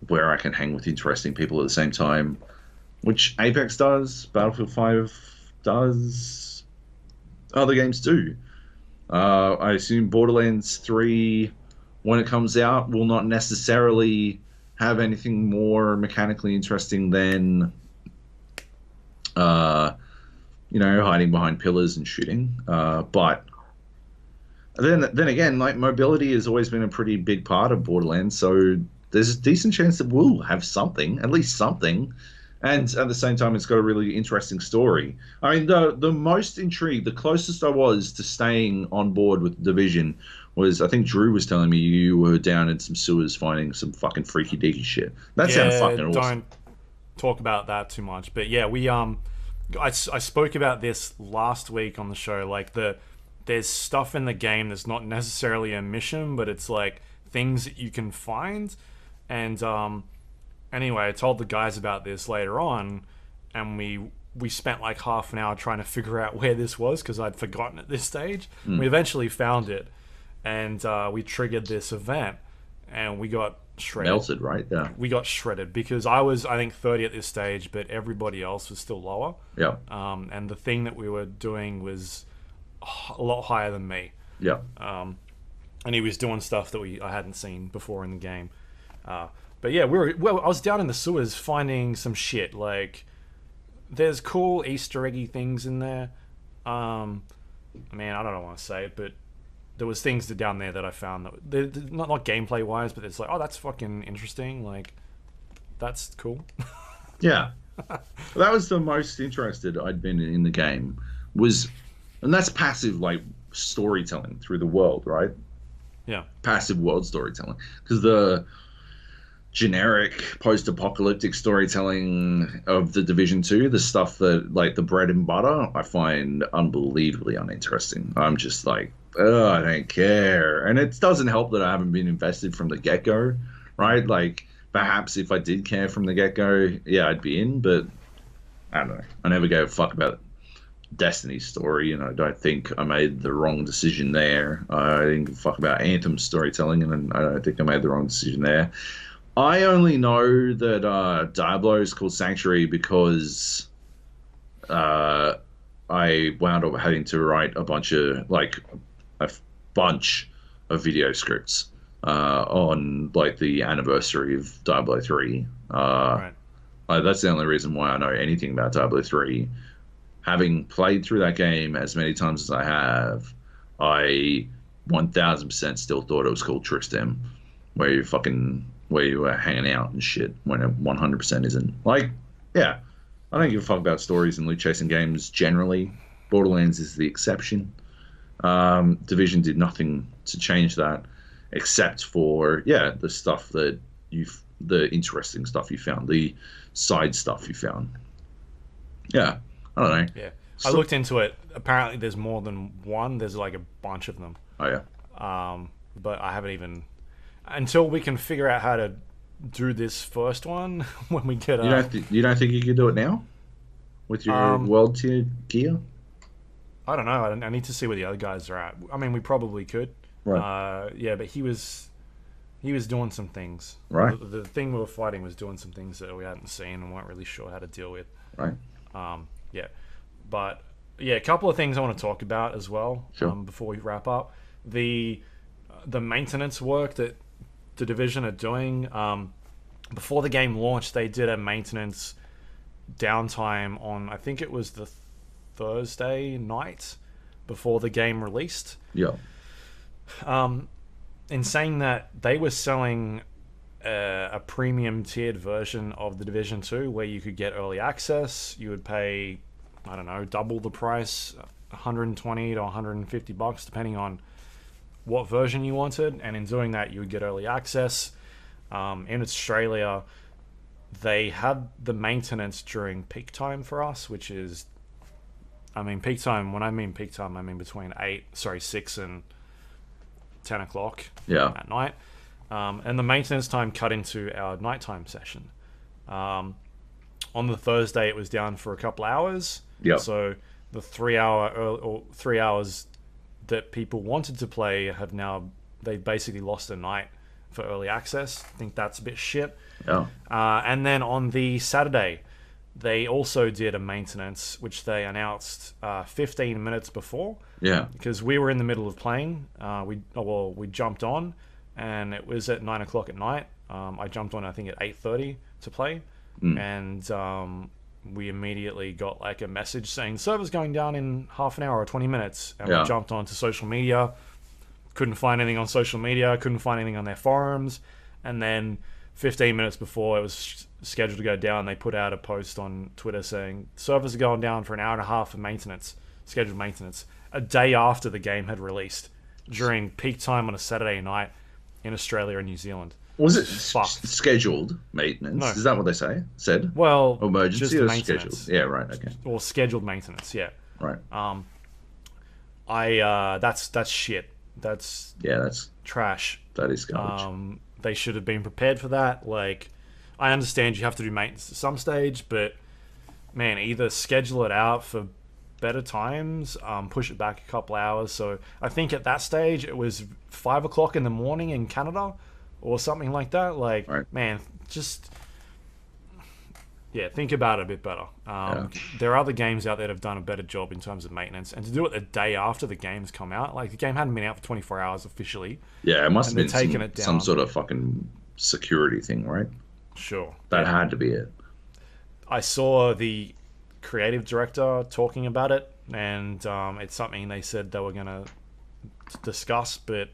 where I can hang with interesting people at the same time, which Apex does, Battlefield 5 does, other games do. I assume Borderlands 3, when it comes out, will not necessarily have anything more mechanically interesting than, you know, hiding behind pillars and shooting. But then again, like, mobility has always been a pretty big part of Borderlands, so there's a decent chance it will have something, at least something. And at the same time, it's got a really interesting story. I mean, the most intrigued, the closest I was to staying on board with the Division was, I think Drew was telling me you were down in some sewers finding some fucking freaky deaky shit. That sounds fucking awesome. Don't talk about that too much. But yeah, I spoke about this last week on the show. Like, there's stuff in the game that's not necessarily a mission, but it's like things that you can find. And anyway, I told the guys about this later on, and we spent like half an hour trying to figure out where this was, because I'd forgotten at this stage. We eventually found it, and we triggered this event, and we got shredded. Melted, right? Yeah. We got shredded because I was, I think, 30 at this stage, but everybody else was still lower. Yeah. And the thing that we were doing was a lot higher than me. Yeah. And he was doing stuff that I hadn't seen before in the game. But yeah, I was down in the sewers finding some shit. Like, there's cool Easter eggy things in there. Man, I don't want to say it, but there was things down there that I found that they're not gameplay wise, but it's like, oh, that's fucking interesting. Like, that's cool. Yeah. That was the most interested I'd been in the game. And that's passive, like, storytelling through the world, right? Yeah. Passive world storytelling. Because the generic post-apocalyptic storytelling of the Division 2, the stuff that, like, the bread and butter, I find unbelievably uninteresting. I'm just like, oh, I don't care. And it doesn't help that I haven't been invested from the get-go, right? Like, perhaps if I did care from the get-go, yeah, I'd be in, but I don't know. I never gave a fuck about Destiny's story, and I don't think I made the wrong decision there. I didn't give a fuck about Anthem's storytelling, and I don't think I made the wrong decision there. I only know that Diablo is called Sanctuary because I wound up having to write a bunch of video scripts on like the anniversary of Diablo 3. Right. That's the only reason why I know anything about Diablo 3. Having played through that game as many times as I have, I 1000% still thought it was called Trickstem, where you were hanging out and shit, when it 100% isn't. Like, yeah, I don't give a fuck about stories and loot chasing games generally. Borderlands is the exception. Division did nothing to change that, except for the stuff the interesting stuff you found, the side stuff you found. Yeah, I don't know. Yeah, I looked into it. Apparently, there's more than one. There's like a bunch of them. Oh yeah. But I haven't even until we can figure out how to do this first one when we get. You don't think you can do it now with your world tier gear? I don't know. I need to see where the other guys are at. I mean, we probably could. Right. Yeah, but he was doing some things. Right. The thing we were fighting was doing some things that we hadn't seen and weren't really sure how to deal with. Right. Yeah. But yeah, a couple of things I want to talk about as well. Sure. Before we wrap up, the maintenance work that the Division are doing. Before the game launched, they did a maintenance downtime on, I think it was the Thursday night before the game released. Yeah. In saying that, they were selling a premium tiered version of the Division 2 where you could get early access. You would pay, I don't know, double the price, 120 to 150 bucks, depending on what version you wanted. And in doing that, you would get early access. In Australia, they had the maintenance during peak time for us, which is, I mean, peak time. When I mean peak time, I mean between 6 and 10 o'clock at night. And the maintenance time cut into our nighttime session. On the Thursday, it was down for a couple hours. Yeah. So the 3 hours that people wanted to play they basically lost a night for early access. I think that's a bit shit. Yeah. And then on the Saturday, they also did a maintenance, which they announced 15 minutes before. Yeah. Because we were in the middle of playing. We jumped on, and it was at 9 o'clock at night. I jumped on, I think, at 8:30 to play. And we immediately got like a message saying server's going down in half an hour or 20 minutes. And we jumped onto social media. Couldn't find anything on social media. Couldn't find anything on their forums. And then 15 minutes before it was scheduled to go down, they put out a post on Twitter saying servers are going down for an hour and a half of maintenance, scheduled maintenance, a day after the game had released, during peak time on a Saturday night in Australia and New Zealand. Was it scheduled maintenance? No. Is that what they said? Well, emergency or maintenance. Scheduled? Yeah, right. Okay. Or scheduled maintenance. Yeah. Right. That's shit. That's trash. That is garbage. They should have been prepared for that. Like, I understand you have to do maintenance at some stage, but man, either schedule it out for better times, push it back a couple hours. So I think at that stage it was 5 o'clock in the morning in Canada or something like that. Like, right. Man, just think about it a bit better. There are other games out there that have done a better job in terms of maintenance, and to do it the day after the game's come out, like the game hadn't been out for 24 hours officially. Yeah, it must have been taking it down. some sort of fucking security thing, right? Sure. That Yeah. had to be it. I saw the creative director talking about it, and it's something they said they were going to discuss, but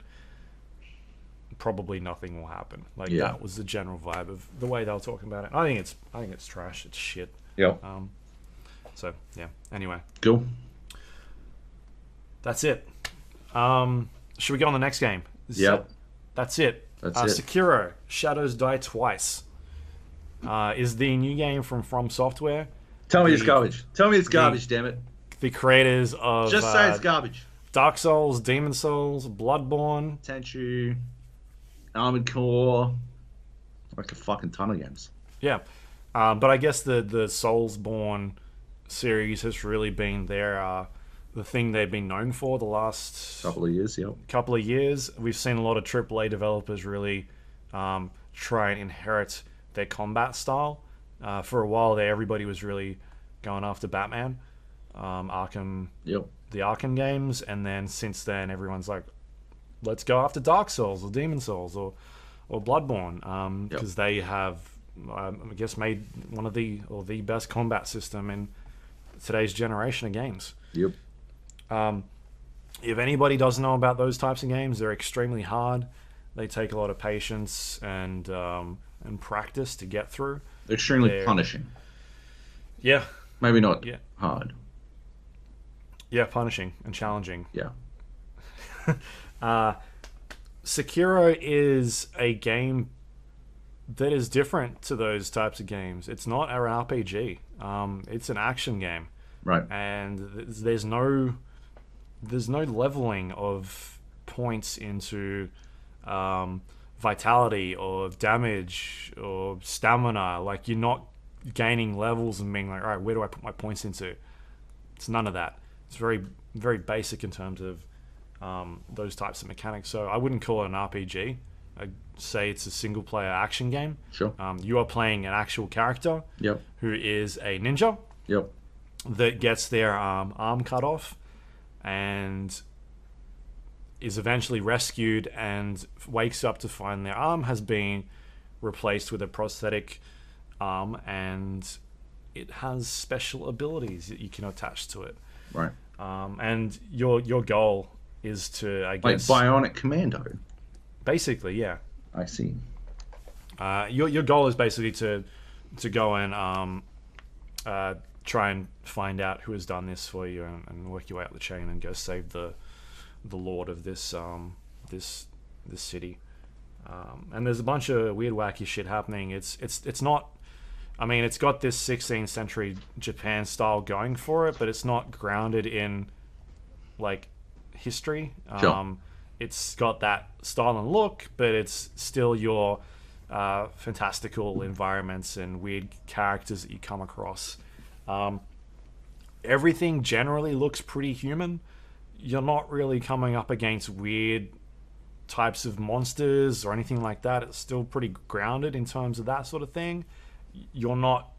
probably nothing will happen. Like Yeah. that was the general vibe of the way they were talking about it. I think it's trash. It's shit. Yep. So yeah. Anyway, Cool. that's it. Should we go on the next game? Yep. That's it. That's it. Sekiro: Shadows Die Twice is the new game from FromSoftware. Tell me it's garbage. Tell me it's garbage, damn it. The creators of Just say it's garbage. Dark Souls, Demon Souls, Bloodborne. Tenchu, Armored Core, like a fucking ton of games. Yeah. But I guess the Soulsborne series has really been their the thing they've been known for the last Couple of years, yep. couple of years. We've seen a lot of AAA developers really try and inherit their combat style. For a while there, everybody was really going after Batman, Arkham, Yep. the Arkham games, and then since then, everyone's like, let's go after Dark Souls or Demon Souls or Bloodborne, because they have, I guess, made one of the best combat system in today's generation of games. Yep. If anybody doesn't know about those types of games, they're extremely hard. They take a lot of patience and practice to get through. They're extremely punishing. Yeah, Maybe not Yeah. hard. yeah, punishing and challenging. Yeah. Sekiro is a game that is different to those types of games. It's not an RPG. It's an action game, Right. and there's no leveling of points into vitality or damage or stamina. Like, you're not gaining levels and being like, all right, where do I put my points into? It's none of that. It's very, very basic in terms of those types of mechanics. So I wouldn't call it an RPG. I'd say it's a single player action game. Sure. You are playing an actual character Yep. who is a ninja Yep. that gets their arm cut off and is eventually rescued and wakes up to find their arm has been replaced with a prosthetic arm, and it has special abilities that you can attach to it. Right. And your goal is to, I Like guess, Bionic Commando. basically, yeah. I see. Your goal is basically to go and try and find out who has done this for you and work your way up the chain and go save the lord of this this city. And there's a bunch of weird, wacky shit happening. It's not. I mean, it's got this 16th century Japan style going for it, but it's not grounded in like history. Sure. It's got that style and look, but it's still your fantastical environments and weird characters that you come across. Everything generally looks pretty human. You're not really coming up against weird types of monsters or anything like that. It's still pretty grounded in terms of that sort of thing. You're not,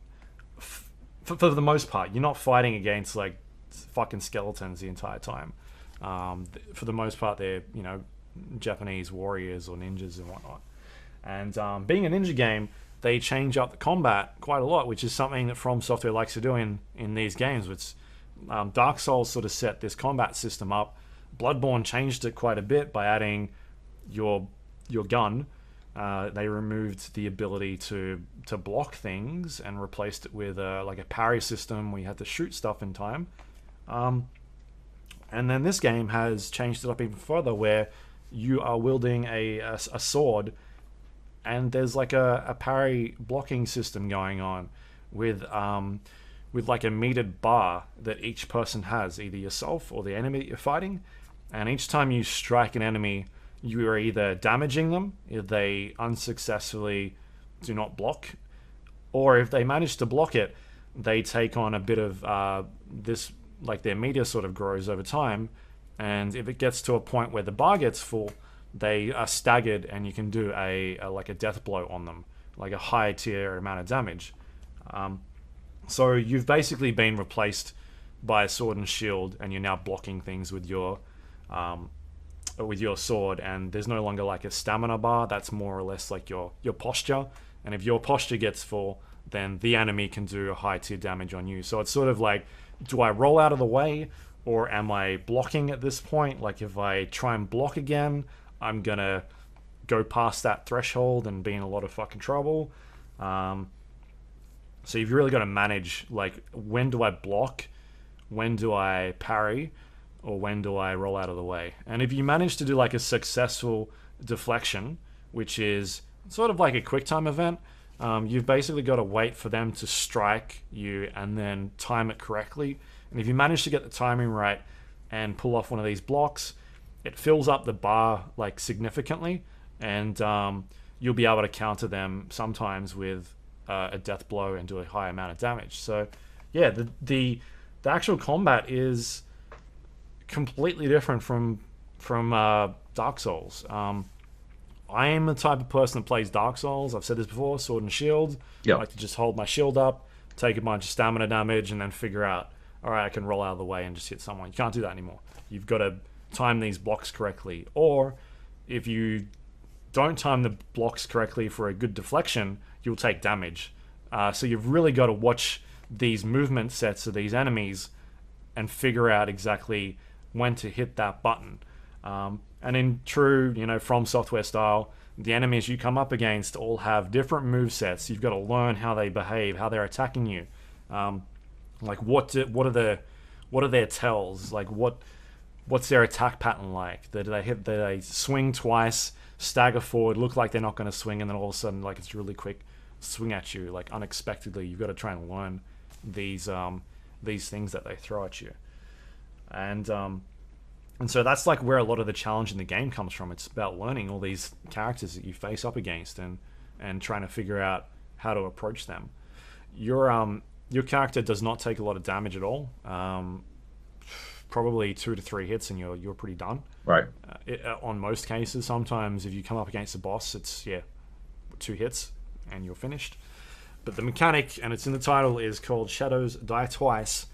for the most part, you're not fighting against like fucking skeletons the entire time. For the most part, they're, Japanese warriors or ninjas and whatnot. And being a ninja game, they change up the combat quite a lot, which is something that FromSoftware likes to do in these games. Which Dark Souls sort of set this combat system up. Bloodborne changed it quite a bit by adding your gun. They removed the ability to block things and replaced it with like a parry system where you had to shoot stuff in time. And then this game has changed it up even further, where you are wielding a sword, and there's like a parry blocking system going on with like a metered bar that each person has, either yourself or the enemy that you're fighting. And each time you strike an enemy, you are either damaging them if they unsuccessfully do not block, or if they manage to block it, they take on a bit of this, like their meter sort of grows over time, and if it gets to a point where the bar gets full, they are staggered, and you can do a like a death blow on them, like a high tier amount of damage. So you've basically been replaced by a sword and shield, and you're now blocking things with your with your sword, and there's no longer like a stamina bar. That's more or less like your posture. And if your posture gets full, then the enemy can do a high tier damage on you. So it's sort of like, do I roll out of the way, or am I blocking at this point? Like if I try and block again, I'm gonna go past that threshold and be in a lot of fucking trouble. So you've really got to manage, like, when do I block, when do I parry, or when do I roll out of the way? And if you manage to do like a successful deflection, which is sort of like a quick time event, you've basically got to wait for them to strike you and then time it correctly. And if you manage to get the timing right and pull off one of these blocks, it fills up the bar like significantly, and you'll be able to counter them sometimes with a death blow and do a high amount of damage. So yeah, the actual combat is completely different from Dark Souls. I am the type of person that plays Dark Souls. I've said this before, sword and shield. Yep. I like to just hold my shield up, take a bunch of stamina damage, and then figure out, all right, I can roll out of the way and just hit someone. You can't do that anymore. You've got to time these blocks correctly. Or if you don't time the blocks correctly for a good deflection, you'll take damage. So you've really got to watch these movement sets of these enemies and figure out exactly when to hit that button. And in true, FromSoftware style, the enemies you come up against all have different move sets. You've got to learn how they behave, how they're attacking you. Like what are their tells? Like what's their attack pattern like? Do they swing twice, stagger forward, look like they're not going to swing, and then all of a sudden, like, it's really quick swing at you, like unexpectedly. You've got to try and learn these things that they throw at you, and so that's like where a lot of the challenge in the game comes from. It's about learning all these characters that you face up against and trying to figure out how to approach them. Your character does not take a lot of damage at all. Probably 2 to 3 hits and you're pretty done. Right. On most cases, sometimes if you come up against a boss, it's 2 hits and you're finished. But the mechanic, and it's in the title, is called Shadows Die Twice.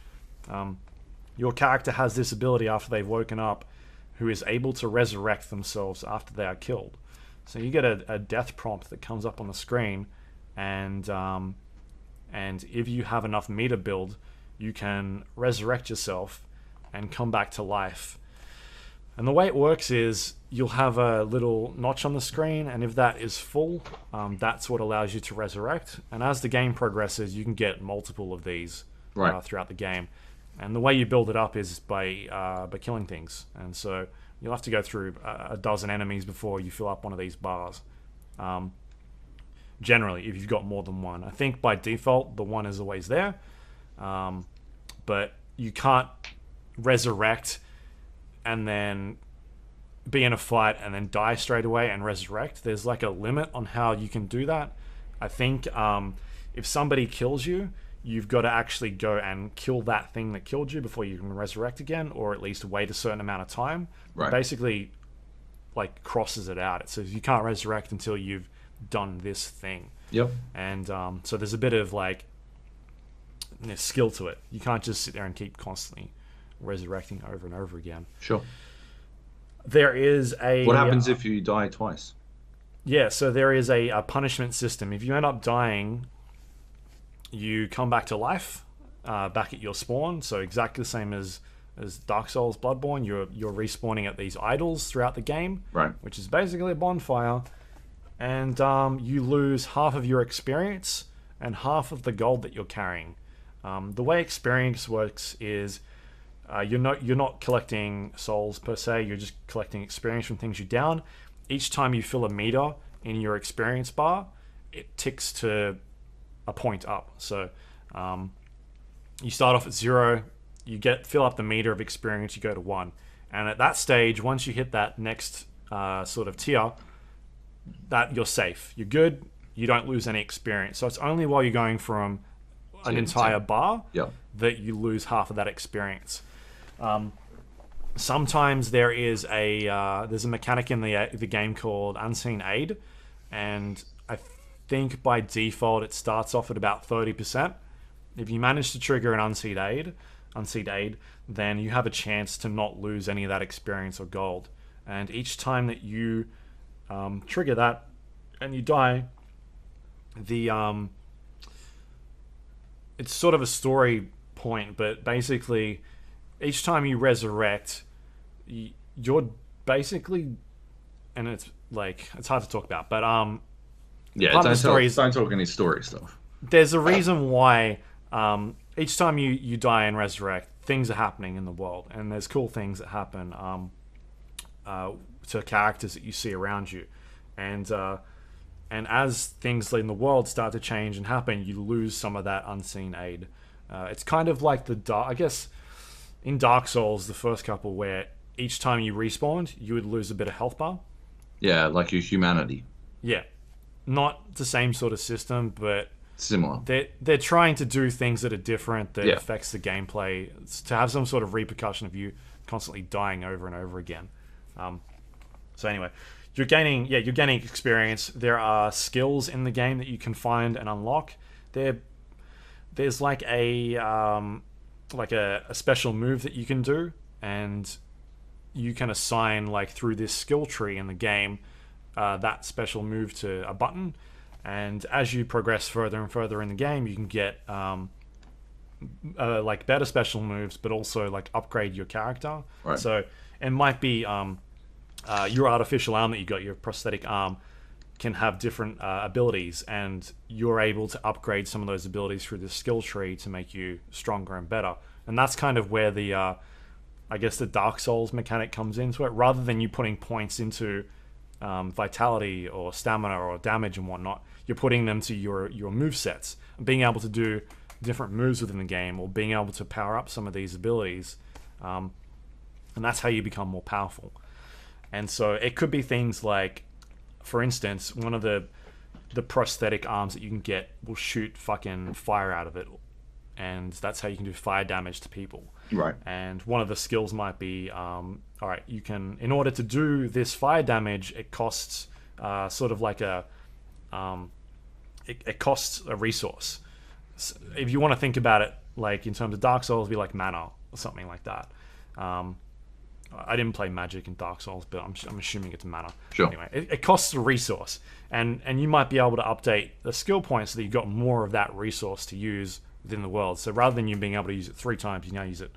Your character has this ability after they've woken up, who is able to resurrect themselves after they are killed. So you get a death prompt that comes up on the screen, and if you have enough meter build, you can resurrect yourself and come back to life. And the way it works is you'll have a little notch on the screen, and if that is full, that's what allows you to resurrect. And as the game progresses, you can get multiple of these throughout the game. And the way you build it up is by killing things. And so you'll have to go through a dozen enemies before you fill up one of these bars. Generally, if you've got more than one. I think by default, the one is always there. But you can't resurrect and then be in a fight and then die straight away and resurrect. There's like a limit on how you can do that. I think if somebody kills you, you've got to actually go and kill that thing that killed you before you can resurrect again, or at least wait a certain amount of time. Right. It basically like crosses it out. It says you can't resurrect until you've done this thing. Yep. And so there's a bit of like skill to it. You can't just sit there and keep constantly resurrecting over and over again. Sure. There is a... What happens if you die twice? Yeah, so there is a punishment system. If you end up dying, you come back to life, back at your spawn. So exactly the same as Dark Souls Bloodborne. You're respawning at these idols throughout the game, right? Which is basically a bonfire. And you lose half of your experience and half of the gold that you're carrying. The way experience works is you're not collecting souls per se. You're just collecting experience from things you down. Each time you fill a meter in your experience bar, it ticks to a point up. So you start off at 0. You fill up the meter of experience. You go to 1, and at that stage, once you hit that next sort of tier, that you're safe. You're good. You don't lose any experience. So it's only while you're going from an entire bar that you lose half of that experience. Sometimes there's a mechanic in the game called Unseen Aid, and I think by default it starts off at about 30%. If you manage to trigger an Unseen Aid, then you have a chance to not lose any of that experience or gold. and each time that you trigger that and you die, the it's sort of a story point, but basically each time you resurrect, you're basically, and it's like it's hard to talk about, but Yeah, part of the story is don't talk any story stuff. there's a reason why each time you die and resurrect, things are happening in the world, and there's cool things that happen to characters that you see around you, and as things in the world start to change and happen, you lose some of that unseen aid. It's kind of like I guess in Dark Souls, the first couple, where each time you respawned, you would lose a bit of health bar. Yeah, like your humanity. Yeah, not the same sort of system, but Similar. they're trying to do things that are different that Yeah. affects the gameplay. It's to have some sort of repercussion of you constantly dying over and over again. So anyway, you're gaining experience. There are skills in the game that you can find and unlock. There's like a special move that you can do, and you can assign like through this skill tree in the game that special move to a button. And as you progress further and further in the game, you can get like better special moves, but also like upgrade your character. Right. So it might be your artificial arm that you got, your prosthetic arm, can have different abilities, and you're able to upgrade some of those abilities through the skill tree to make you stronger and better. And that's kind of where the I guess the Dark Souls mechanic comes into it, rather than you putting points into vitality or stamina or damage and whatnot. You're putting them to your move sets, being able to do different moves within the game, or being able to power up some of these abilities, and that's how you become more powerful. And so it could be things like, for instance, one of the prosthetic arms that you can get will shoot fucking fire out of it, and that's how you can do fire damage to people. Right. And one of the skills might be, all right, you can, in order to do this fire damage, it costs sort of like it costs a resource. So if you want to think about it, like in terms of Dark Souls, it'd be like mana or something like that. I didn't play Magic in Dark Souls, but I'm assuming it's mana. Sure. Anyway, it costs a resource, and you might be able to update the skill points so that you've got more of that resource to use within the world. So rather than you being able to use it 3 times, you now use it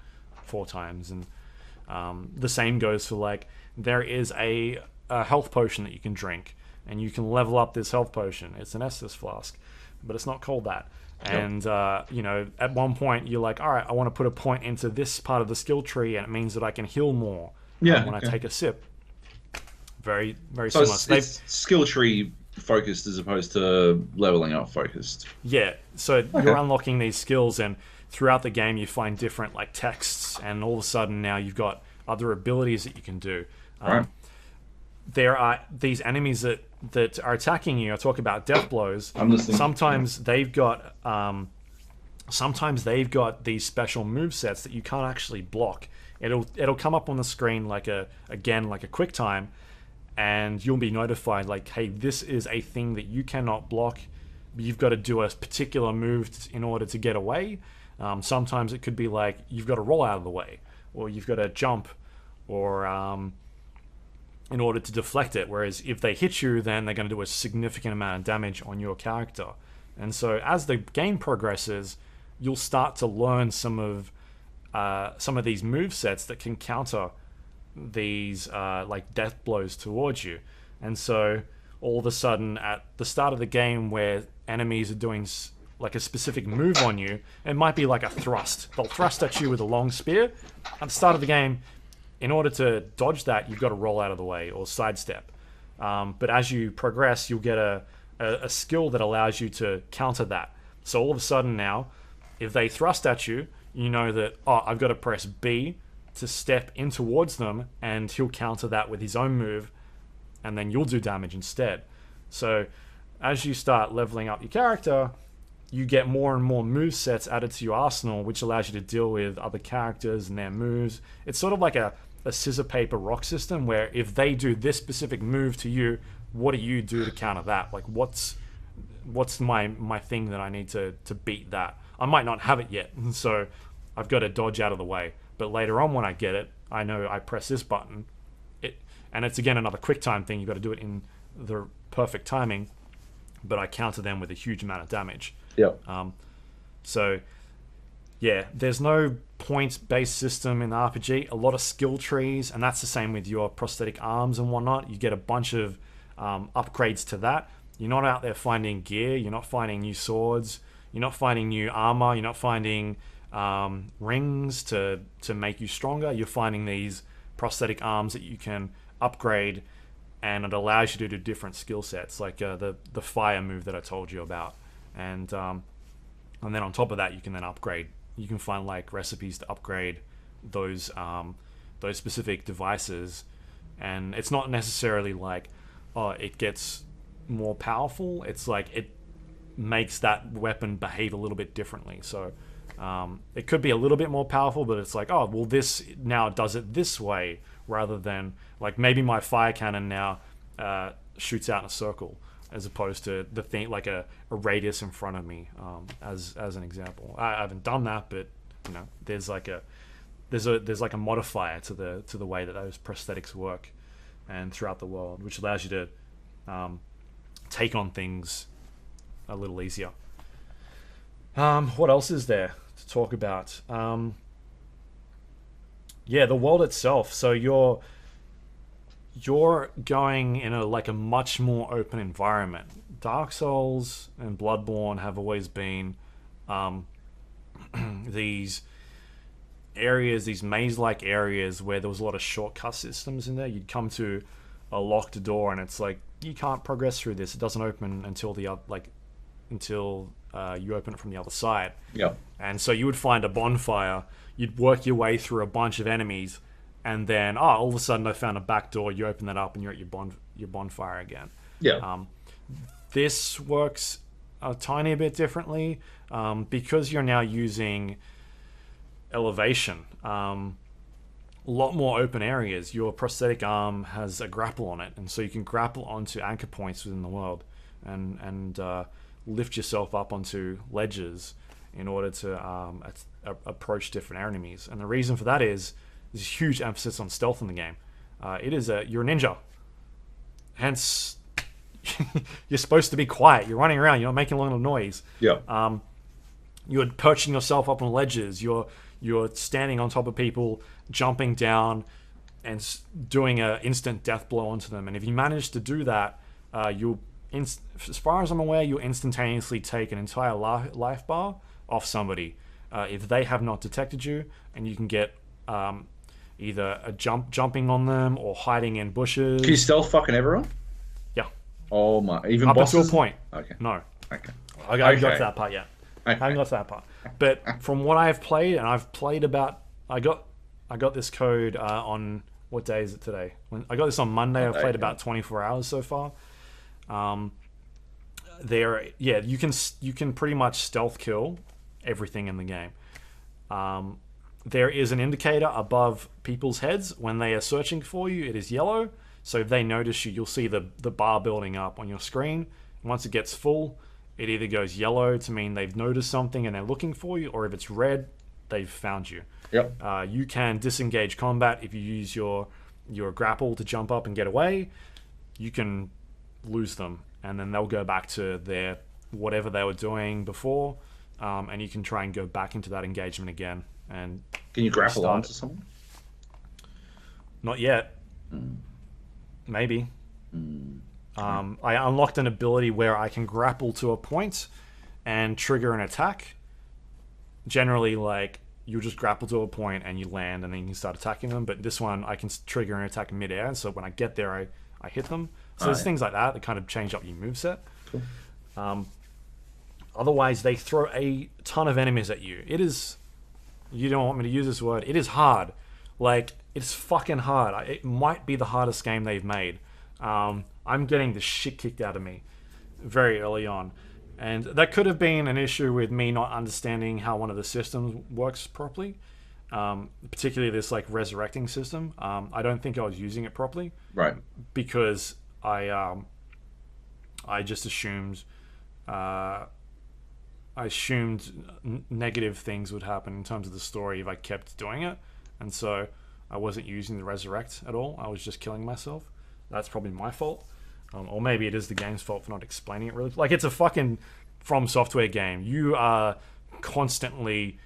4 times. And the same goes for, like, there is a health potion that you can drink, and you can level up this health potion. It's an Estus flask, but it's not called that. And, at one point, you're like, all right, I want to put a point into this part of the skill tree, and it means that I can heal more when I take a sip. Very, very So similar. it's skill tree focused as opposed to leveling up focused. Yeah, so you're unlocking these skills, and throughout the game, you find different, like, texts, and all of a sudden now you've got other abilities that you can do. Right. There are these enemies that are attacking you. I talk about death blows. I'm listening. Sometimes they've got these special move sets that you can't actually block. It'll come up on the screen like a quick time, and you'll be notified like, hey, this is a thing that you cannot block. You've got to do a particular move in order to get away. Sometimes it could be like you've got to roll out of the way, or you've got to jump, or in order to deflect it. Whereas if they hit you, then they're going to do a significant amount of damage on your character. And so as the game progresses, you'll start to learn some of these move sets that can counter these like death blows towards you. And so all of a sudden, at the start of the game, where enemies are doing like a specific move on you, it might be like a thrust. They'll thrust at you with a long spear. At the start of the game, in order to dodge that, you've got to roll out of the way or sidestep. But as you progress, you'll get a skill that allows you to counter that. So all of a sudden now, if they thrust at you, you know that, I've got to press B to step in towards them, and he'll counter that with his own move, and then you'll do damage instead. So as you start leveling up your character, you get more and more move sets added to your arsenal, which allows you to deal with other characters and their moves. It's sort of like a scissor paper rock system, where if they do this specific move to you, what do you do to counter that? Like, what's my thing that I need to beat that? I might not have it yet, so I've got to dodge out of the way. But later on, when I get it, I know I press this button. And it's again another quick time thing. You've got to do it in the perfect timing, but I counter them with a huge amount of damage. Yeah. So yeah, there's no points-based system in the RPG. A lot of skill trees, and that's the same with your prosthetic arms and whatnot. You get a bunch of upgrades to that. You're not out there finding gear. You're not finding new swords. You're not finding new armor. You're not finding rings to make you stronger. You're finding these prosthetic arms that you can upgrade, and it allows you to do different skill sets, like the fire move that I told you about, and then on top of that, you can then upgrade. You can find like recipes to upgrade those specific devices, and it's not necessarily like, oh, it gets more powerful. It's like it makes that weapon behave a little bit differently. So it could be a little bit more powerful, but it's like, oh, well, this now does it this way, rather than like maybe my fire cannon now shoots out in a circle, as opposed to the thing like a radius in front of me, as an example. I haven't done that, but you know, there's like a modifier to the way that those prosthetics work, and throughout the world, which allows you to take on things a little easier. What else is there to talk about? Yeah, the world itself. So you're going in a much more open environment. Dark Souls and Bloodborne have always been these areas, these maze-like areas where there was a lot of shortcut systems in there. You'd come to a locked door, and it's like, you can't progress through this. It doesn't open until you open it from the other side. Yeah. And so you would find a bonfire. You'd work your way through a bunch of enemies, and then all of a sudden I found a back door. You open that up, and you're at your bonfire again. Yeah. This works a tiny bit differently because you're now using elevation. A lot more open areas. Your prosthetic arm has a grapple on it, and so you can grapple onto anchor points within the world, and lift yourself up onto ledges in order to approach different enemies. And the reason for that is there's a huge emphasis on stealth in the game. You're a ninja, hence you're supposed to be quiet. You're running around. You're not making a lot of noise. Yeah. You're perching yourself up on ledges. You're standing on top of people, jumping down, and doing an instant death blow onto them. And if you manage to do that, as far as I'm aware, you'll instantaneously take an entire life bar off somebody if they have not detected you, and you can get either jumping on them or hiding in bushes. Can you stealth fucking everyone? Yeah. Oh my! Even up bosses? until a point. Okay. No. Okay. I haven't got to that part yet. Okay. I haven't got to that part. But from what I've played, and I've played about, I got this code on, what day is it today? When I got this on Monday. I've played about 24 hours so far. You can pretty much stealth kill everything in the game. There is an indicator above people's heads when they are searching for you. It is yellow, so if they notice you, you'll see the bar building up on your screen. Once it gets full, it either goes yellow to mean they've noticed something and they're looking for you, or if it's red, they've found you. Yep. You can disengage combat if you use your grapple to jump up and get away. You can lose them, and then they'll go back to their whatever they were doing before, and you can try and go back into that engagement again. And can you grapple onto someone? Not yet. Maybe. I unlocked an ability where I can grapple to a point and trigger an attack. Generally, like, you just grapple to a point and you land, and then you can start attacking them. But this one, I can trigger an attack in midair, so when I get there, I hit them. So there's things like that kind of change up your moveset. Cool. Otherwise, they throw a ton of enemies at you. It is... You don't want me to use this word. It is hard. Like, it's fucking hard. It might be the hardest game they've made. I'm getting the shit kicked out of me very early on. And that could have been an issue with me not understanding how one of the systems works properly. Particularly this, like, resurrecting system. I don't think I was using it properly. Right. Because I just assumed... negative things would happen in terms of the story if I kept doing it, and so I wasn't using the resurrect at all. I was just killing myself. That's probably my fault. Or maybe it is the game's fault for not explaining it really. Like, it's a fucking FromSoftware game. You are constantly,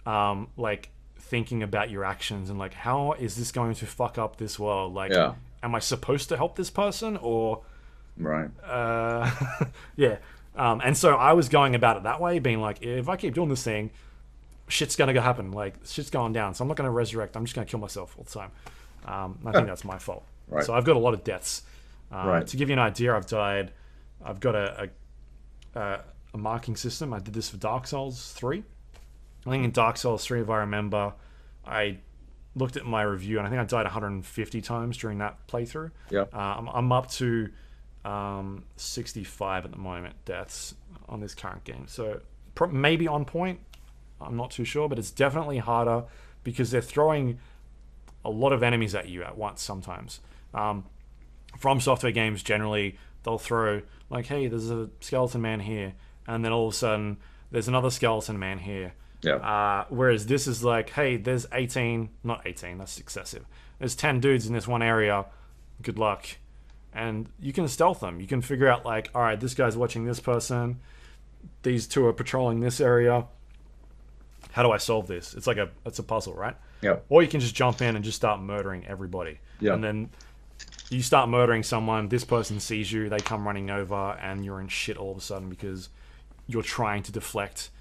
like, thinking about your actions and, like, how is this going to fuck up this world? Like, am I supposed to help this person? Or... Right. Yeah. And so I was going about it that way, being like, if I keep doing this thing, shit's going to happen. Like, shit's going down. So I'm not going to resurrect. I'm just going to kill myself all the time. I think that's my fault. Right. So I've got a lot of deaths. Right. To give you an idea, I've got a marking system. I did this for Dark Souls 3. I think in Dark Souls 3, if I remember, I looked at my review, and I think I died 150 times during that playthrough. Yep. I'm up to 65 at the moment deaths on this current game. So maybe on point. I'm not too sure, but it's definitely harder because they're throwing a lot of enemies at you at once sometimes. FromSoftware games generally, they'll throw like, hey, there's a skeleton man here, and then all of a sudden there's another skeleton man here. Yeah. Whereas this is like, hey, there's 18, not 18, that's excessive. There's 10 dudes in this one area. Good luck. And you can stealth them. You can figure out like, all right, this guy's watching this person. These two are patrolling this area. How do I solve this? It's a puzzle, right? Yeah. Or you can just jump in and just start murdering everybody. Yeah. And then you start murdering someone, this person sees you, they come running over, and you're in shit all of a sudden because you're trying to deflect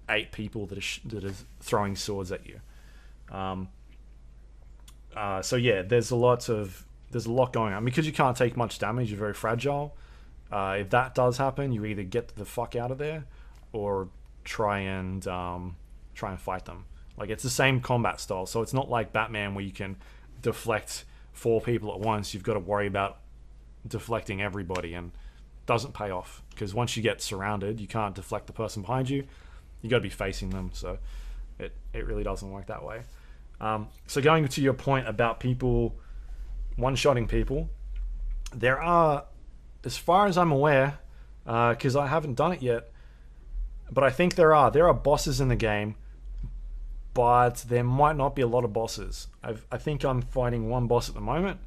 8 people that are throwing swords at you. So yeah, there's a lot going on. Because you can't take much damage, you're very fragile. If that does happen, you either get the fuck out of there or try and fight them. Like, it's the same combat style, so it's not like Batman where you can deflect 4 people at once. You've got to worry about deflecting everybody, and it doesn't pay off because once you get surrounded, you can't deflect the person behind you. You got to be facing them, so it really doesn't work that way. So going to your point about people one-shotting people, there are, as far as I'm aware, because I haven't done it yet, but I think there are bosses in the game, but there might not be a lot of bosses. I think I'm fighting one boss at the moment,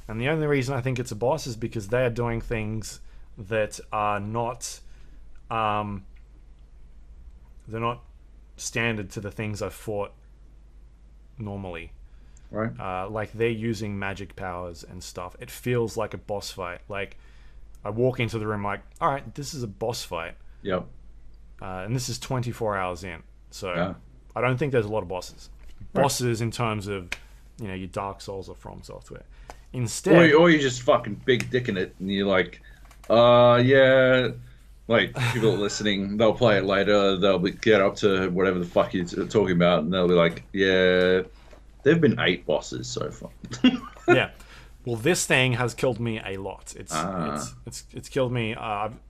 and the only reason I think it's a boss is because they are doing things that are not they're not standard to the things I've fought normally. Right. Like, they're using magic powers and stuff. It feels like a boss fight. Like, I walk into the room like, all right, this is a boss fight. Yep. And this is 24 hours in. So Yeah. I don't think there's a lot of bosses. Bosses in terms of, your Dark Souls or FromSoftware. Instead... Or you're just fucking big dicking it, and you're like, yeah... Like, people listening, they'll play it later, get up to whatever the fuck you're talking about, and they'll be like, yeah, there've been 8 bosses so far. Yeah. Well, this thing has killed me a lot. It's killed me.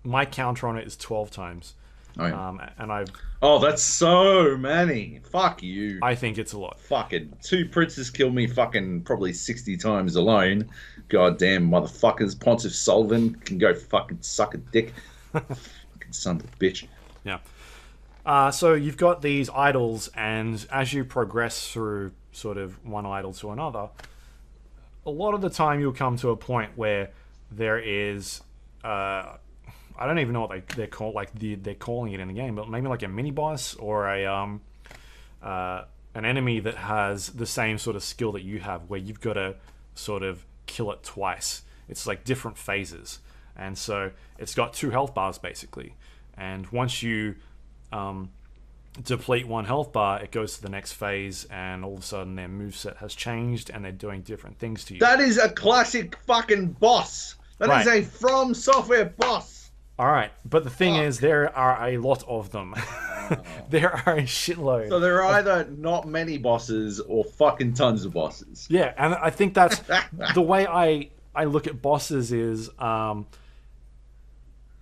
My counter on it is 12 times. Oh, yeah. And I've... Oh, that's so many. Fuck you. I think it's a lot. Fucking 2 princes killed me fucking probably 60 times alone. Goddamn motherfuckers. Pontiff Sullivan can go fucking suck a dick. Fucking son of a bitch. Yeah. So you've got these idols, and as you progress through sort of one idol to another, a lot of the time you'll come to a point where there is... I don't even know what they're called. Like, they're calling it in the game, but maybe like a mini boss or an enemy that has the same sort of skill that you have, where you've got to sort of kill it twice. It's like different phases, and so it's got 2 health bars basically. And once you deplete 1 health bar, it goes to the next phase, and all of a sudden their moveset has changed, and they're doing different things to you. That is a classic fucking boss. That is a FromSoftware boss. All right, but the thing is, there are a lot of them. There are a shitload. So there are either not many bosses or fucking tons of bosses. Yeah, and I think that's the way I look at bosses is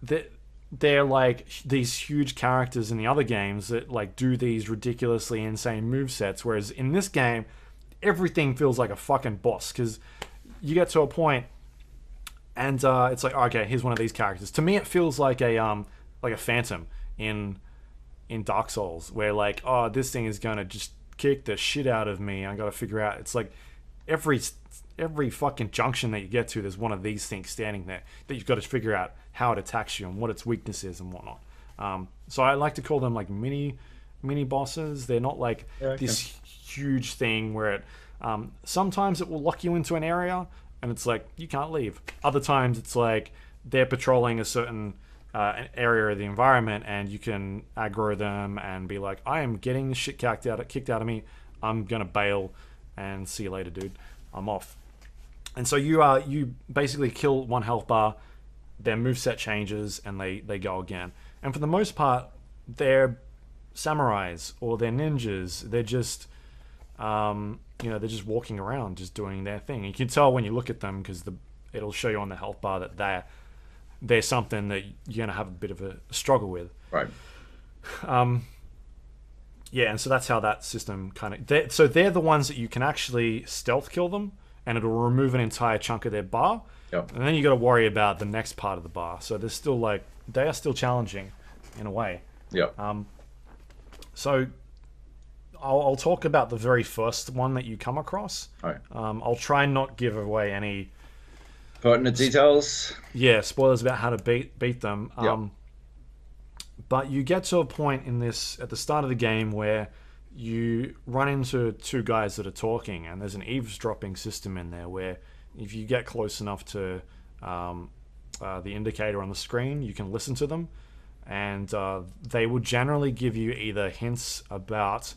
that they're like these huge characters in the other games that like do these ridiculously insane movesets, whereas in this game, everything feels like a fucking boss because you get to a point. And it's like, okay, here's one of these characters. To me, it feels like a phantom in Dark Souls, where like, oh, this thing is gonna just kick the shit out of me. I gotta figure out. It's like every fucking junction that you get to, there's one of these things standing there that you've got to figure out how it attacks you and what its weakness is and whatnot. So I like to call them like mini bosses. They're not like this huge thing where it sometimes it will lock you into an area and it's like you can't leave. Other times it's like they're patrolling a certain area of the environment and you can aggro them and be like, I am getting the shit kicked out of me. I'm gonna bail and see you later, dude. I'm off. And so you basically kill one health bar, their moveset changes, and they go again. And for the most part, they're samurais or they're ninjas. They're just they're just walking around, just doing their thing. You can tell when you look at them because it'll show you on the health bar that they're something that you're gonna have a bit of a struggle with. Right. Yeah, and so that's how that system kind of... So they're the ones that you can actually stealth kill them, and it'll remove an entire chunk of their bar. Yep. And then you got to worry about the next part of the bar. So they're still they are still challenging in a way. Yeah. So I'll talk about the very first one that you come across. All right. I'll try and not give away any pertinent details. Yeah, spoilers about how to beat them. Yep. But you get to a point in this at the start of the game where you run into two guys that are talking, and there's an eavesdropping system in there where if you get close enough to the indicator on the screen, you can listen to them, and they will generally give you either hints about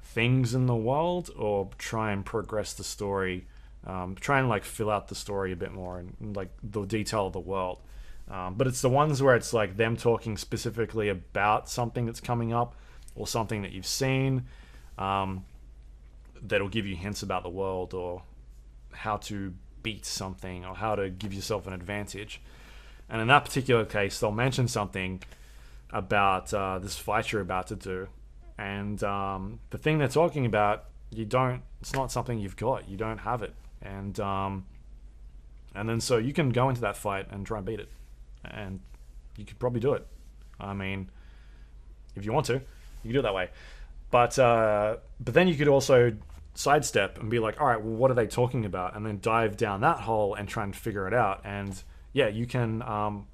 things in the world or try and progress the story, try and like fill out the story a bit more and like the detail of the world. But it's the ones where it's like them talking specifically about something that's coming up or something that you've seen, that'll give you hints about the world or how to beat something or how to give yourself an advantage. And in that particular case, they'll mention something about this fight you're about to do. And the thing they're talking about, it's not something you've got. You don't have it. And then so you can go into that fight and try and beat it. And you could probably do it. I mean, if you want to, you can do it that way. But then you could also sidestep and be like, all right, well, what are they talking about? And then dive down that hole and try and figure it out. And yeah, you can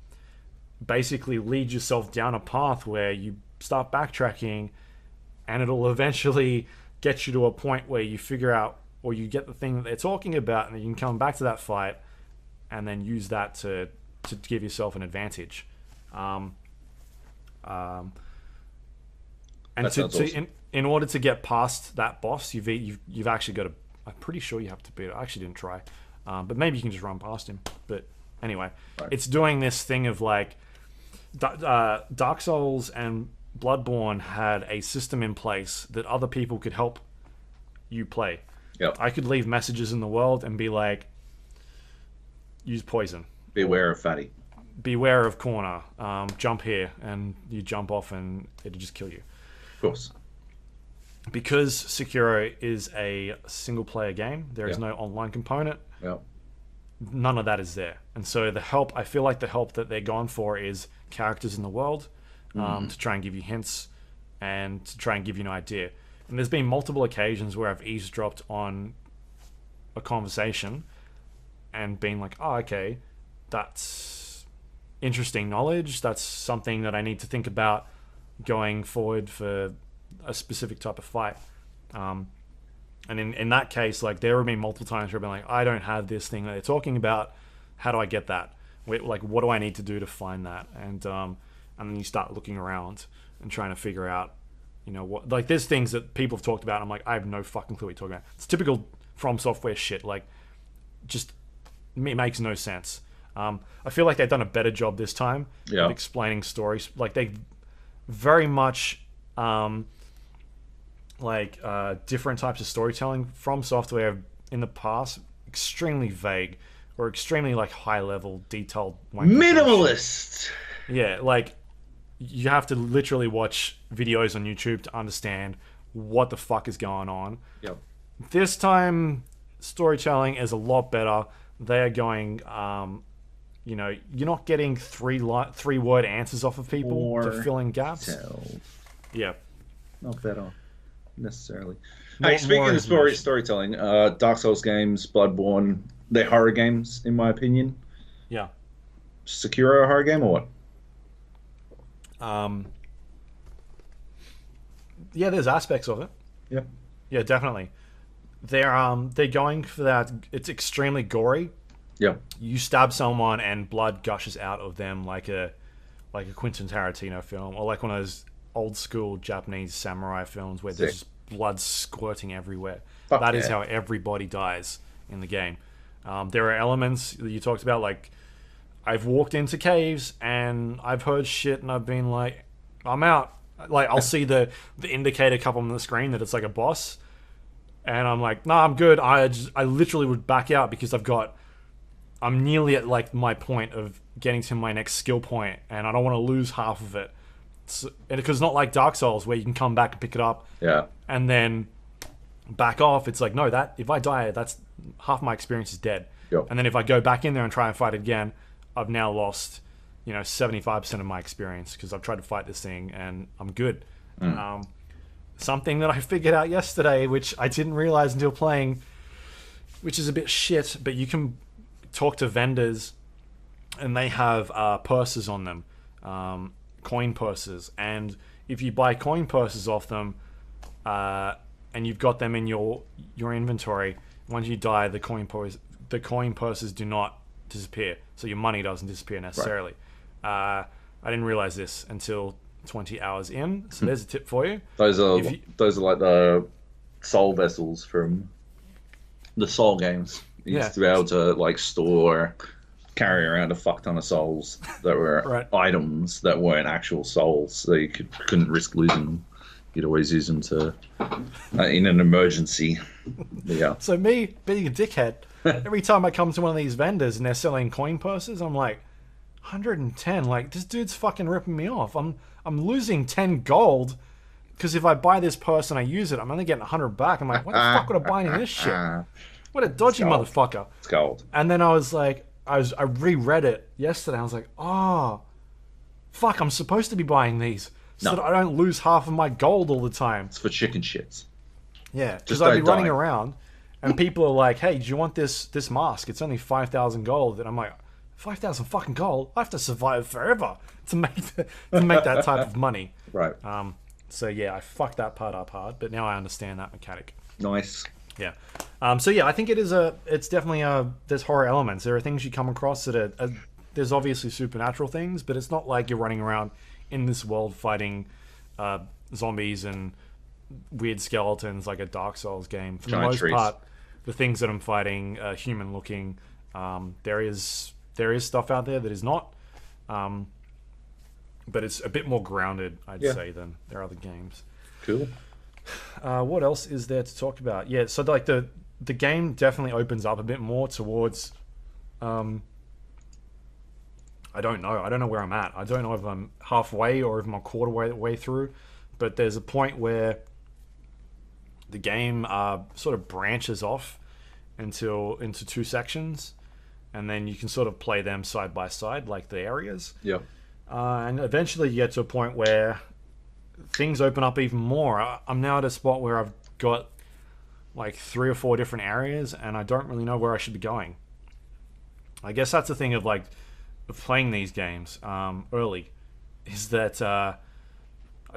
basically lead yourself down a path where you start backtracking, and it'll eventually get you to a point where you figure out, or you get the thing that they're talking about, and then you can come back to that fight and then use that to give yourself an advantage. And in order to get past that boss, you've actually got to... I'm pretty sure you have to beat it. I actually didn't try. But maybe you can just run past him. But anyway, right. It's doing this thing of like... Dark Souls and Bloodborne had a system in place that other people could help you play. Yep. I could leave messages in the world and be like, use poison. Beware of fatty. Beware of corner. Jump here, and you jump off, and it'll just kill you. Of course. Because Sekiro is a single-player game, there is no online component. Yep. None of that is there, and so I feel like the help that they're gone for is characters in the world, to try and give you hints and to try and give you an idea. And there's been multiple occasions where I've eavesdropped on a conversation and been like, oh, okay, that's interesting knowledge. That's something that I need to think about going forward for a specific type of fight. And in that case, like there have been multiple times where I've been like, I don't have this thing that they're talking about. How do I get that? Like, what do I need to do to find that? And then you start looking around and trying to figure out, what, like there's things that people have talked about. I'm like, I have no fucking clue what you're talking about. It's typical FromSoftware shit. Like, just it makes no sense. I feel like they've done a better job this time of explaining stories. Like they very much different types of storytelling. FromSoftware in the past, extremely vague or extremely like high level, detailed. Minimalist. Yeah, like you have to literally watch videos on YouTube to understand what the fuck is going on. Yep. This time, storytelling is a lot better. They are going, you're not getting three-word answers off of people to fill in gaps. Details. Yeah. Not better. necessarily. Hey, More speaking of information. storytelling, Dark Souls games, Bloodborne, they're horror games, in my opinion. Yeah. Sekiro a horror game or what? Um, yeah, there's aspects of it. Yeah. Yeah, definitely. They're going for that. It's extremely gory. Yeah. You stab someone and blood gushes out of them like a Quentin Tarantino film, or like one of those old school Japanese samurai films where there's Sick. just blood squirting everywhere. Fuck That is yeah. how everybody dies in the game. There are elements that you talked about, like I've walked into caves and I've heard shit and I've been like, I'm out. Like I'll see the indicator come on the screen that it's like a boss, and I'm like, nah, I'm good. I literally would back out because I'm nearly at like my point of getting to my next skill point, and I don't want to lose half of it. And because it's not like Dark Souls where you can come back and pick it up Yeah. and then back off. It's like, no, that if I die, that's half my experience is dead. Yep. And then if I go back in there and try and fight it again, I've now lost 75% of my experience because I've tried to fight this thing and I'm good. Something that I figured out yesterday, which I didn't realize until playing, which is a bit shit, but you can talk to vendors and they have purses on them, coin purses, and if you buy coin purses off them and you've got them in your inventory, once you die, the coin purses do not disappear, so your money doesn't disappear necessarily. I didn't realize this until 20 hours in, so there's a tip for you. Those are If you- those are like the soul vessels from the soul games. You Yeah. used to be able to like carry around a fuck ton of souls that were Right. items that weren't actual souls, so you couldn't risk losing them. You'd always use them to in an emergency. But yeah. So me being a dickhead, every time I come to one of these vendors and they're selling coin purses, I'm like, 110. Like, this dude's fucking ripping me off. I'm losing 10 gold because if I buy this purse and I use it, I'm only getting 100 back. I'm like, what the fuck would I buy any of this shit? What a dodgy Gold. motherfucker. It's gold. And then I was like, I reread it yesterday. I was like, oh, fuck, I'm supposed to be buying these so No. that I don't lose half of my gold all the time. It's for chicken shits. Yeah, because Just I'd be don't running die. around and people are like, hey, do you want this mask? It's only 5,000 gold. And I'm like, 5,000 fucking gold? I have to survive forever to make that type of money. Right. So yeah, I fucked that part up hard, but now I understand that mechanic. Nice. Yeah. So yeah, I think it's definitely there's horror elements. There are things you come across that are there's obviously supernatural things, but it's not like you're running around in this world fighting zombies and weird skeletons like a Dark Souls game. For Giant the most trees. part, the things that I'm fighting are human looking. There is stuff out there that is not, but it's a bit more grounded, I'd Yeah. say, than their other games. Cool. What else is there to talk about? Yeah, so like the game definitely opens up a bit more towards. I don't know. I don't know where I'm at. I don't know if I'm halfway or if I'm a quarter way through. But there's a point where the game sort of branches off into two sections, and then you can sort of play them side by side, like the areas. Yeah. And eventually you get to a point where things open up even more. I'm now at a spot where I've got like 3 or 4 different areas, and I don't really know where I should be going. I guess that's the thing of like of playing these games early, is that I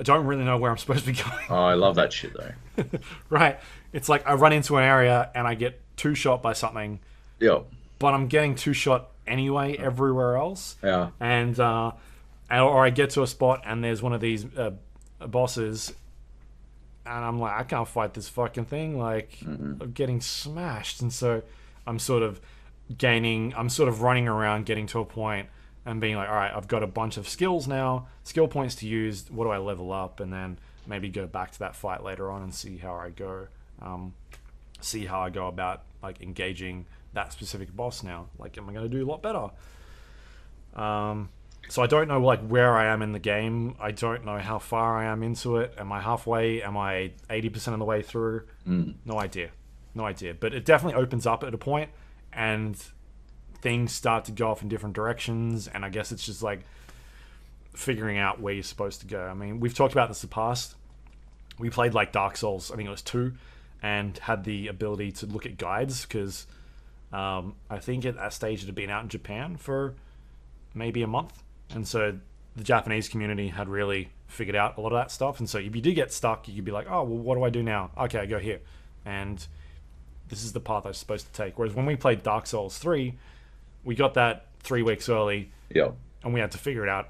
don't really know where I'm supposed to be going. Oh, I love that shit though. Right? It's like I run into an area and I get two-shot by something, Yeah. but I'm getting two-shot anyway everywhere else. Yeah. And or I get to a spot and there's one of these bosses, and I'm like, I can't fight this fucking thing. Like, I'm getting smashed, and so I'm sort of running around, getting to a point and being like, all right, I've got a bunch of skills now, skill points to use. What do I level up? And then maybe go back to that fight later on and see how I go. See how I go about like engaging that specific boss now. Like, am I going to do a lot better? So I don't know like where I am in the game. I don't know how far I am into it. Am I halfway? Am I 80% of the way through? No idea. But it definitely opens up at a point, and things start to go off in different directions. And I guess it's just like figuring out where you're supposed to go. I mean, we've talked about this in the past. we played like Dark Souls, I think it was 2, and had the ability to look at guides because I think at that stage it had been out in Japan for maybe a month, and so the Japanese community had really figured out a lot of that stuff. And so if you did get stuck, you could be like, oh, well, what do I do now? Okay, I go here, and this is the path I was supposed to take. Whereas when we played Dark Souls 3, we got that 3 weeks early, Yep. and we had to figure it out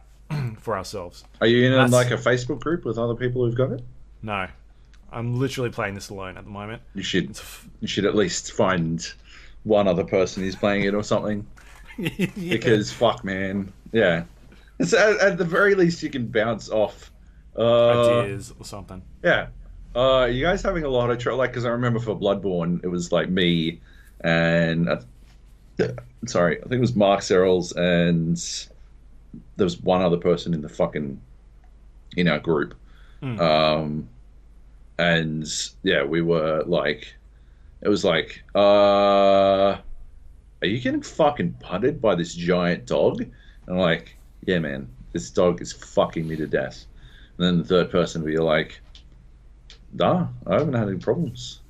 for ourselves. Are you in like a Facebook group with other people who've got it? No, I'm literally playing this alone at the moment. You should at least find one other person who's playing it or something. Yeah. Because fuck, man, yeah. It's at the very least you can bounce off ideas or something. Yeah. You guys having a lot of trouble? Like, because I remember for Bloodborne, it was like me and sorry, I think it was Mark Serrels, and there was one other person in the fucking in our group. And yeah, we were like, it was like, are you getting fucking putted by this giant dog? And I'm like, yeah, man, this dog is fucking me to death. And then the third person would be like, nah, I haven't had any problems.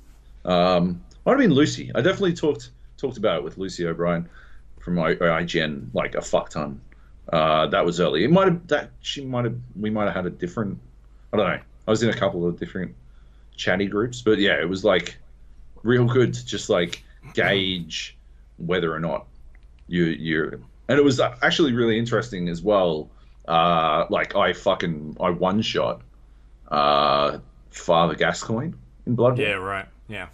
Might have been Lucy. I definitely talked about it with Lucy O'Brien from IGN like a fuck ton. That was early. We might have had a different, I don't know. I was in a couple of different chatty groups, but yeah, it was like real good to just like gauge whether or not you're, and it was actually really interesting as well. Like I one shot Father Gascoigne in Bloodborne. Yeah, right. Yeah.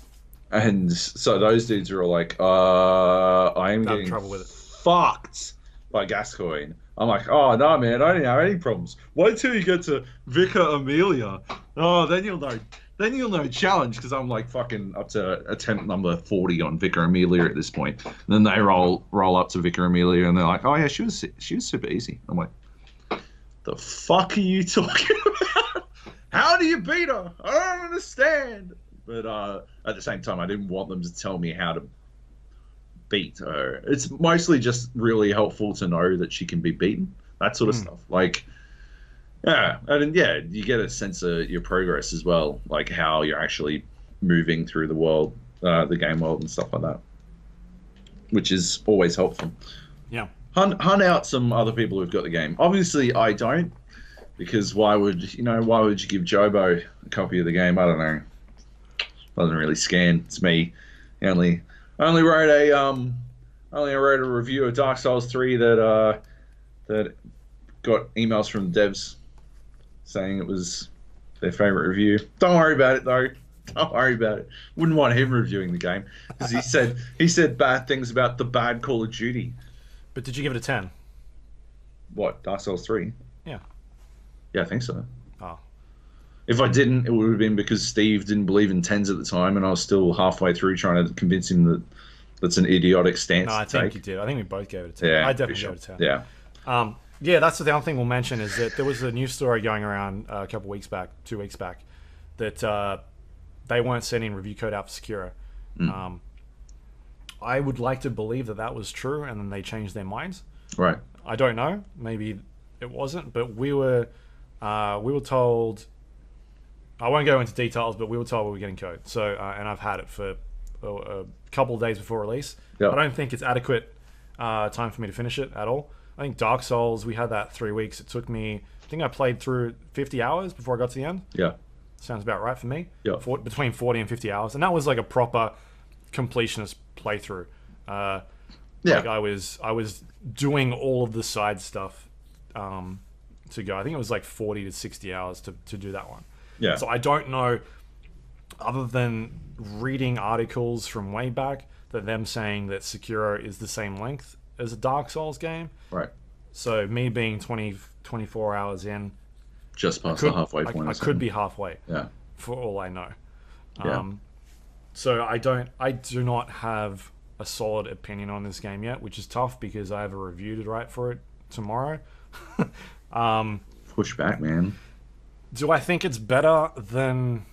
And so those dudes are all like, I am getting trouble with it. fucked by Gascoigne. I'm like, oh no, man, I don't have any problems. Wait till you get to Vicar Amelia. Oh, then you'll know. Then you'll know challenge, because I'm like fucking up to attempt number 40 on Vicar Amelia at this point. And then they roll up to Vicar Amelia and they're like, oh yeah, she was super easy. I'm like, the fuck are you talking about? How do you beat her? I don't understand. But at the same time, I didn't want them to tell me how to beat her. It's mostly just really helpful to know that she can be beaten. That sort of stuff. Like, yeah, and yeah, you get a sense of your progress as well, like how you're actually moving through the world, the game world, and stuff like that, which is always helpful. Yeah. Hunt out some other people who've got the game. Obviously, I don't, because why would you give Jobo a copy of the game? I don't know. Doesn't really scan. It's me. I only wrote a review of Dark Souls 3 that got emails from the devs saying it was their favorite review. Don't worry about it though. Don't worry about it. Wouldn't want him reviewing the game because he said bad things about the bad Call of Duty. But did you give it a 10? What, Dark Souls 3? Yeah. Yeah, I think so. Oh. If I didn't, it would have been because Steve didn't believe in 10s at the time, and I was still halfway through trying to convince him that that's an idiotic stance. No, I to think take. you did. I think we both gave it a 10. Yeah, I definitely gave it a 10. Yeah. Yeah, that's the other thing we'll mention is that there was a news story going around a couple weeks back, 2 weeks back, that they weren't sending review code out for Sekiro. I would like to believe that was true, and then they changed their minds. Right. I don't know. Maybe it wasn't, but we were told. I won't go into details, but we were told we were getting code. So, and I've had it for a couple of days before release. Yep. I don't think it's adequate time for me to finish it at all. I think Dark Souls, we had that 3 weeks. It took me, I think I played through 50 hours before I got to the end. Yeah. Sounds about right for me. Yeah. Between 40 and 50 hours. And that was like a proper completionist playthrough. Like I was doing all of the side stuff to go. I think it was like 40 to 60 hours to do that one. Yeah. So I don't know, other than reading articles from way back, that them saying that Sekiro is the same length as a Dark Souls game. Right. So me being 24 hours in, just past the halfway point. I could be halfway. Yeah. For all I know. Yeah. So I do not have a solid opinion on this game yet, which is tough because I have a review to write for it tomorrow. Push back, man. Do I think it's better than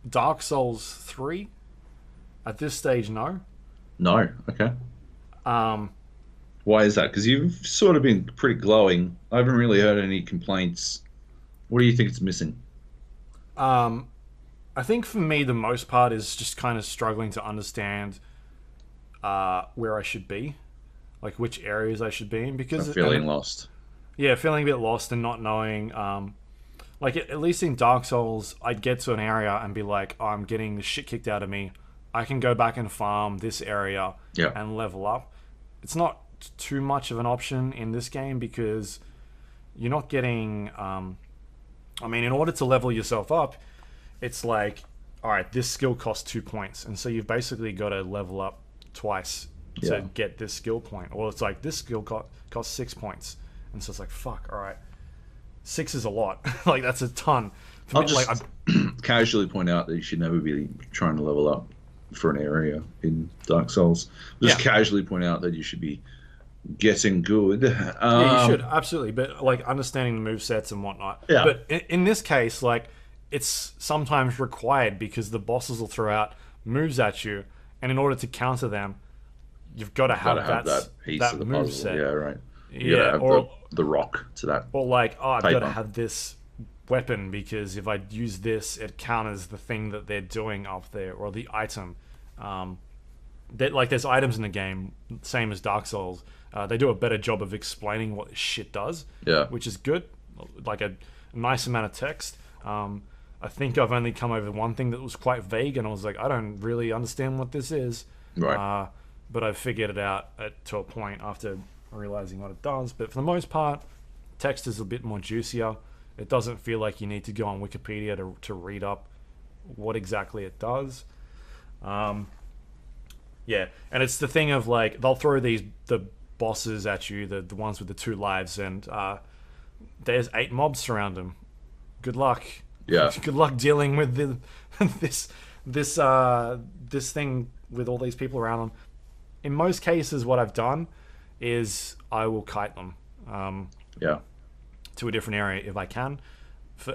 Dark Souls 3? At this stage, no. No. Okay. Why is that? Because you've sort of been pretty glowing. I haven't really heard any complaints. What do you think it's missing? I think for me, the most part is just kind of struggling to understand where I should be, like which areas I should be in, I'm because feeling lost. yeah, feeling a bit lost and not knowing. Like at least in Dark Souls, I'd get to an area and be like, oh, I'm getting the shit kicked out of me. I can go back and farm this area Yeah. and level up. It's not too much of an option in this game because you're not getting. I mean, in order to level yourself up, it's like, all right, this skill costs 2 points, and so you've basically got to level up twice to Yeah. get this skill point. Or it's like this skill costs 6 points, and so it's like, fuck, all right, 6 is a lot. Like that's a ton. For I'll me, just like, casually point out that you should never be trying to level up for an area in Dark Souls. Just Yeah. casually point out that you should be getting good. Yeah, you should absolutely, but like understanding the movesets and whatnot. Yeah. But in this case, like it's sometimes required because the bosses will throw out moves at you, and in order to counter them, you've got to have, Gotta have that piece of the puzzle. moveset. Yeah, right. You Yeah, gotta have or the rock to that. or like, oh, I've got to Paper. have this weapon because if I use this, it counters the thing that they're doing up there, or the item. That like there's items in the game, same as Dark Souls. They do a better job of explaining what this shit does, Yeah. which is good. Like a nice amount of text. I think I've only come over one thing that was quite vague, and I was like, I don't really understand what this is. Right. But I figured it out to a point after realizing what it does. But for the most part, text is a bit more juicier. It doesn't feel like you need to go on Wikipedia to read up what exactly it does. Yeah, and it's the thing of like they'll throw the bosses at you, the ones with the 2 lives, and there's 8 mobs surround them. Good luck. Yeah. Good luck dealing with this thing with all these people around them. In most cases, what I've done is I will kite them Yeah. to a different area if I can. For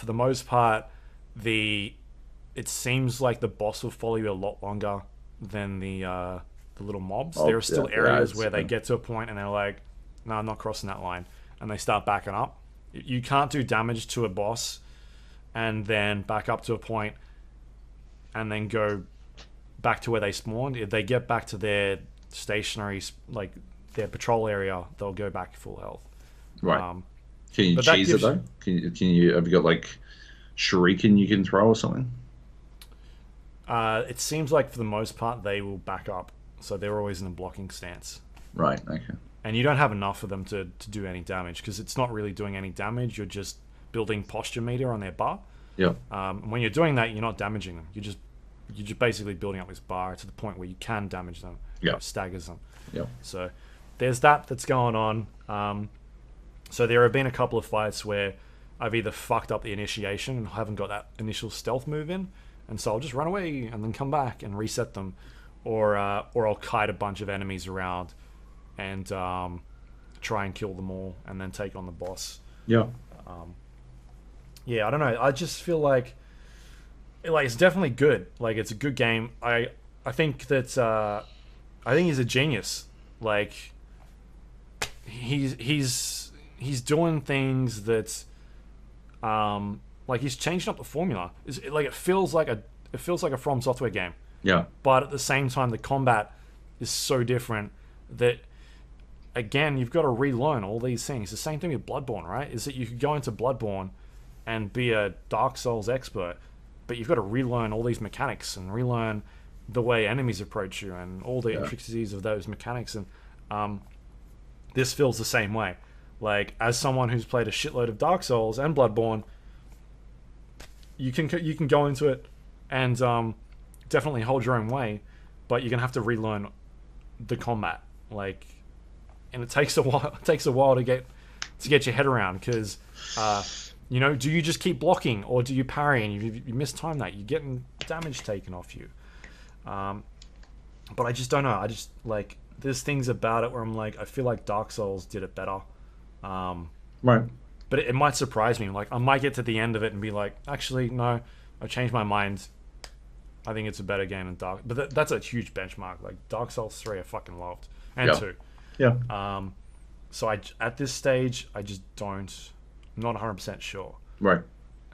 the most part, it seems like the boss will follow you a lot longer than the little mobs. Oh, There are still yeah, areas it's- where they get to a point and they're like, no, I'm not crossing that line, and they start backing up. You can't do damage to a boss and then back up to a point and then go back to where they spawned. If they get back to their stationary, like their patrol area, they'll go back full health. Right. Can you but that cheese it gives- though? Can you have you got like shuriken you can throw or something? It seems like for the most part they will back up, so they're always in a blocking stance. Right. Okay. And you don't have enough of them to do any damage because it's not really doing any damage. You're just building posture meter on their bar. Yeah. And when you're doing that, you're not damaging them. You're just basically building up this bar to the point where you can damage them. Yeah. It staggers them. Yeah. So there's that's going on. So there have been a couple of fights where I've either fucked up the initiation and haven't got that initial stealth move in, and so I'll just run away and then come back and reset them, or I'll kite a bunch of enemies around and try and kill them all and then take on the boss. Yeah. Yeah, I don't know. I just feel like it's definitely good. Like it's a good game. I think that I think he's a genius. Like he's doing things that like he's changing up the formula. Like it feels like a FromSoftware game, Yeah. but at the same time the combat is so different that again you've got to relearn all these things. The same thing with Bloodborne, right? Is that you could go into Bloodborne and be a Dark Souls expert, but you've got to relearn all these mechanics and relearn the way enemies approach you and all the intricacies of those mechanics. And this feels the same way. Like as someone who's played a shitload of Dark Souls and Bloodborne, you can go into it and definitely hold your own way, but you're gonna have to relearn the combat. Like, and it takes a while. It takes a while to get your head around because. Do you just keep blocking or do you parry and you mistime that? You're getting damage taken off you. But I just don't know. I just, like, there's things about it where I'm like, I feel like Dark Souls did it better. Right. But it might surprise me. Like, I might get to the end of it and be like, actually, no, I've changed my mind. I think it's a better game than Dark... But that's a huge benchmark. Like, Dark Souls 3 I fucking loved. And 2. Yeah. So at this stage, I just don't... I'm not 100% sure Right.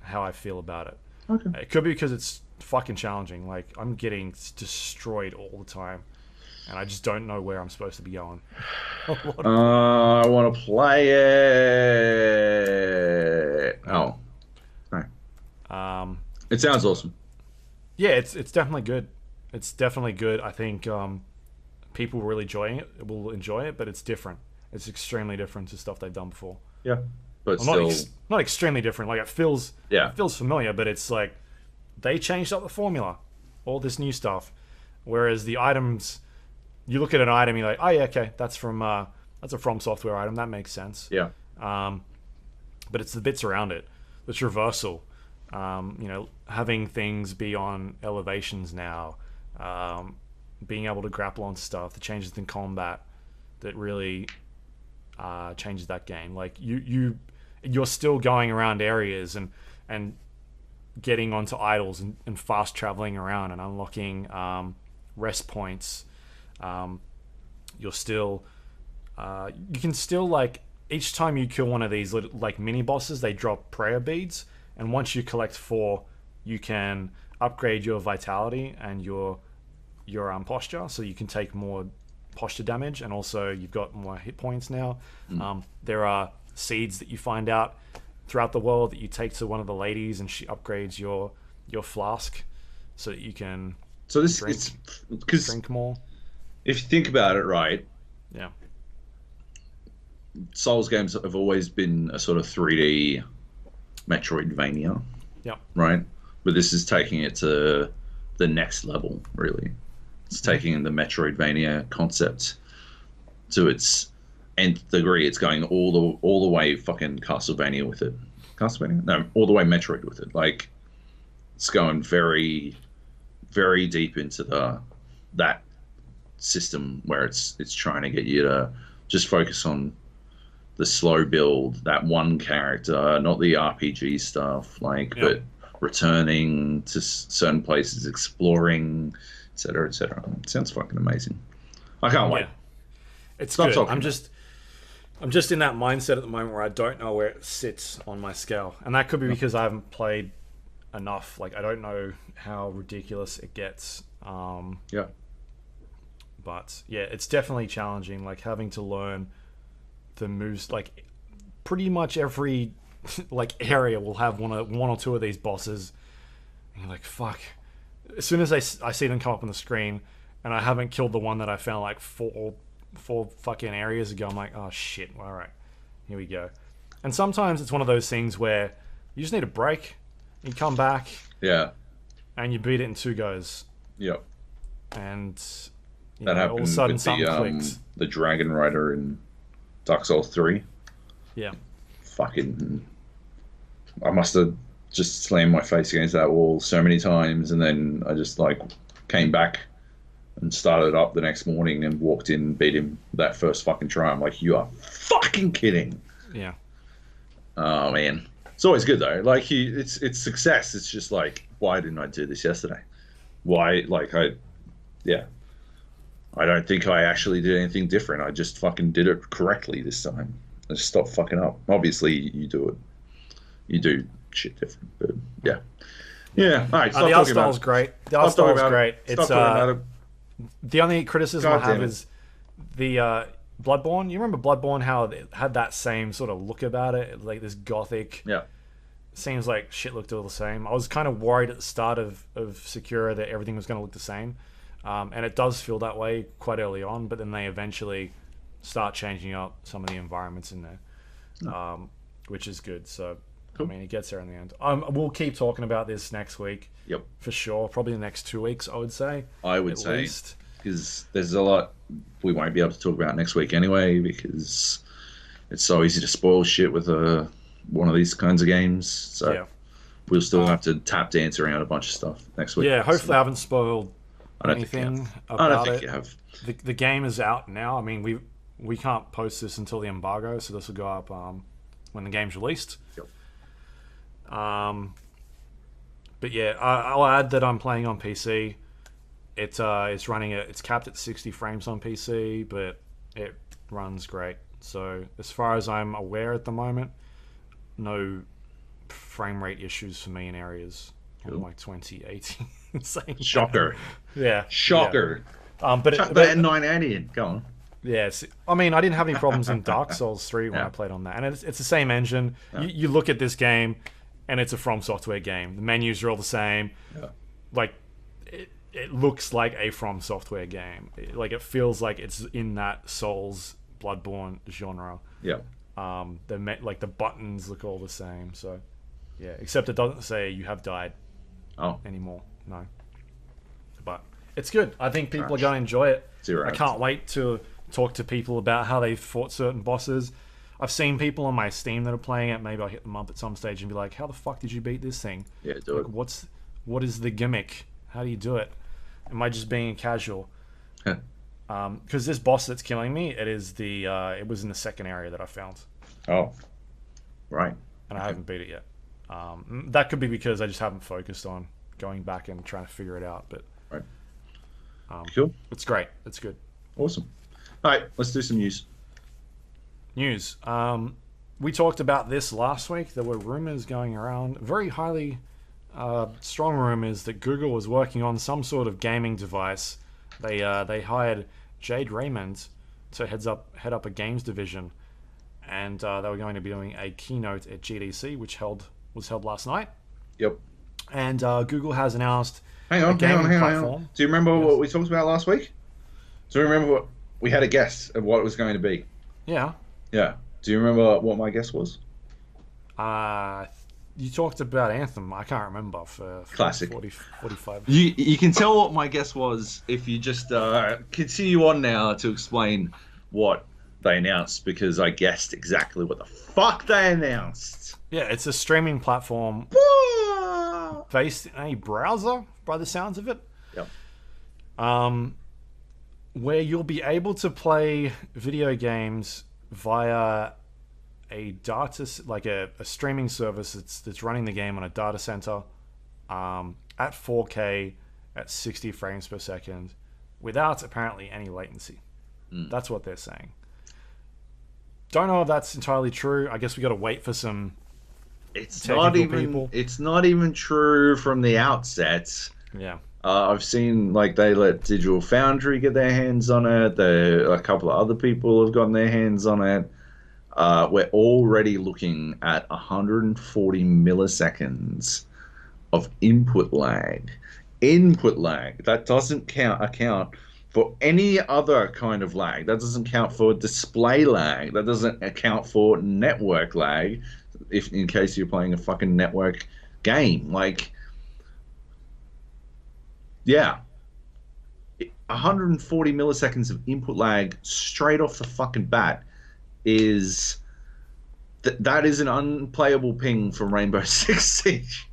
how I feel about it. Okay. It could be because it's fucking challenging. Like, I'm getting destroyed all the time, and I just don't know where I'm supposed to be going. A lot of I want to play it. no. Oh, no. Um, It sounds awesome. yeah, it's definitely good. It's definitely good. I think people really enjoying it. Will enjoy it, but it's different. It's extremely different to stuff they've done before. Yeah, but Well, not still, not extremely different. Like yeah, it feels familiar, but it's like they changed up the formula, all this new stuff. Whereas the items, you look at an item, you're like, oh yeah, okay, that's a FromSoftware item. That makes sense. yeah, But it's the bits around it, the traversal. Having things be on elevations now, being able to grapple on stuff, the changes in combat that really changes that game. Like you're still going around areas and getting onto idols and fast traveling around and unlocking rest points. You're still you can still, like, each time you kill one of these like mini bosses, they drop prayer beads, and once you collect 4, you can upgrade your vitality and your posture, so you can take more posture damage, and also you've got more hit points now. There are seeds that you find out throughout the world that you take to one of the ladies, and she upgrades your flask so that you can So this drink, it's because drink more. if you think about it, right, Yeah. Souls games have always been a sort of 3D Metroidvania, Yep. right? But this is taking it to the next level, really. It's taking the Metroidvania concept to its nth degree. It's going all the way fucking Castlevania with it. Castlevania? No, all the way Metroid with it. Like, it's going very, very deep into that system where it's trying to get you to just focus on the slow build, that one character, not the RPG stuff, like, but returning to certain places, exploring, etc., etc. It sounds fucking amazing. I can't wait. Yeah. It's Stop good. talking I'm about just in that mindset at the moment where I don't know where it sits on my scale, and that could be because I haven't played enough. Like, I don't know how ridiculous it gets. Yeah. But yeah, it's definitely challenging. Like, having to learn the moves. Like, pretty much every like area will have one or two of these bosses, and you're like, fuck. As soon as I see them come up on the screen, and I haven't killed the one that I found like four fucking areas ago, I'm like, oh shit, all right, here we go. And sometimes it's one of those things where you just need a break. You come back, Yeah. and you beat it in 2 goes, Yep. and That happened all of a sudden with something clicks. the Dragon Rider in Dark Souls 3. Yeah, Fucking, I must have just slammed my face against that wall so many times, and then I just like came back and started up the next morning and walked in and beat him that first fucking try. I'm like, you are fucking kidding. yeah, Oh man, it's always good though. Like it's success. It's just like, why didn't I do this yesterday? Why? Like yeah. I don't think I actually did anything different. I just fucking did it correctly this time. I just stopped fucking up. Obviously, you do it. You do shit different, but yeah. Yeah. All right. Stop the art talking about style's it. great. The Stop art talking style's about great. it. Stop It's talking about it. the only criticism God I have damn it. is the Bloodborne. You remember Bloodborne? How it had that same sort of look about it, like this gothic. Yeah. Seems like shit looked all the same. I was kind of worried at the start of Sekiro that everything was going to look the same, and it does feel that way quite early on. But then they eventually start changing up some of the environments in there, which is good. So Cool. I mean, it gets there in the end. We'll keep talking about this next week. Yep. For sure. Probably the next 2 weeks, I would say. I would at say, least. because there's a lot we won't be able to talk about next week anyway, because it's so easy to spoil shit with one of these kinds of games. So Yeah. we'll still have to tap dance around a bunch of stuff next week. Yeah, hopefully I haven't spoiled I don't think you anything have. about I don't think it. you have. The game is out now. I mean, we can't post this until the embargo, so this will go up when the game's released. Yep. But yeah, I'll add that I'm playing on PC. It's running it's capped at 60 frames on PC, but it runs great. So as far as I'm aware at the moment, no frame rate issues for me in areas. in like 2018. Saying Shocker. Yeah. Shocker. Yeah. But Chuck that 980 in. Go on. Yes, I mean, I didn't have any problems in Dark Souls 3 when I played on that, and it's the same engine. You look at this game, and it's a FromSoftware game. The menus are all the same. Yeah. Like, it looks like a FromSoftware game. It feels like it's in that Souls, Bloodborne genre. Yeah. The buttons look all the same. So, yeah, except it doesn't say you have died. Anymore. No. But it's good. I think people are going to enjoy it. I can't wait to talk to people about how they fought certain bosses. I've seen people on my Steam that are playing it. Maybe I'll hit them up at some stage and be like, how the fuck did you beat this thing? Yeah, do it. What is the gimmick? How do you do it? Am I just being casual? Because this boss that's killing me, it was in the second area that I found. Oh, right. And I haven't beat it yet. That could be because I just haven't focused on going back and trying to figure it out. But right. Cool. It's great. It's good. Awesome. All right, let's do some news. We talked about this last week. There were rumors going around, very highly strong rumors, that Google was working on some sort of gaming device. They hired Jade Raymond to head up a games division, and they were going to be doing a keynote at GDC, which was held last night. Yep. And Google has announced hang on. platform. Do you remember what we talked about last week? Do you remember what we had a guess of what it was going to be? Yeah. Yeah. Do you remember what my guess was? You talked about Anthem. I can't remember for classic 45. You can tell what my guess was if you just continue on now to explain what they announced, because I guessed exactly what the fuck they announced. Yeah, it's a streaming platform based in a browser, by the sounds of it. Yep. Where you'll be able to play video games via a data, like a streaming service that's running the game on a data center at 4K at 60 frames per second without apparently any latency. That's what they're saying. Don't know if that's entirely true. I guess we got to wait for some. It's not even true from the outset. Yeah. I've seen they let Digital Foundry get their hands on it. A couple of other people have gotten their hands on it. We're already looking at 140 milliseconds of input lag. That doesn't account for any other kind of lag. That doesn't count for display lag. That doesn't account for network lag, in case you're playing a fucking network game. Yeah. 140 milliseconds of input lag straight off the fucking bat is that is an unplayable ping from Rainbow Six Siege.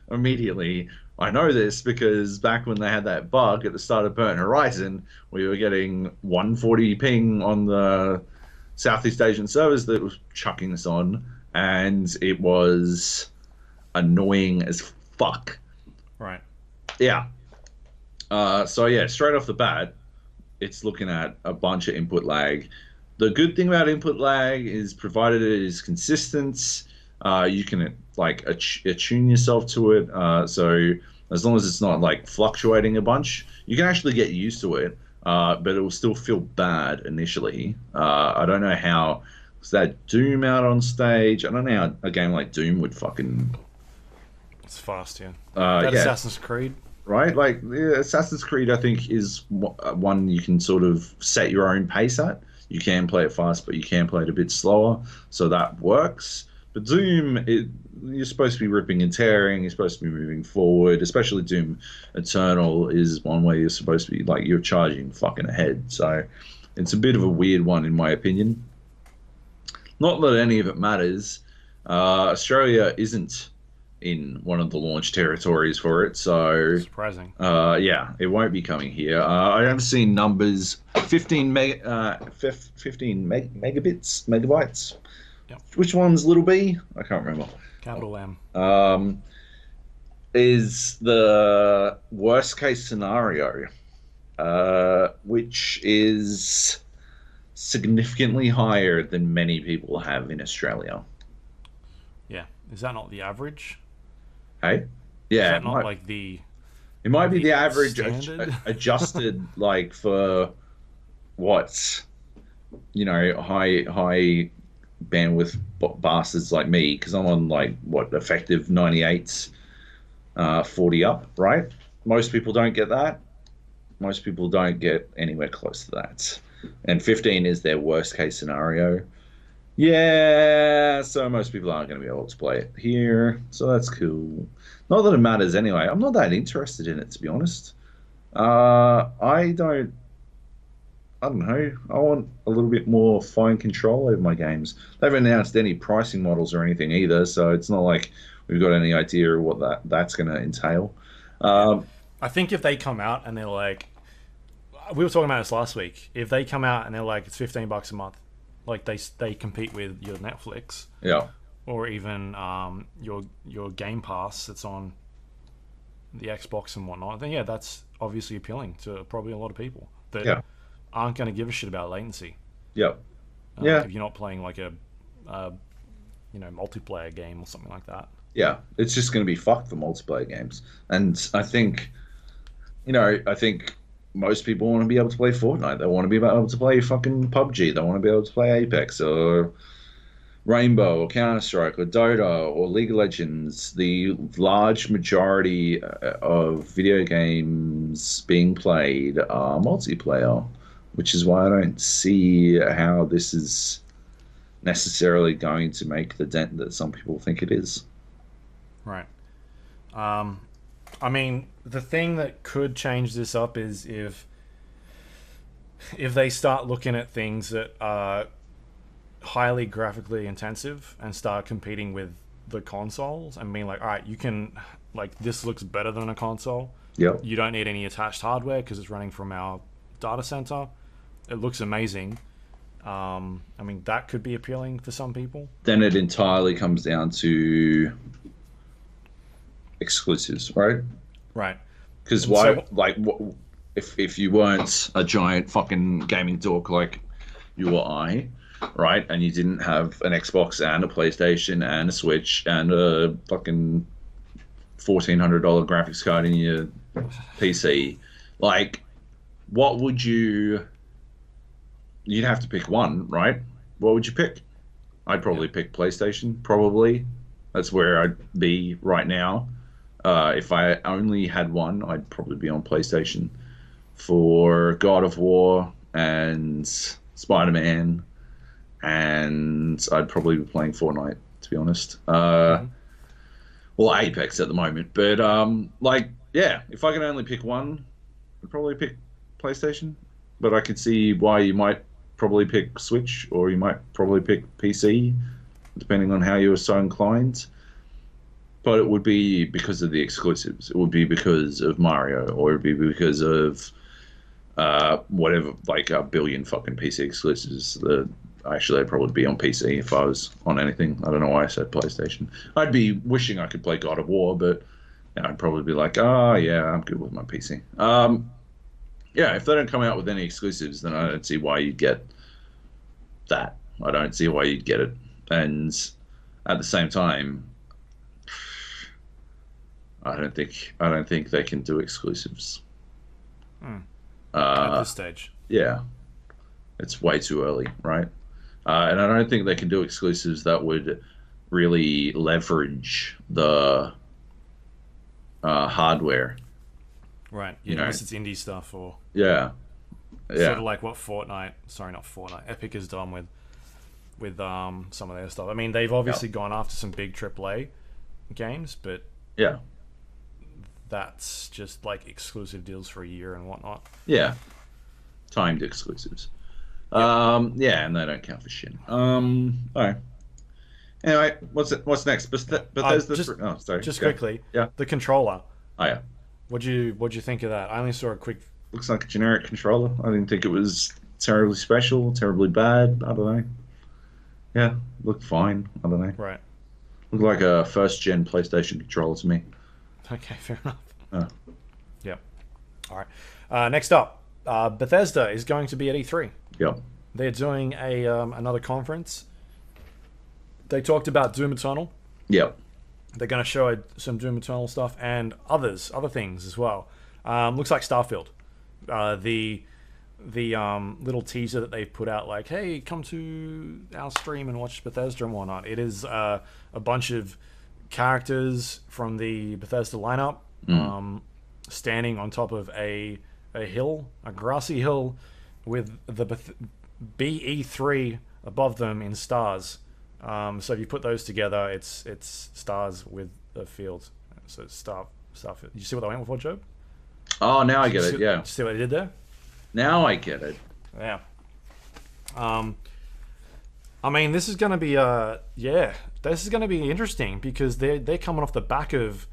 Immediately. I know this because back when they had that bug at the start of Burnt Horizon, we were getting 140 ping on the Southeast Asian servers that was chucking us on, and it was annoying as fuck. Right. Yeah. Straight off the bat, it's looking at a bunch of input lag. The good thing about input lag is, provided it is consistent, you can attune yourself to it. So as long as it's not fluctuating a bunch, you can actually get used to it. But it will still feel bad initially. I don't know how. Was that Doom out on stage? I don't know how a game like Doom would fucking. It's fast, yeah. Assassin's Creed. Right? Assassin's Creed, I think, is one you can sort of set your own pace at. You can play it fast, but you can play it a bit slower, so that works. But Doom, you're supposed to be ripping and tearing, you're supposed to be moving forward, especially Doom Eternal is one where you're supposed to be, you're charging fucking ahead. So it's a bit of a weird one, in my opinion. Not that any of it matters. Australia isn't in one of the launch territories for it, so surprising. It won't be coming here. I have seen numbers 15 megabytes. Yep. Which one's little b? I can't remember. Capital M. Is the worst case scenario, which is significantly higher than many people have in Australia. Yeah, is that not the average? Hey, Is yeah, that not like the it might be the average standard? adjusted like for what high bandwidth bastards like me because I'm on like what effective 98s, 40 up, right? Most people don't get that. Most people don't get anywhere close to that, and 15 is their worst case scenario. Yeah, so most people aren't going to be able to play it here, so that's cool. Not that it matters anyway. I'm not that interested in it, to be honest. I don't. I don't know. I want a little bit more fine control over my games. They haven't announced any pricing models or anything either, so it's not like we've got any idea of what that's going to entail. Yeah. Um, I think if they come out and they're like, we were talking about this last week. If they come out and they're like, it's $15 a month, like they compete with your Netflix yeah, or even your Game Pass that's on the Xbox and whatnot, then yeah, that's obviously appealing to probably a lot of people that yeah, aren't going to give a shit about latency. yeah, yeah, If you're not playing like a multiplayer game or something like that. yeah. It's just going to be fucked for multiplayer games, and I think most people want to be able to play Fortnite. They want to be able to play fucking PUBG. They want to be able to play Apex or Rainbow or Counter Strike or Dota or League of Legends. The large majority of video games being played are multiplayer, which is why I don't see how this is necessarily going to make the dent that some people think it is. Right. I mean, the thing that could change this up is if they start looking at things that are highly graphically intensive and start competing with the consoles and being like, all right, you can like this looks better than a console. Yep. You don't need any attached hardware because it's running from our data center. It looks amazing. I mean, that could be appealing for some people. Then it entirely comes down to exclusives, right? Right. Because And why? so, Like, if you weren't a giant fucking gaming dork like you or I, right, and you didn't have an Xbox and a PlayStation and a Switch and a fucking $1,400 graphics card in your PC, like, what would you? You'd have to pick one, right? What would you pick? I'd probably pick PlayStation. Probably, that's where I'd be right now. If I only had one, I'd probably be on PlayStation for God of War and Spider-Man, and I'd probably be playing Fortnite, to be honest. mhm. Well, Apex at the moment, but yeah, if I can only pick one, I'd probably pick PlayStation. But I could see why you might probably pick Switch, or you might probably pick PC, depending on how you were so inclined. But it would be because of the exclusives. It would be because of Mario, or it would be because of whatever, like a billion fucking PC exclusives. Actually, I'd probably be on PC if I was on anything. I don't know why I said PlayStation. I'd be wishing I could play God of War, but I'd probably be like, oh yeah, I'm good with my PC. Yeah, if they don't come out with any exclusives, then I don't see why you'd get that. I don't see why you'd get it. And at the same time, I don't think they can do exclusives. At Uh, this stage. yeah, it's way too early, right? And I don't think they can do exclusives that would really leverage the hardware. Right. You know, Unless it's indie stuff or yeah, sort yeah, of like what Fortnite, sorry, not Fortnite, Epic has done with some of their stuff. I mean, they've obviously gone after some big AAA games, but yeah, that's just like exclusive deals for a year and whatnot. yeah. Timed exclusives. Yeah, and they don't count for shit. All right. Anyway, what's next? Bethesda. Just Oh, sorry. just Go. quickly, Yeah. the controller. Oh yeah. What'd you think of that? I only saw a quick. Looks like a generic controller. I didn't think it was terribly special, terribly bad. I don't know. Yeah, looked fine. I don't know. Right. Looked like a first gen PlayStation controller to me. Okay, fair enough. Oh. Yeah. All right. Next up, Bethesda is going to be at E3. Yep. They're doing a another conference. They talked about Doom Eternal. Yep. They're going to show some Doom Eternal stuff and other things as well. Looks like Starfield. The little teaser that they've put out, like, hey, come to our stream and watch Bethesda and whatnot. It is a bunch of characters from the Bethesda lineup standing on top of a hill, a grassy hill, with the BE3 above them in stars. So if you put those together, it's stars with a field. So it's Starfield. You see what they went for, Joab? Oh, now I get it. Yeah. Did you see what they did there? Now I get it. Yeah. I mean, this is going to be this is going to be interesting because they're coming off the back of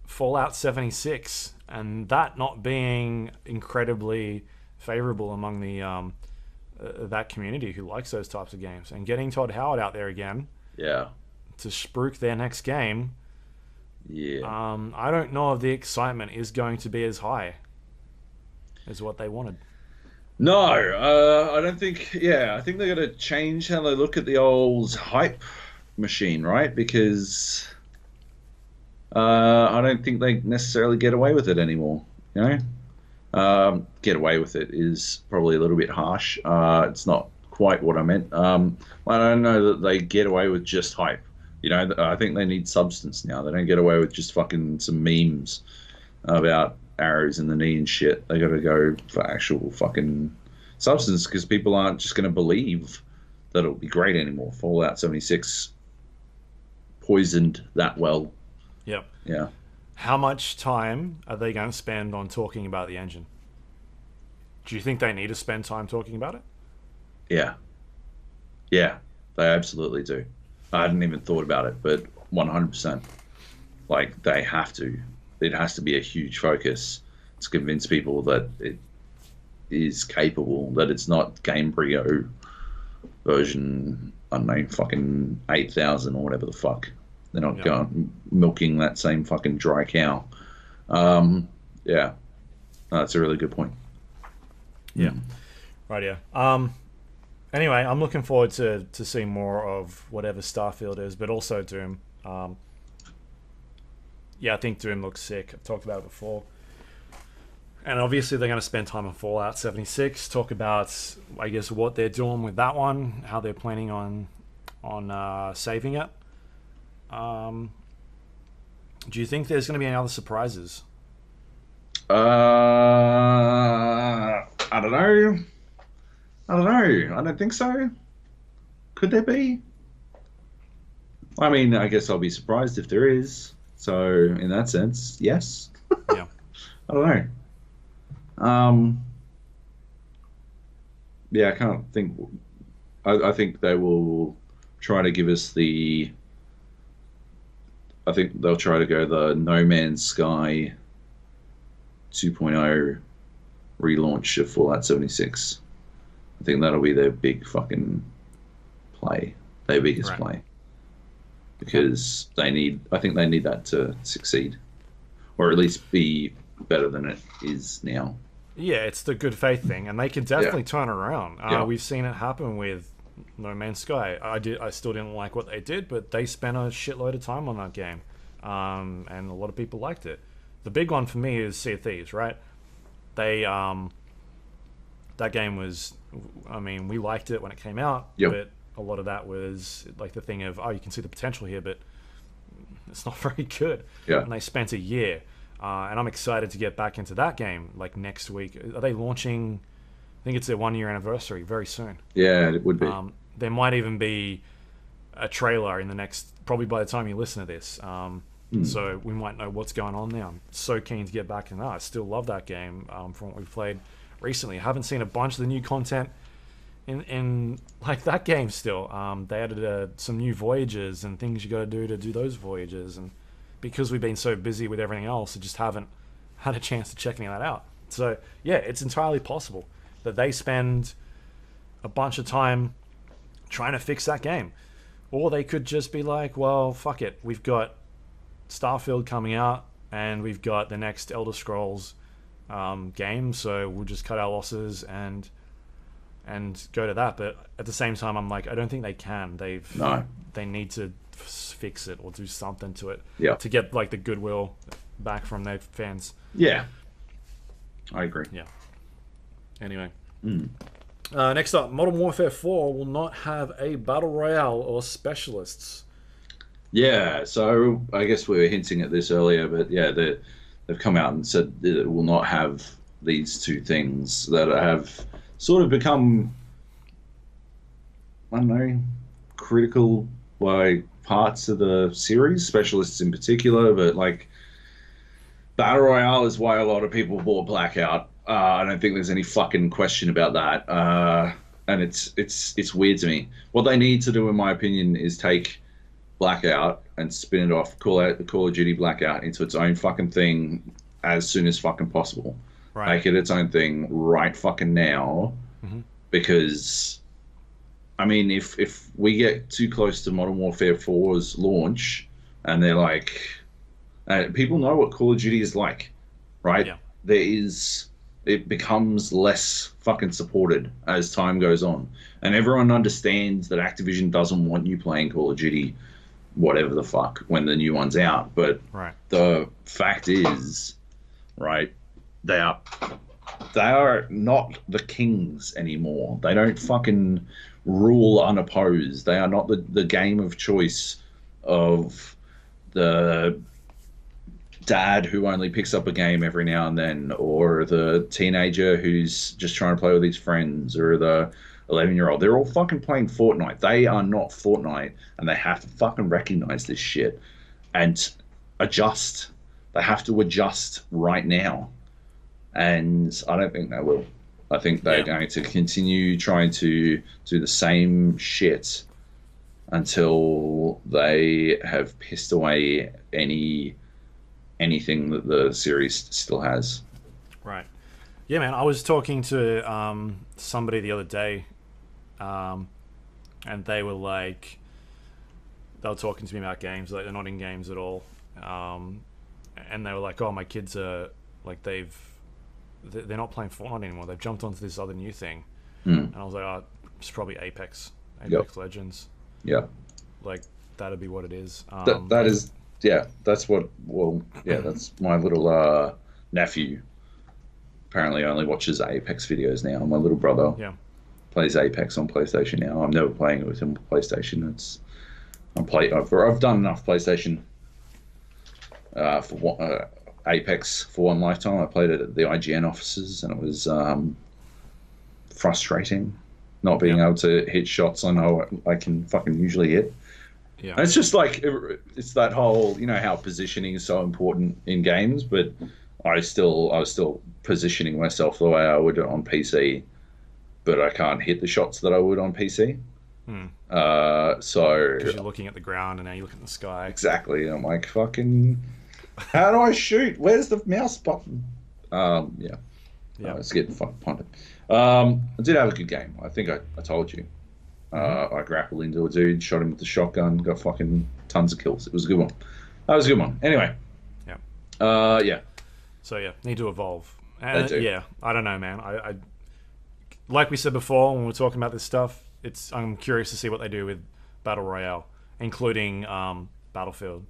Fallout 76 and that not being incredibly favorable among the that community who likes those types of games, and getting Todd Howard out there again, Yeah. to spruik their next game. Yeah. I don't know if the excitement is going to be as high as what they wanted. No, I don't think. Yeah, I think they're going to change how they look at the old hype machine, right? Because I don't think they necessarily get away with it anymore. You know, get away with it is probably a little bit harsh. It's not quite what I meant. I don't know that they get away with just hype. You know, I think they need substance now. They don't get away with just fucking some memes about arrows in the knee and shit. They got to go for actual fucking substance, because people aren't just going to believe that it'll be great anymore. Fallout 76 poisoned that well. Yep. Yeah. How much time are they going to spend on talking about the engine? Do you think they need to spend time talking about it? Yeah. Yeah, they absolutely do. I hadn't even thought about it, but 100%. Like, they have to. It has to be a huge focus to convince people that it is capable, that it's not Gamebryo version, I don't know, fucking 8,000 or whatever the fuck. They're not going milking that same fucking dry cow. Yeah. No, that's a really good point. Yeah. Right, yeah. Anyway, I'm looking forward to seeing more of whatever Starfield is, but also Doom. Yeah, I think Doom looks sick. I've talked about it before. And obviously they're going to spend time on Fallout 76, talk about, I guess, what they're doing with that one, how they're planning on saving it. Do you think there's going to be any other surprises? I don't know. I don't think so. Could there be? I mean, I guess I'll be surprised if there is. So, in that sense, yes. Yeah. I don't know. Yeah, I can't think. I think they will try to give us the. I think they'll try to go the No Man's Sky 2.0 relaunch of Fallout 76. I think that'll be their big fucking play, their biggest play, because I think they need that to succeed, or at least be better than it is now. Yeah, it's the good faith thing, and they can definitely turn it around. We've seen it happen with No Man's Sky. I still didn't like what they did, but they spent a shitload of time on that game, and a lot of people liked it. The big one for me is Sea of Thieves, right? That game was, I mean, we liked it when it came out, but a lot of that was like the thing of, you can see the potential here, but it's not very good. Yeah. And they spent a year, and I'm excited to get back into that game like next week. Are they launching? I think it's their 1 year anniversary very soon. Yeah, it would be. There might even be a trailer in the next, probably by the time you listen to this. So we might know what's going on now. I'm so keen to get back in that. I still love that game from what we've played recently. I haven't seen a bunch of the new content in like that game still. They added some new voyages and things you got to do those voyages, and because we've been so busy with everything else, I just haven't had a chance to check any of that out. So yeah, it's entirely possible that they spend a bunch of time trying to fix that game, or they could just be like, well, fuck it, we've got Starfield coming out and we've got the next Elder Scrolls game, so we'll just cut our losses and go to that. But at the same time, I'm like, I don't think they can. they need to fix it or do something to it Yeah. to get like the goodwill back from their fans. Yeah. I agree. Yeah. Anyway. Next up, Modern Warfare 4 will not have a battle royale or specialists. Yeah, so I guess we were hinting at this earlier, but yeah, they've come out and said that it will not have these two things that have sort of become, I don't know, critical by parts of the series, specialists in particular, but like Battle Royale is why a lot of people bought Blackout. I don't think there's any fucking question about that. And it's weird to me. What they need to do, in my opinion, is take Blackout and spin it off, call out the Call of Duty Blackout into its own fucking thing as soon as fucking possible. Right. Make it its own thing right fucking now, because I mean, if we get too close to Modern Warfare 4's launch, and they're like, people know what Call of Duty is like, right? Yeah. It becomes less fucking supported as time goes on, and everyone understands that Activision doesn't want you playing Call of Duty, whatever the fuck, when the new one's out. But the fact is, right, they are not the kings anymore. They don't fucking rule unopposed. They are not the game of choice of the dad who only picks up a game every now and then, or the teenager who's just trying to play with his friends, or the 11-year-old. They're all fucking playing Fortnite. They are not Fortnite, and they have to fucking recognize this shit and adjust. They have to adjust right now. And I don't think they will. I think they're going to continue trying to do the same shit until they have pissed away anything that the series still has. Right. Yeah, man. I was talking to somebody the other day, and they were like, they were talking to me about games. Like, they're not in games at all, and they were like, "Oh, my kids are like they're not playing Fortnite anymore. They've jumped onto this other new thing." And I was like, "Oh, it's probably Apex Legends." Yeah. Like, that'd be what it is. That is. Yeah, that's what. Well, yeah, that's my little nephew. Apparently, only watches Apex videos now. My little brother plays Apex on PlayStation now. I'm never playing it with him on PlayStation. I've done enough PlayStation for Apex for one lifetime. I played it at the IGN offices, and it was frustrating not being able to hit shots I know I can fucking usually hit. Yeah. And it's just like, it's that whole, you know how positioning is so important in games, but I was still positioning myself the way I would on PC, but I can't hit the shots that I would on PC. So because you're looking at the ground and now you look at the sky. Exactly. I'm like, fucking, how do I shoot? Where's the mouse button? It's getting fucking punted. I did have a good game. I think I told you. I grappled into a dude, shot him with the shotgun, got fucking tons of kills. It was a good one. That was a good one. Anyway. Yeah. So need to evolve. They do. Yeah, I don't know, man. I like we said before when we were talking about this stuff. I'm curious to see what they do with Battle Royale, including Battlefield.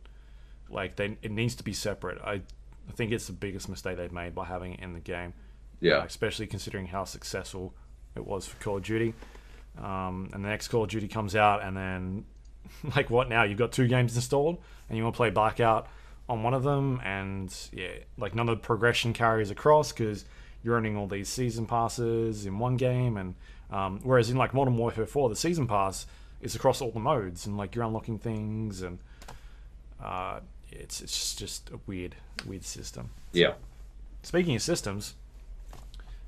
Like, it needs to be separate. I think it's the biggest mistake they've made by having it in the game. Yeah. Especially considering how successful it was for Call of Duty. And the next Call of Duty comes out, and then, like, what now? You've got 2 games installed, and you want to play Blackout on one of them, and like, none of the progression carries across because you're earning all these season passes in one game, and whereas in like Modern Warfare 4, the season pass is across all the modes, and like you're unlocking things, and it's just a weird system. Yeah. Speaking of systems,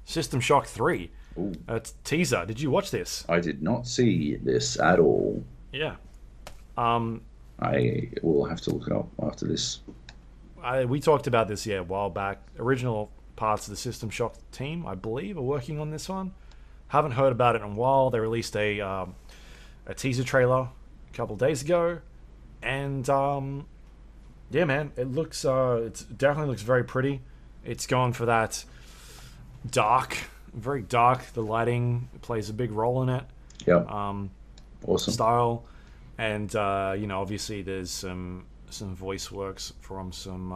System Shock 3. Teaser. Did you watch this? I did not see this at all. Yeah. I will have to look it up after this. We talked about this a while back. Original parts of the System Shock team, I believe, are working on this one. Haven't heard about it in a while. They released a teaser trailer a couple of days ago, and yeah, man, it definitely looks very pretty. It's gone for that very dark. The lighting plays a big role in it. Yeah. Awesome Style. And obviously there's some voice works from some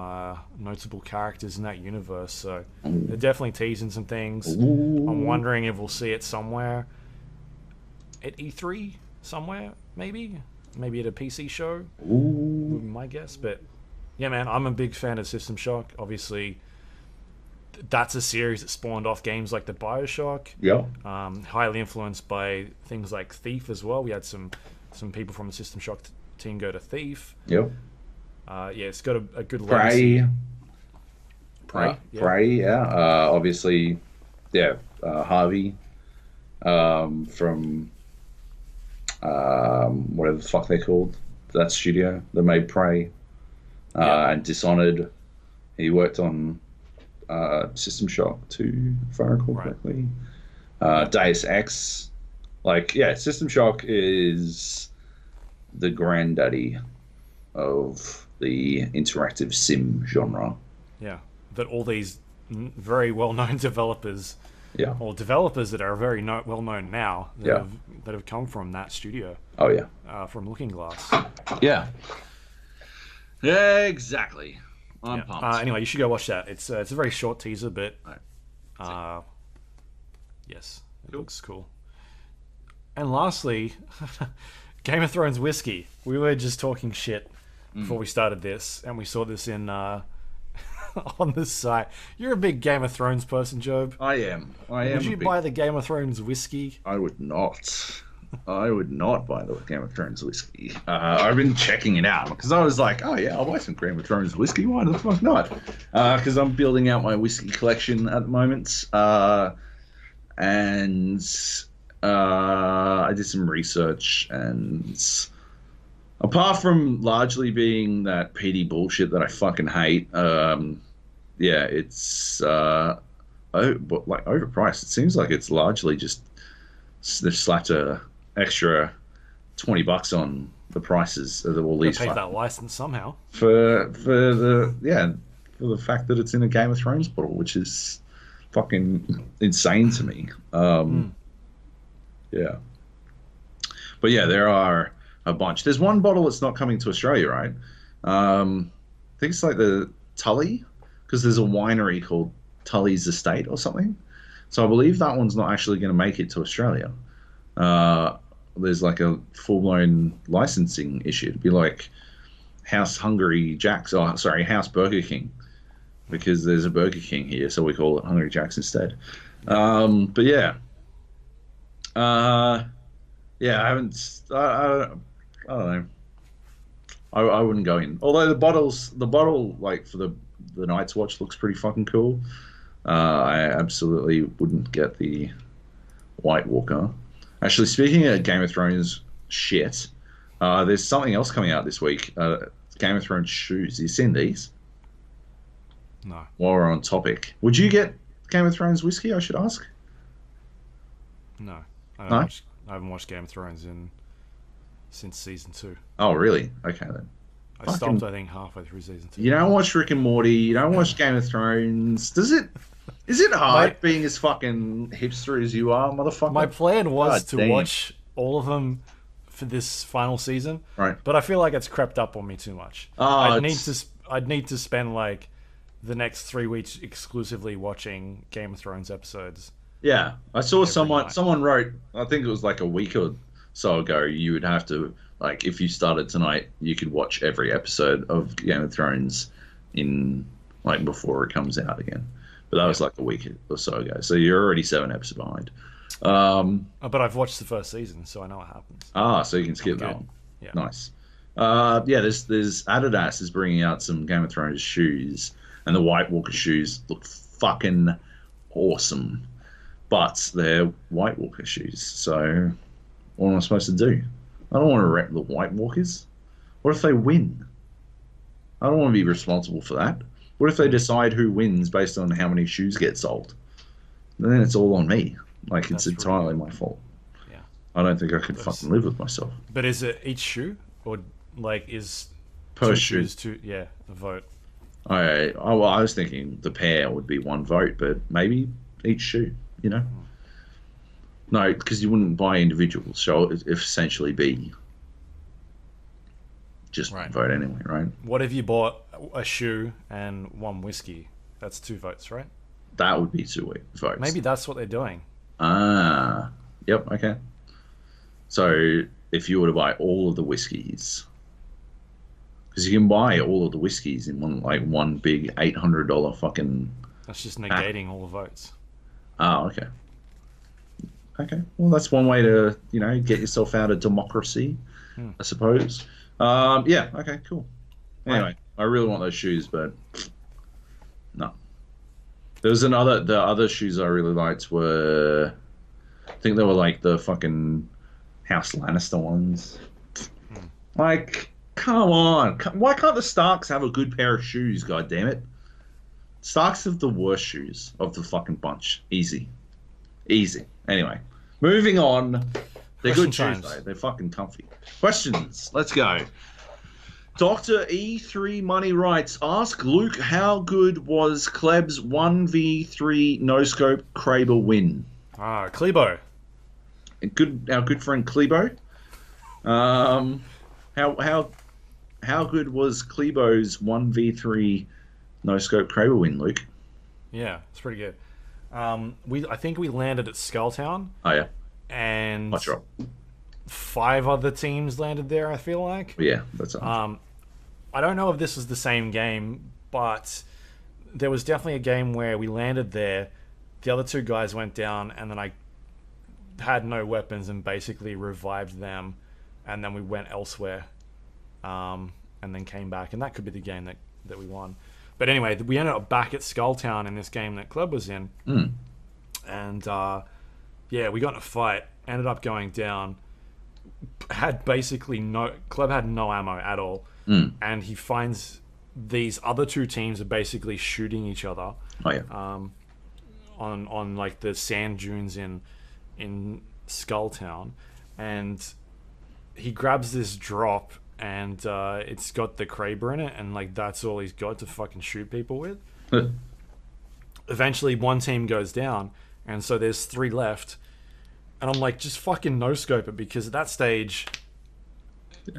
notable characters in that universe. So they're definitely teasing some things. Ooh. I'm wondering if we'll see it somewhere at E3 somewhere, maybe at a PC show. Ooh. Would be my guess. But yeah, man, I'm a big fan of System Shock. Obviously, that's a series that spawned off games like the BioShock. Yeah. Highly influenced by things like Thief as well. We had some people from the System Shock team go to Thief. Yep. It's got a good legacy. Prey. Yeah. Obviously, yeah. Harvey from whatever the fuck they're called. That studio that made Prey and Dishonored. He worked on System Shock 2, if I recall correctly. Deus Ex. System Shock is the granddaddy of the interactive sim genre. Yeah, that all these very well-known developers, or developers that are very well-known now, that have come from that studio. Oh yeah, from Looking Glass. Yeah. Yeah, exactly. I'm pumped. Anyway, you should go watch that. It's a very short teaser, but yes, it looks cool. And lastly, Game of Thrones whiskey. We were just talking shit before we started this, and we saw this in on this site. You're a big Game of Thrones person, Joab. I am. Would you buy the Game of Thrones whiskey? I would not. I would not buy the Game of Thrones whiskey. I've been checking it out because I was like, oh yeah, I'll buy some Game of Thrones whiskey. Why the fuck not? Because I'm building out my whiskey collection at the moment. And I did some research, and apart from largely being that PD bullshit that I fucking hate, it's overpriced. It seems like it's largely just they've slapped a extra $20 on the prices of all these. Pay for that license somehow for the fact that it's in a Game of Thrones bottle, which is fucking insane to me. Yeah. But yeah, there are a bunch. There's one bottle that's not coming to Australia, right? I think it's like the Tully, because there's a winery called Tully's Estate or something. So I believe that one's not actually going to make it to Australia. There's like a full-blown licensing issue. It'd be like House Hungry Jack's, House Burger King, because there's a Burger King here, so we call it Hungry Jack's instead. But yeah. I haven't. I don't know. I wouldn't go in. Although the bottle like for the Night's Watch looks pretty fucking cool. I absolutely wouldn't get the White Walker. Actually, speaking of Game of Thrones shit, there's something else coming out this week. Game of Thrones shoes. Have you seen these? No. While we're on topic, would you get Game of Thrones whiskey? I should ask. No. I haven't watched Game of Thrones since season 2. Oh, really? Okay then. I stopped, I think, halfway through season 2. You don't watch Rick and Morty. You don't watch Game of Thrones. Is it hard being as fucking hipster as you are, motherfucker? My plan was to watch all of them for this final season, right? But I feel like it's crept up on me too much. I'd need to spend like the next 3 weeks exclusively watching Game of Thrones episodes. Yeah, I saw someone wrote, I think it was like a week or so ago, you would have to, like, if you started tonight, you could watch every episode of Game of Thrones in, like, before it comes out again. But that was like a week or so ago. So you're already 7 episodes behind. But I've watched the first season, so I know what happens. So you can skip that one. Yeah. Nice. There's Adidas is bringing out some Game of Thrones shoes, and the White Walker shoes look fucking awesome. But they're White Walker shoes, so what am I supposed to do? I don't want to rep the White Walkers. What if they win? I don't want to be responsible for that. What if they decide who wins based on how many shoes get sold? Then it's all on me. Like, it's entirely my fault. Yeah. I don't think I could fucking live with myself. But is it each shoe? Or, like, is per shoe? A vote? I was thinking the pair would be one vote, but maybe each shoe. You know, no, because you wouldn't buy individuals, so it would essentially be just Right. vote anyway, right? What if you bought a shoe and one whiskey? That's 2 votes, right? That would be 2 votes. Maybe that's what they're doing. Ah, yep, okay. So if you were to buy all of the whiskies, because you can buy all of the whiskies in one big $800 fucking. That's just negating all the votes. Ah, okay. Okay, well that's one way to get yourself out of democracy, I suppose. Yeah, okay, cool. Anyway, Right. I really want those shoes, but no. The other shoes I really liked were, I think they were like the fucking House Lannister ones. Like, come on, why can't the Starks have a good pair of shoes? God damn it, Starks have the worst shoes of the fucking bunch. Easy. Anyway, moving on. They're good shoes though. They're fucking comfy. Questions. Let's go. Dr. E3 Money writes, ask Luke how good was Kleb's 1v3 no-scope Kraber win? Klebo. Our good friend Klebo. How good was Klebo's 1v3 no-scope Kraber win, Luke? Yeah, it's pretty good. I think we landed at Skulltown. Oh yeah. And That's right. 5 other teams landed there, I feel like. Yeah, that's right. I don't know if this was the same game, but there was definitely a game where we landed there, the other 2 guys went down, and then I had no weapons and basically revived them, and then we went elsewhere, and then came back, and that could be the game that we won. But anyway, we ended up back at Skulltown in this game that Club was in, and yeah, we got in a fight, ended up going down, had basically Club had no ammo at all, and he finds these other 2 teams are basically shooting each other. Oh yeah. On like the sand dunes in Skulltown, and he grabs this drop, and it's got the Kraber in it, and like that's all he's got to fucking shoot people with. Eventually, one team goes down, and so there's 3 left, and I'm like, just fucking no scope it, because at that stage,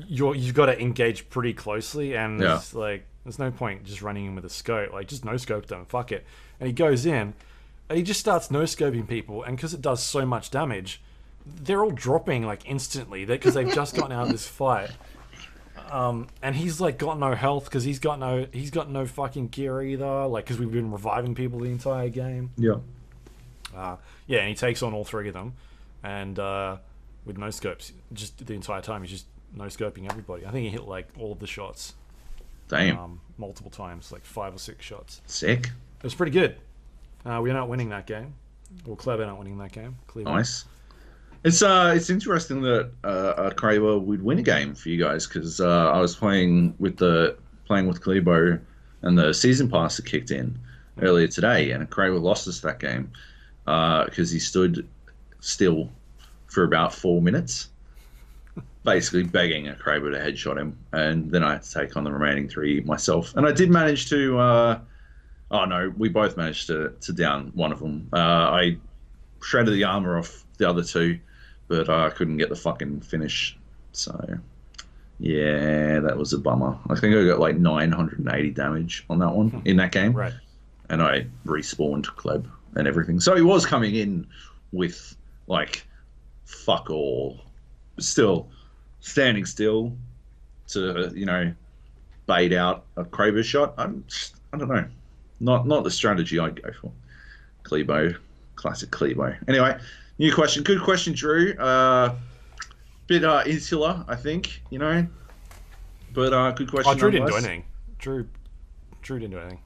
you've got to engage pretty closely, and it's like there's no point just running in with a scope. Like, just no scope them, fuck it. And he goes in, and he just starts no scoping people, and because it does so much damage, they're all dropping like instantly because they've just gotten out of this fight. And he's like got no health because he's got no fucking gear either. Like, because we've been reviving people the entire game. Yeah. Yeah, and he takes on all 3 of them, and with no scopes, just the entire time he's just no scoping everybody. I think he hit like all of the shots. Damn. Multiple times, like 5 or 6 shots. Sick. It was pretty good. We ended up winning that game. Well, Cleb ended up winning that game. Clearly. Nice. It's interesting that Kraber would win a game for you guys, because I was playing with Klebo, and the season pass had kicked in earlier today, and Kraber lost us that game because he stood still for about 4 minutes, basically begging a Kraber to headshot him, and then I had to take on the remaining 3 myself, and I did manage to. Oh no, we both managed to down one of them. I shredded the armor off the other 2. But I couldn't get the fucking finish. So, yeah, that was a bummer. I think I got like 980 damage on that one in that game. Right. And I respawned Kleb and everything. So he was coming in with, like, fuck all. But still, standing still to, bait out a Kraber shot. I don't know. Not the strategy I'd go for. Klebo. Classic Klebo. Anyway. New question. Good question, Drew. Bit insular, I think, But good question. Drew didn't do anything. Drew didn't do anything.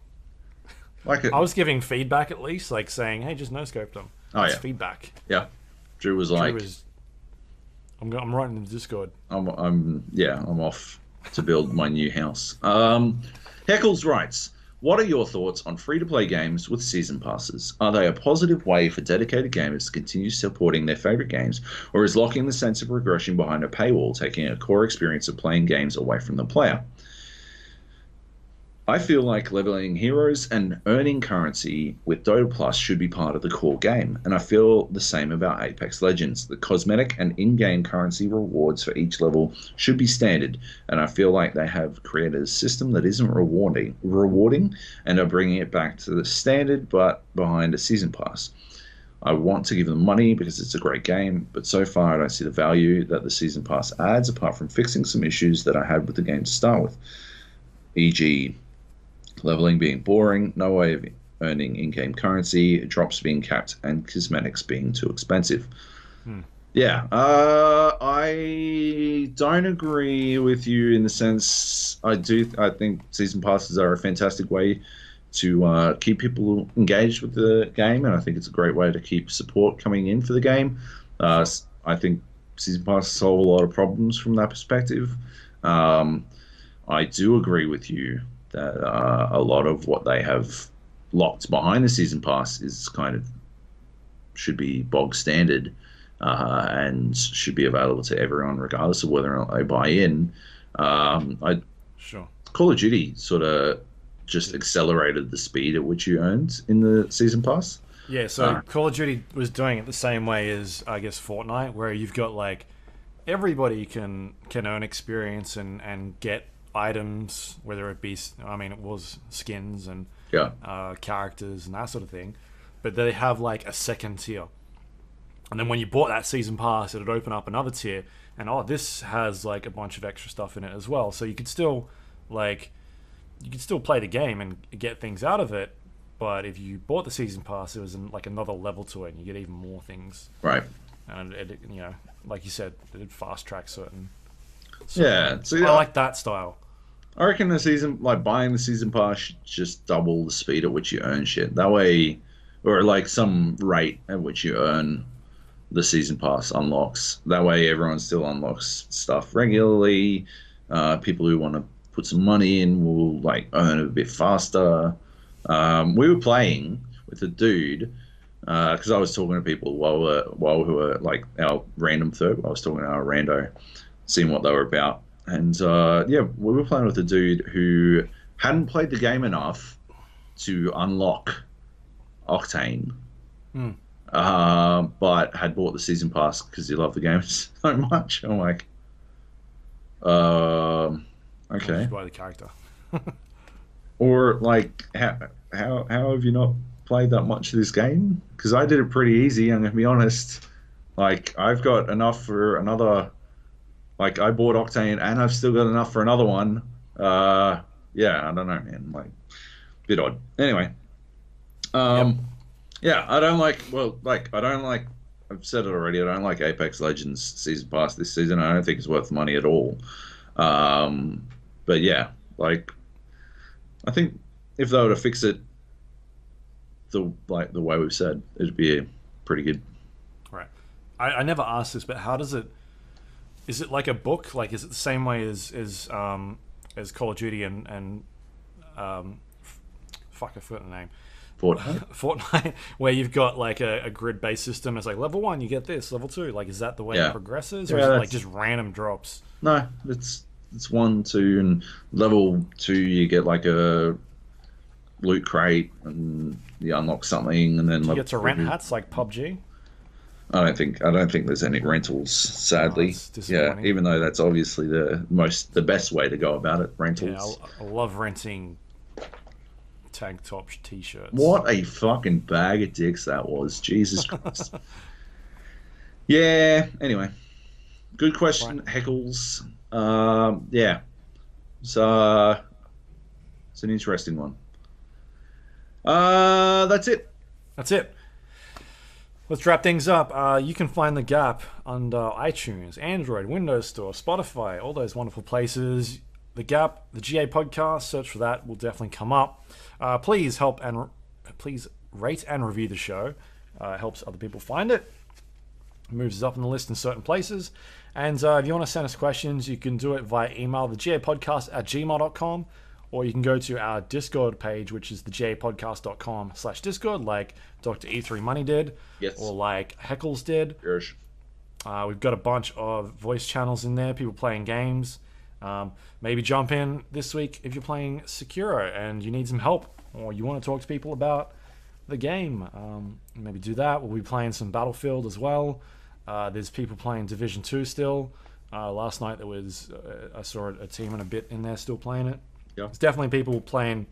Like it. I was giving feedback at least, like saying, "Hey, just no scope them." That's feedback. Yeah. Drew was like, I'm writing in the Discord. I'm off to build my new house. Heckles writes, what are your thoughts on free-to-play games with season passes? Are they a positive way for dedicated gamers to continue supporting their favorite games, or is locking the sense of regression behind a paywall taking a core experience of playing games away from the player? I feel like leveling heroes and earning currency with Dota Plus should be part of the core game, and I feel the same about Apex Legends. The cosmetic and in-game currency rewards for each level should be standard, and I feel like they have created a system that isn't rewarding, and are bringing it back to the standard, but behind a season pass. I want to give them money because it's a great game, but so far I don't see the value that the season pass adds, apart from fixing some issues that I had with the game to start with, e.g. leveling being boring, no way of earning in-game currency, drops being capped, and cosmetics being too expensive. Yeah, I don't agree with you in the sense I do. I think season passes are a fantastic way to keep people engaged with the game, and I think it's a great way to keep support coming in for the game. I think season passes solve a lot of problems from that perspective. I do agree with you that a lot of what they have locked behind the season pass is kind of should be bog standard and should be available to everyone regardless of whether or not they buy in. Sure. Call of Duty sort of just accelerated the speed at which you earned in the season pass. Yeah, so Call of Duty was doing it the same way as, I guess, Fortnite, where you've got, like, everybody can earn experience and get items, whether it be, I mean, it was skins and characters and that sort of thing, but they have, like, a second tier. And then when you bought that season pass, it would open up another tier, and, this has, like, a bunch of extra stuff in it as well. So you could still, like, play the game and get things out of it, but if you bought the season pass, it was like another level to it, and you get even more things. Right. And it, like you said, it did fast track certain. Yeah, so I like that style. I reckon buying the season pass should just double the speed at which you earn shit. That way, or like some rate at which you earn the season pass unlocks. That way, everyone still unlocks stuff regularly. People who want to put some money in will like earn a bit faster. We were playing with a dude because I was talking to people while we were like our random third. I was talking to our rando, seeing what they were about, and we were playing with a dude who hadn't played the game enough to unlock Octane, but had bought the season pass because he loved the game so much. I'm like, okay. Just buy the character. Or like, how have you not played that much of this game? Because I did it pretty easy. I'm gonna be honest. Like, I've got enough for another. Like, I bought Octane, and I've still got enough for another one. I don't know, man. Like, bit odd. Anyway, yeah, I don't like. Well, like, I don't like. I've said it already. I don't like Apex Legends season pass this season. I don't think it's worth money at all. But yeah, like, I think if they were to fix it the way we've said, it'd be pretty good. Right. I never asked this, but how does it? Is it like a book? Like, is it the same way as Call of Duty and fuck, I forgot the name. Fortnite, where you've got like a grid-based system. It's like level 1, you get this. Level 2, like, is that the way it progresses, or is it like just random drops? No, it's 1, 2, and level 2 you get like a loot crate and you unlock something, and then you get to rent hats like PUBG. I don't think there's any rentals, sadly. Yeah, even though that's obviously the best way to go about it, rentals. Yeah, I love renting tank top t-shirts. What a fucking bag of dicks that was. Jesus Christ. Yeah, anyway. Good question, right. Heckles. Yeah. So it's an interesting one. That's it. Let's wrap things up. You can find The Gap under iTunes, Android, Windows Store, Spotify, all those wonderful places. The Gap, the GA podcast, search for that, will definitely come up. Please rate and review the show. It helps other people find it. It moves us up in the list in certain places. And if you want to send us questions, you can do it via email, thegapodcast@gmail.com, or you can go to our Discord page, which is thegapodcast.com/Discord, like Dr. E3 Money did, or like Heckles did. Yes. We've got a bunch of voice channels in there, people playing games. Maybe jump in this week if you're playing Sekiro and you need some help, or you want to talk to people about the game. Maybe do that. We'll be playing some Battlefield as well. There's people playing Division 2 still. Last night there was I saw a team and a bit in there still playing it. Yeah. There's definitely people playing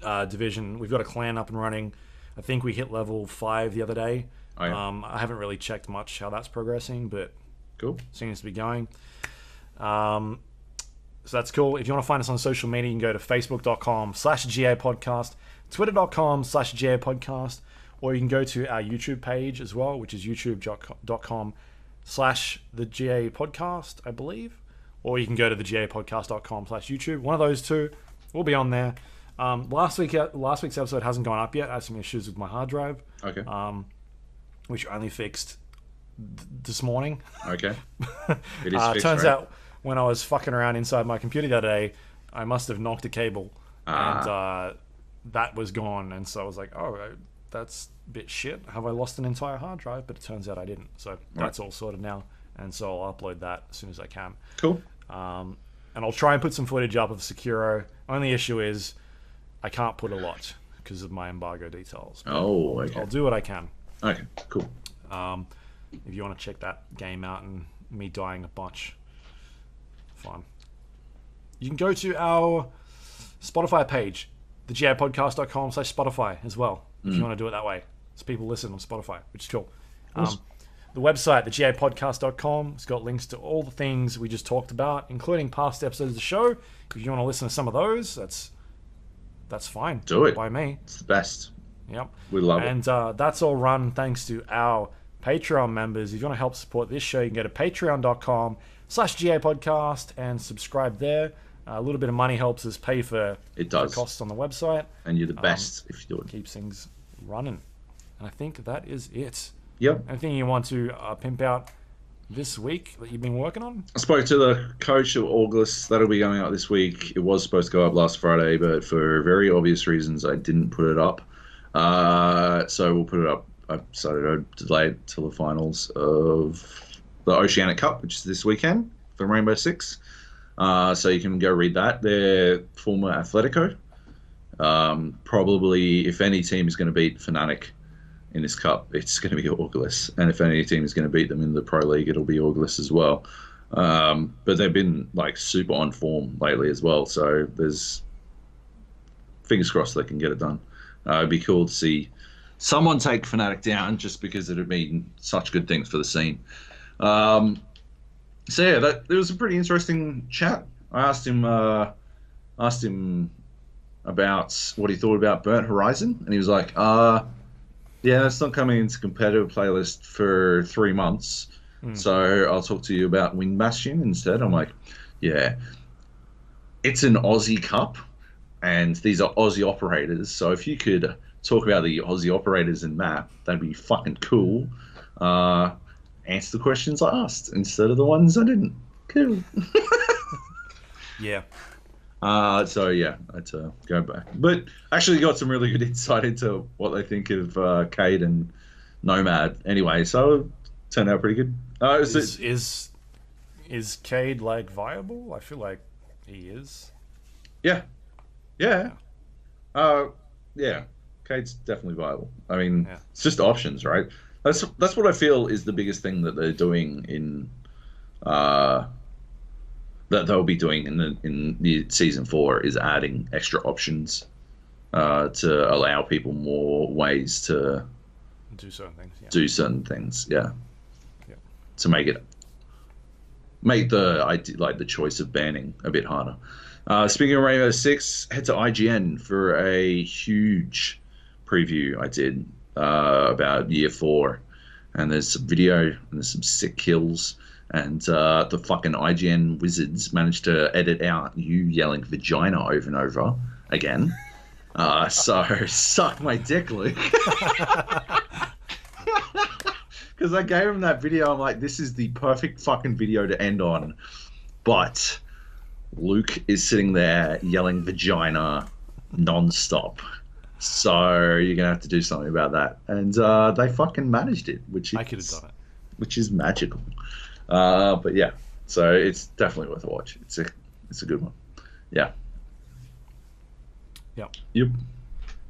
Division. We've got a clan up and running. I think we hit level 5 the other day. Oh, yeah. I haven't really checked much how that's progressing, but Cool. seems to be going. So that's cool. If you want to find us on social media, you can go to facebook.com/GA podcast, twitter.com/GA podcast, or you can go to our YouTube page as well, which is youtube.com/the GA podcast, I believe. Or you can go to thegapodcast.com/YouTube. One of those two will be on there. Last week's episode hasn't gone up yet. I had some issues with my hard drive. Okay. Which I only fixed this morning. Okay. It is fixed, turns right? out when I was fucking around inside my computer the other day, I must have knocked a cable, and that was gone. And so I was like, oh, that's a bit shit. Have I lost an entire hard drive? But it turns out I didn't. So that's all sorted now. And so I'll upload that as soon as I can. Cool. And I'll try and put some footage up of Sekiro. Only issue is I can't put a lot because of my embargo details. But Oh, okay. I'll do what I can. Okay, cool. If you want to check that game out and me dying a bunch, fine. You can go to our Spotify page, thegapodcast.com/Spotify as well, if you want to do it that way. So people listen on Spotify, which is cool. Awesome. The website, thegapodcast.com, has got links to all the things we just talked about, including past episodes of the show. If you want to listen to some of those, that's fine. Do it. By me. It's the best. Yep. We love it. And that's all run thanks to our Patreon members. If you want to help support this show, you can go to patreon.com/GA podcast and subscribe there. A little bit of money helps us pay for the costs on the website. And you're the best if you do it. Keeps things running. And I think that is it. Yep. Anything you want to pimp out this week that you've been working on? I spoke to the coach of August. That'll be going out this week. It was supposed to go up last Friday, but for very obvious reasons, I didn't put it up. So we'll put it up. I decided to delay it till the finals of the Oceanic Cup, which is this weekend for Rainbow Six. So you can go read that. They're former Atletico. Probably, if any team is going to beat Fnatic in this cup, it's going to be August. And if any team is going to beat them in the Pro League, it'll be August as well. But they've been like super on form lately as well. So there's fingers crossed they can get it done. It'd be cool to see someone take Fnatic down just because it would mean such good things for the scene. So yeah, it was a pretty interesting chat. I asked him about what he thought about Burnt Horizon, and he was like, yeah, it's not coming into competitive playlist for 3 months, so I'll talk to you about Wind Bastion instead. I'm like, yeah, it's an Aussie Cup, and these are Aussie operators, so if you could talk about the Aussie operators in map, that'd be fucking cool. Answer the questions I asked instead of the ones I didn't. Cool. Yeah. So yeah, I had to go back, but actually got some really good insight into what they think of Cade and Nomad. Anyway, so it turned out pretty good. Is Cade like viable? I feel like he is. Yeah. Cade's definitely viable. I mean, It's just options, right? That's what I feel is the biggest thing that they're doing in that they'll be doing in the season 4 is adding extra options to allow people more ways to do certain things. Yeah. Do certain things, yeah. To make the choice of banning a bit harder. Speaking of Rainbow Six, head to IGN for a huge preview I did about year 4, and there's some video and there's some sick kills. And the fucking IGN wizards managed to edit out you yelling vagina over and over again. So suck my dick, Luke. Because I gave him that video. I'm like, this is the perfect fucking video to end on. But Luke is sitting there yelling vagina non-stop. So you're going to have to do something about that. And they fucking managed it. I could have done it. Which is magical. But yeah, So it's definitely worth a watch. It's a good one. Yeah. Yep. Yep.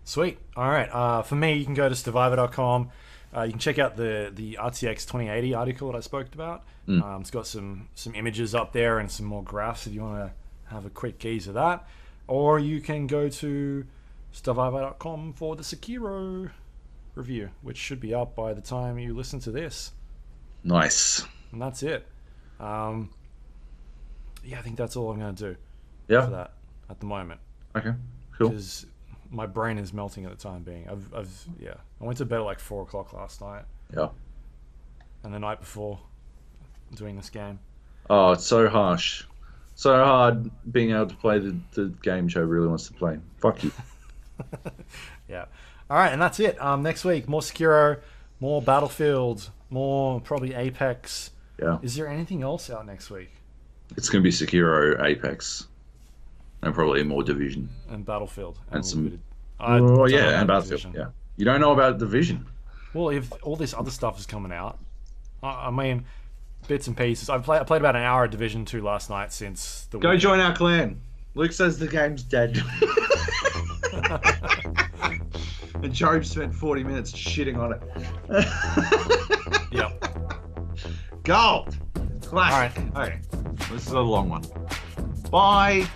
Sweet. All right. For me, you can go to survivor.com. You can check out the RTX 2080 article that I spoke about. It's got some images up there and some more graphs if you want to have a quick gaze at that. Or you can go to survivor.com for the Sekiro review, which should be up by the time you listen to this. Nice. And that's it. Yeah, I think that's all I'm going to do Yeah. for that at the moment. Okay. Cool. Because my brain is melting at the time being. I went to bed at like 4 o'clock last night. Yeah. And the night before doing this game. Oh, it's so harsh. So hard being able to play the game Joe really wants to play. Fuck you. Yeah. All right, and that's it. Next week, more Sekiro, more Battlefield, more probably Apex. Yeah. Is there anything else out next week? It's going to be Sekiro, Apex, and probably more Division. And Battlefield. And some... and Battlefield, Division. yeah. You don't know about Division? Well, if all this other stuff is coming out, I mean, bits and pieces. I played about an hour of Division 2 last night since the Go weekend. join our clan. Luke says the game's dead. And Joab spent 40 minutes shitting on it. Yep. Gold! Classic. All right. Okay. This is a long one. Bye!